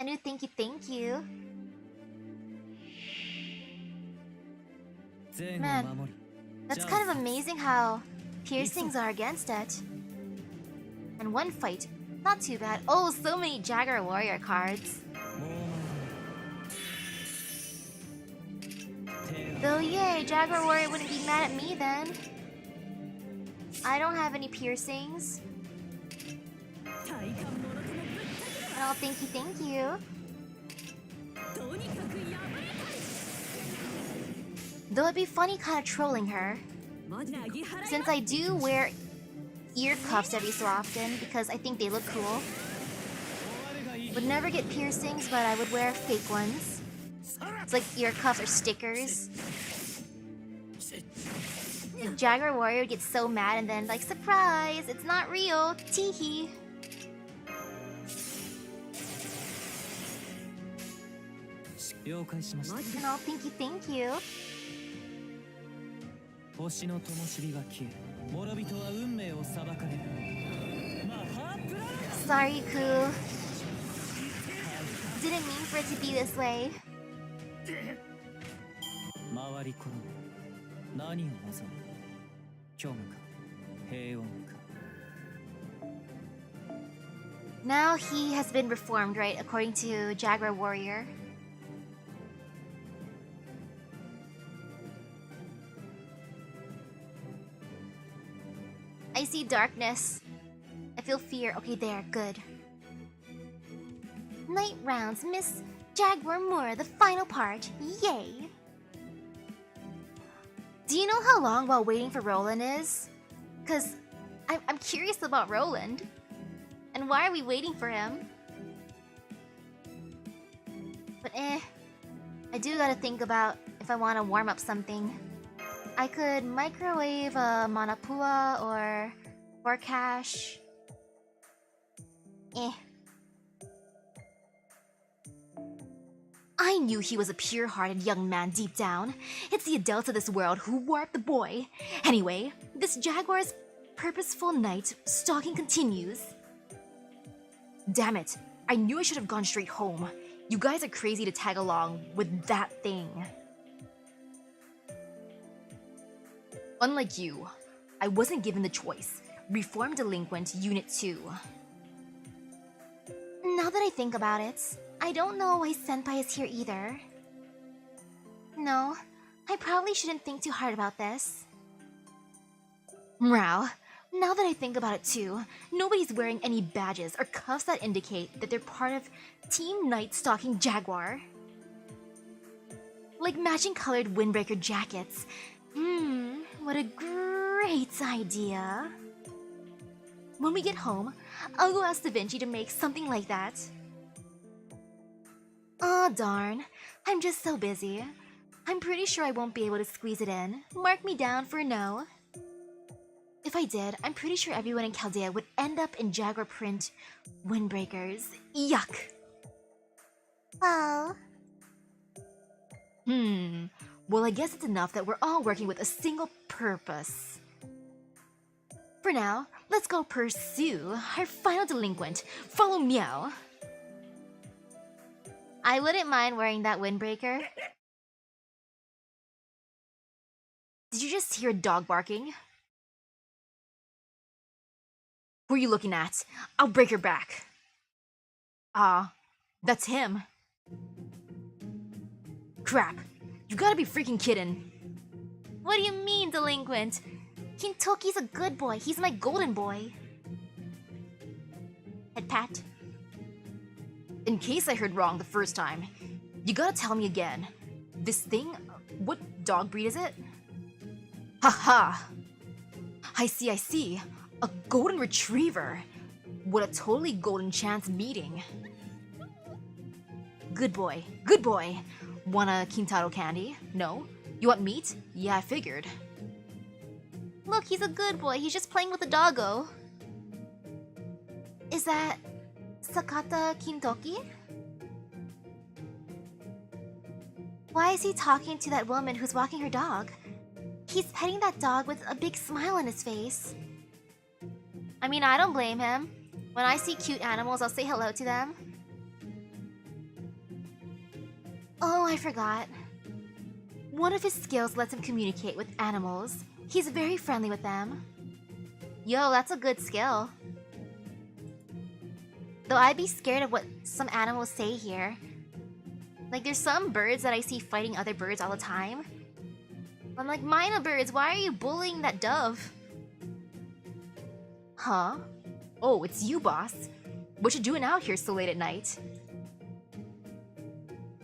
I do thank you. Man, that's kind of amazing how piercings are against it. And one fight, not too bad. Oh, so many Jaguar Warrior cards. Though yay, Jaguar Warrior wouldn't be mad at me then. I don't have any piercings. Oh, thank you. Though it'd be funny kind of trolling her, since I do wear ear cuffs every so often because I think they look cool. Would never get piercings, but I would wear fake ones. It's like ear cuffs or stickers. The Jaguar Warrior would get so mad and then like, surprise, it's not real, teehee. No, thank you. Sorry, Ku. Didn't mean for it to be this way. Now he has been reformed, right? According to Jaguar Warrior. I see darkness. I feel fear. Okay, there, good. Night rounds, Miss Jaguar Moore, the final part. Yay! Do you know how long while waiting for Roland is? Cause I'm curious about Roland. And why are we waiting for him? But I do gotta think about if I want to warm up something. I could microwave a Manapua or Cash. I knew he was a pure-hearted young man deep down. It's the adults of this world who warped the boy. Anyway, this Jaguar's purposeful night stalking continues. Damn it, I knew I should have gone straight home. You guys are crazy to tag along with that thing. Unlike you, I wasn't given the choice. Reformed Delinquent Unit 2. Now that I think about it, I don't know why Senpai is here either. No, I probably shouldn't think too hard about this. Mrao, now that I think about it too, nobody's wearing any badges or cuffs that indicate that they're part of Team Night Stalking Jaguar. Like matching colored windbreaker jackets. What a great idea. When we get home, I'll go ask Da Vinci to make something like that. Aw, darn. I'm just so busy. I'm pretty sure I won't be able to squeeze it in. Mark me down for a no. If I did, I'm pretty sure everyone in Chaldea would end up in Jaguar print windbreakers. Yuck. Well... Well, I guess it's enough that we're all working with a single purpose. For now, let's go pursue our final delinquent. Follow Meow. I wouldn't mind wearing that windbreaker. Did you just hear a dog barking? Who are you looking at? I'll break your back. Ah, that's him. Crap, you gotta be freaking kidding. What do you mean, delinquent? Kintoki's a good boy. He's my golden boy. Head pat. In case I heard wrong the first time, you gotta tell me again. This thing, what dog breed is it? Haha! I see. A golden retriever. What a totally golden chance meeting. Good boy. Want a Kintaro candy? No? You want meat? Yeah, I figured. Look, he's a good boy. He's just playing with the doggo. Is that Sakata Kintoki? Why is he talking to that woman who's walking her dog? He's petting that dog with a big smile on his face. I mean, I don't blame him. When I see cute animals, I'll say hello to them. Oh, I forgot. One of his skills lets him communicate with animals. He's very friendly with them. Yo, that's a good skill. Though I'd be scared of what some animals say here. Like, there's some birds that I see fighting other birds all the time. I'm like, Mina birds, why are you bullying that dove? Huh? Oh, it's you, boss. What you doing out here so late at night?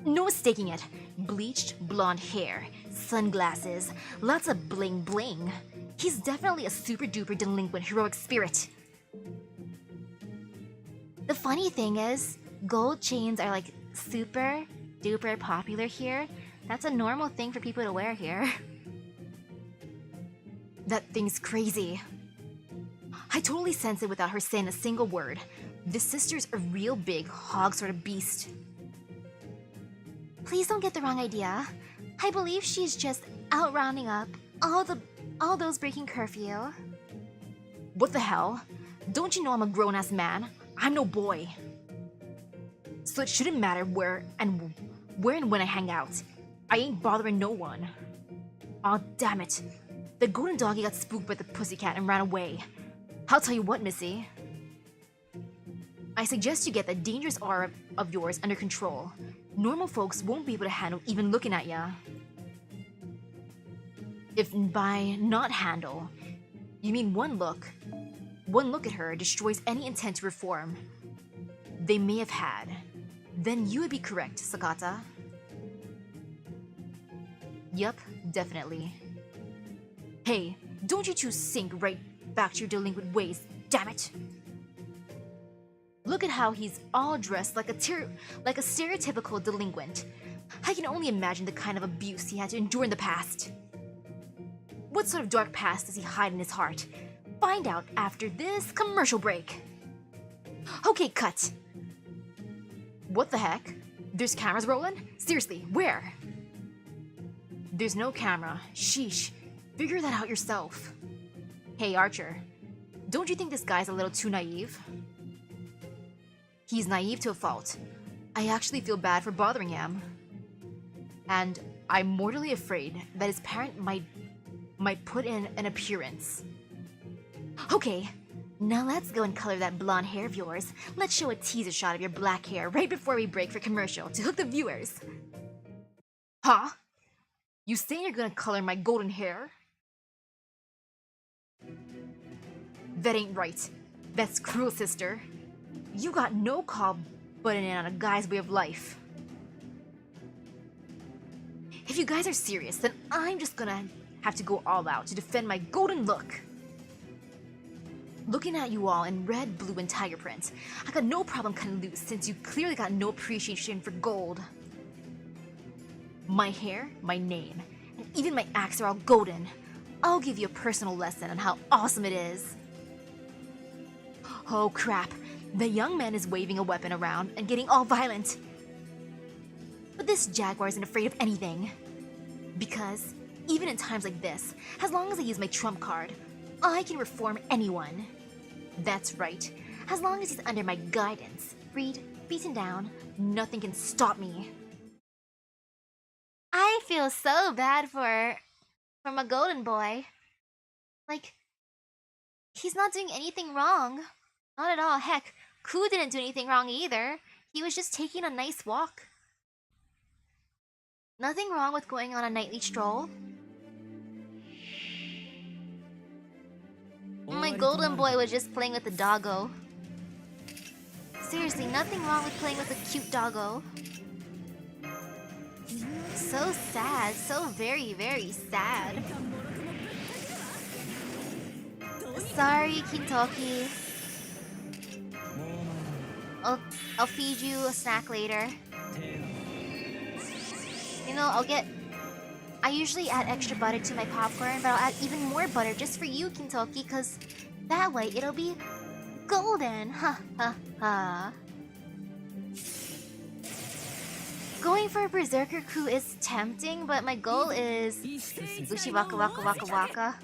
No mistaking it. Bleached blonde hair, sunglasses, lots of bling bling. He's definitely a super duper delinquent heroic spirit. The funny thing is, gold chains are like super duper popular here. That's a normal thing for people to wear here. That thing's crazy. I totally sense it without her saying a single word. This sister's a real big hog sort of beast. Please don't get the wrong idea. I believe she's just out rounding up all those breaking curfew. What the hell? Don't you know I'm a grown-ass man? I'm no boy. So it shouldn't matter where and when I hang out. I ain't bothering no one. Aw, damn it. The golden doggy got spooked by the pussycat and ran away. I'll tell you what, Missy. I suggest you get that dangerous aura of yours under control. Normal folks won't be able to handle even looking at ya. If by not handle, you mean one look at her destroys any intent to reform they may have had, then you would be correct, Sakata. Yup, definitely. Hey, don't you two sink right back to your delinquent ways, damn it! Look at how he's all dressed like a stereotypical delinquent. I can only imagine the kind of abuse he had to endure in the past. What sort of dark past does he hide in his heart? Find out after this commercial break. Okay, cut. What the heck? There's cameras rolling? Seriously, where? There's no camera. Sheesh. Figure that out yourself. Hey, Archer. Don't you think this guy's a little too naive? He's naive to a fault. I actually feel bad for bothering him. And I'm mortally afraid that his parent might put in an appearance. Okay, now let's go and color that blonde hair of yours. Let's show a teaser shot of your black hair right before we break for commercial to hook the viewers. Huh? You saying you're gonna color my golden hair? That ain't right. That's cruel, sister. You got no call butting in on a guy's way of life. If you guys are serious, then I'm just gonna have to go all out to defend my golden look. Looking at you all in red, blue, and tiger print, I got no problem cutting loose since you clearly got no appreciation for gold. My hair, my name, and even my axe are all golden. I'll give you a personal lesson on how awesome it is. Oh crap, the young man is waving a weapon around and getting all violent. But this jaguar isn't afraid of anything. Because, even in times like this, as long as I use my trump card, I can reform anyone. That's right, as long as he's under my guidance, freed, beaten down, nothing can stop me. I feel so bad for from a golden boy. Like, he's not doing anything wrong. Not at all. Heck, Ku didn't do anything wrong either. He was just taking a nice walk. Nothing wrong with going on a nightly stroll. My golden boy was just playing with the doggo. Seriously, nothing wrong with playing with a cute doggo. So sad, so very, very sad. Sorry, Kintoki. I'll feed you a snack later. You know, I usually add extra butter to my popcorn, but I'll add even more butter just for you, Kintoki, because that way it'll be golden. Ha ha ha. Going for a berserker coup is tempting, but my goal is Ushi Waka Waka Waka Waka.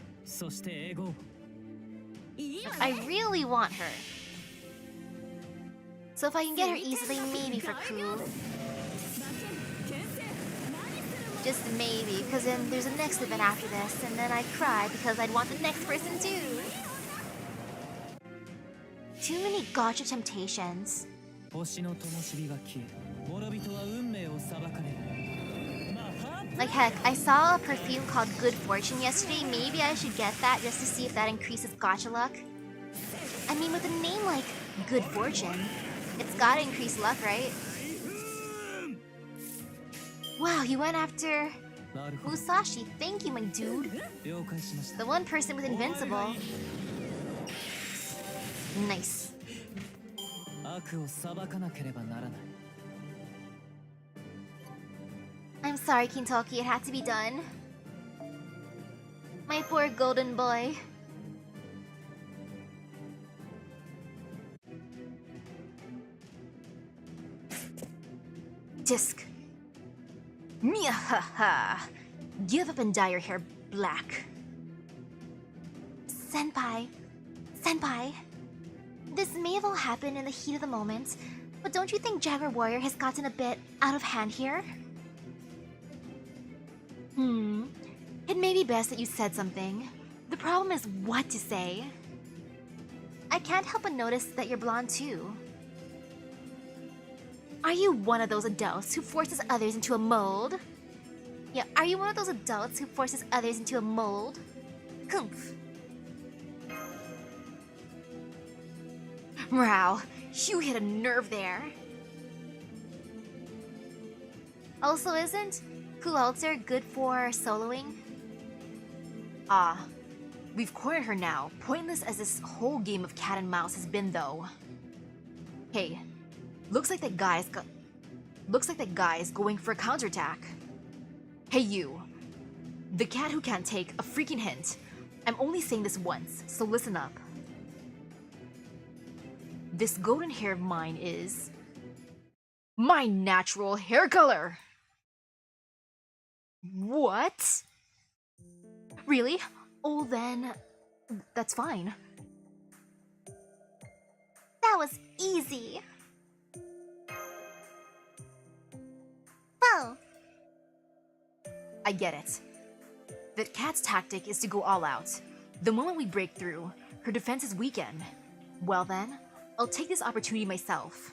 I really want her. So if I can get her easily, maybe for coup. Just maybe, because then there's a next event after this, and then I cry because I'd want the next person too. Too many gacha temptations. Like heck, I saw a perfume called Good Fortune yesterday. Maybe I should get that just to see if that increases gacha luck. I mean, with a name like Good Fortune, it's gotta increase luck, right? Wow, you went after Musashi. Thank you, my dude. The one person with Invincible. Nice. I'm sorry, Kintoki, it had to be done. My poor golden boy. Disc. Miahaha! Give up and dye your hair black. Senpai. Senpai. This may have all happened in the heat of the moment, but don't you think Jaguar Warrior has gotten a bit out of hand here? It may be best that you said something. The problem is what to say. I can't help but notice that you're blonde too. Are you one of those adults who forces others into a mold? Yeah, are you one of those adults who forces others into a mold? Kumph. Wow, you hit a nerve there. Also, isn't Kualter good for soloing? Ah, we've cornered her now, pointless as this whole game of cat and mouse has been though. Hey, looks like that guy's going for a counterattack. Hey you, the cat who can't take a freaking hint. I'm only saying this once, so listen up. This golden hair of mine is my natural hair color. What? Really? Oh, then that's fine. That was easy. Whoa. I get it. That cat's tactic is to go all out. The moment we break through, her defense is weakened. Well then, I'll take this opportunity myself.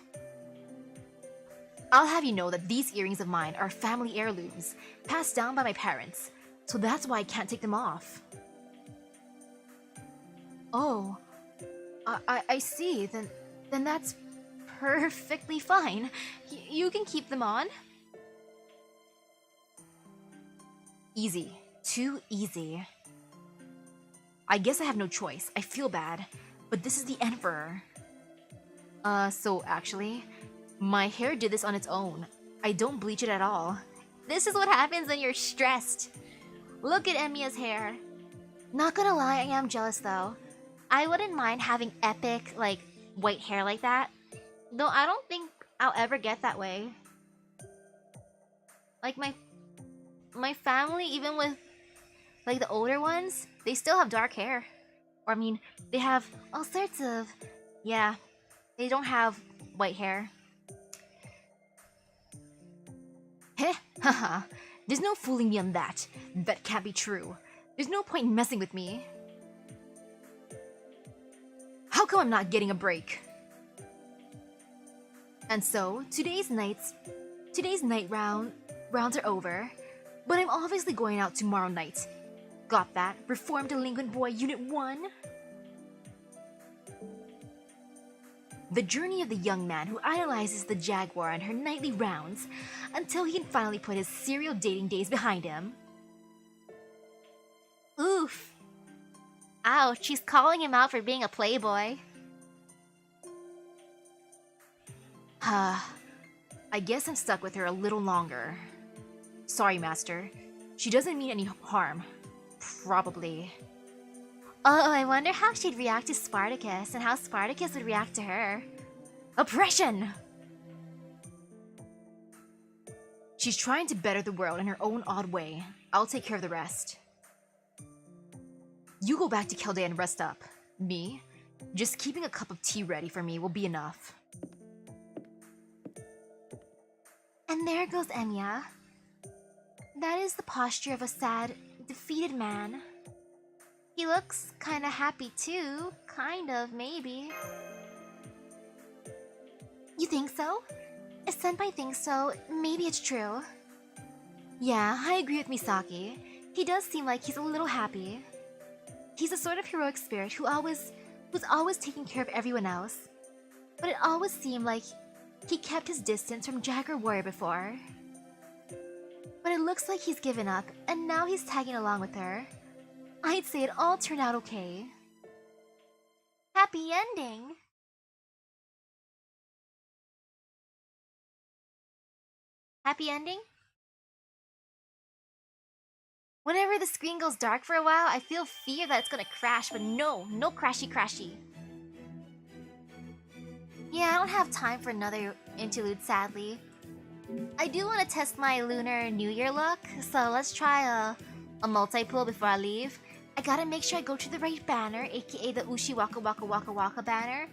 I'll have you know that these earrings of mine are family heirlooms, passed down by my parents, so that's why I can't take them off. Oh, I see. Then that's perfectly fine. You can keep them on. Easy. Too easy. I guess I have no choice. I feel bad, but this is the Emperor. So actually, my hair did this on its own. I don't bleach it at all. This is what happens when you're stressed. Look at Emiya's hair. Not gonna lie, I am jealous though. I wouldn't mind having epic, like, white hair like that. Though I don't think I'll ever get that way. Like, my family, even with, like, the older ones, they still have dark hair. Or, I mean, they have all sorts of... Yeah, they don't have white hair. Heh, haha. There's no fooling me on that. That can't be true. There's no point in messing with me. How come I'm not getting a break? And so, today's night rounds are over, but I'm obviously going out tomorrow night. Got that? Reformed Delinquent Boy Unit 1? The journey of the young man who idolizes the Jaguar on her nightly rounds until he can finally put his serial dating days behind him. Oof. Ouch, she's calling him out for being a playboy. I guess I'm stuck with her a little longer. Sorry, Master. She doesn't mean any harm. Probably. Oh, I wonder how she'd react to Spartacus and how Spartacus would react to her. Oppression! She's trying to better the world in her own odd way. I'll take care of the rest. You go back to Chaldea and rest up. Me? Just keeping a cup of tea ready for me will be enough. And there goes Enya. That is the posture of a sad, defeated man. He looks kinda happy too. Kind of, maybe. You think so? If Senpai thinks so, maybe it's true. Yeah, I agree with Misaki. He does seem like he's a little happy. He's a sort of heroic spirit who's always taking care of everyone else. But it always seemed like he kept his distance from Jaguar Warrior before. But it looks like he's given up, and now he's tagging along with her. I'd say it all turned out okay. Happy ending! Happy ending? Whenever the screen goes dark for a while, I feel fear that it's gonna crash, but no crashy. Yeah, I don't have time for another interlude, sadly. I do want to test my Lunar New Year look, so let's try a multi-pull before I leave. I gotta make sure I go to the right banner, aka the Ushi Waka Waka Waka Waka banner.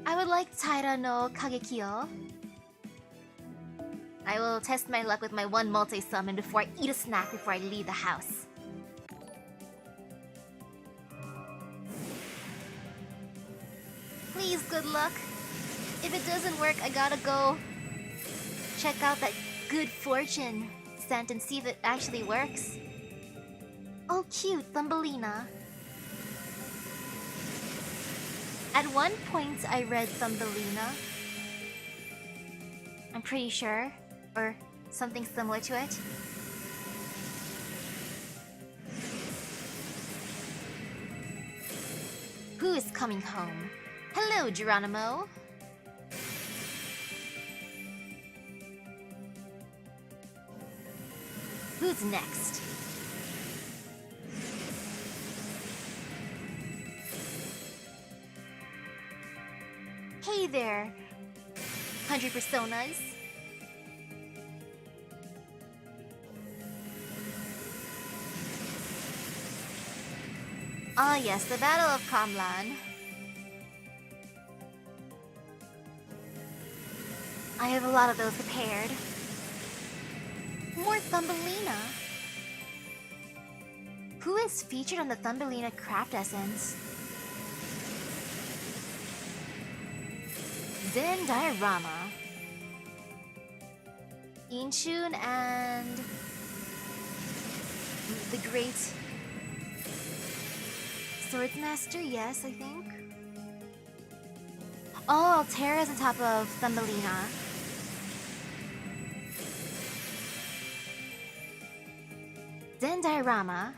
I would like Taira no Kagekyo. I will test my luck with my one multi-summon before I eat a snack before I leave the house. Please, good luck. If it doesn't work, I gotta go check out that good fortune scent and see if it actually works. Oh, cute, Thumbelina. At one point, I read Thumbelina. I'm pretty sure. Or something similar to it. Who is coming home? Hello, Geronimo. Who's next? Hey there, 100 personas. Ah yes, the Battle of Kamlan. I have a lot of those prepared. More Thumbelina. Who is featured on the Thumbelina craft essence? Zen Diorama. Inchun and the Great Swordsmaster, yes, I think. Oh, Altera's on top of Thumbelina. Zen Diorama.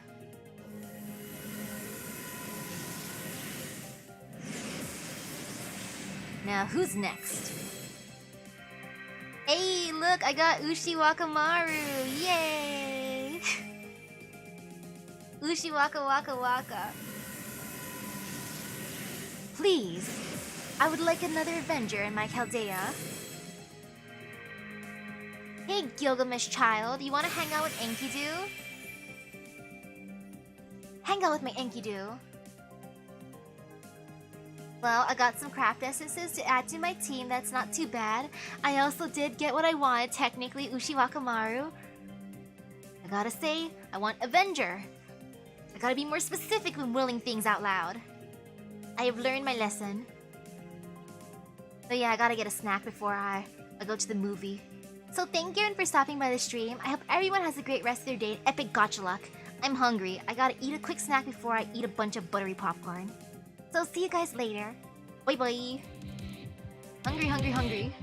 Now, who's next? Hey, look, I got Ushi Wakamaru! Yay! Ushi Waka Waka Waka. Please, I would like another Avenger in my Chaldea. Hey, Gilgamesh child, you wanna hang out with Enkidu? Hang out with my Enkidu. Well, I got some craft essences to add to my team, that's not too bad. I also did get what I wanted, technically, Ushi Wakamaru. I gotta say, I want Avenger. I gotta be more specific when willing things out loud. I have learned my lesson. So yeah, I gotta get a snack before I go to the movie. So thank you for stopping by the stream. I hope everyone has a great rest of their day. Epic gotcha luck. I'm hungry. I gotta eat a quick snack before I eat a bunch of buttery popcorn. So see you guys later. Bye bye. Hungry, hungry, hungry.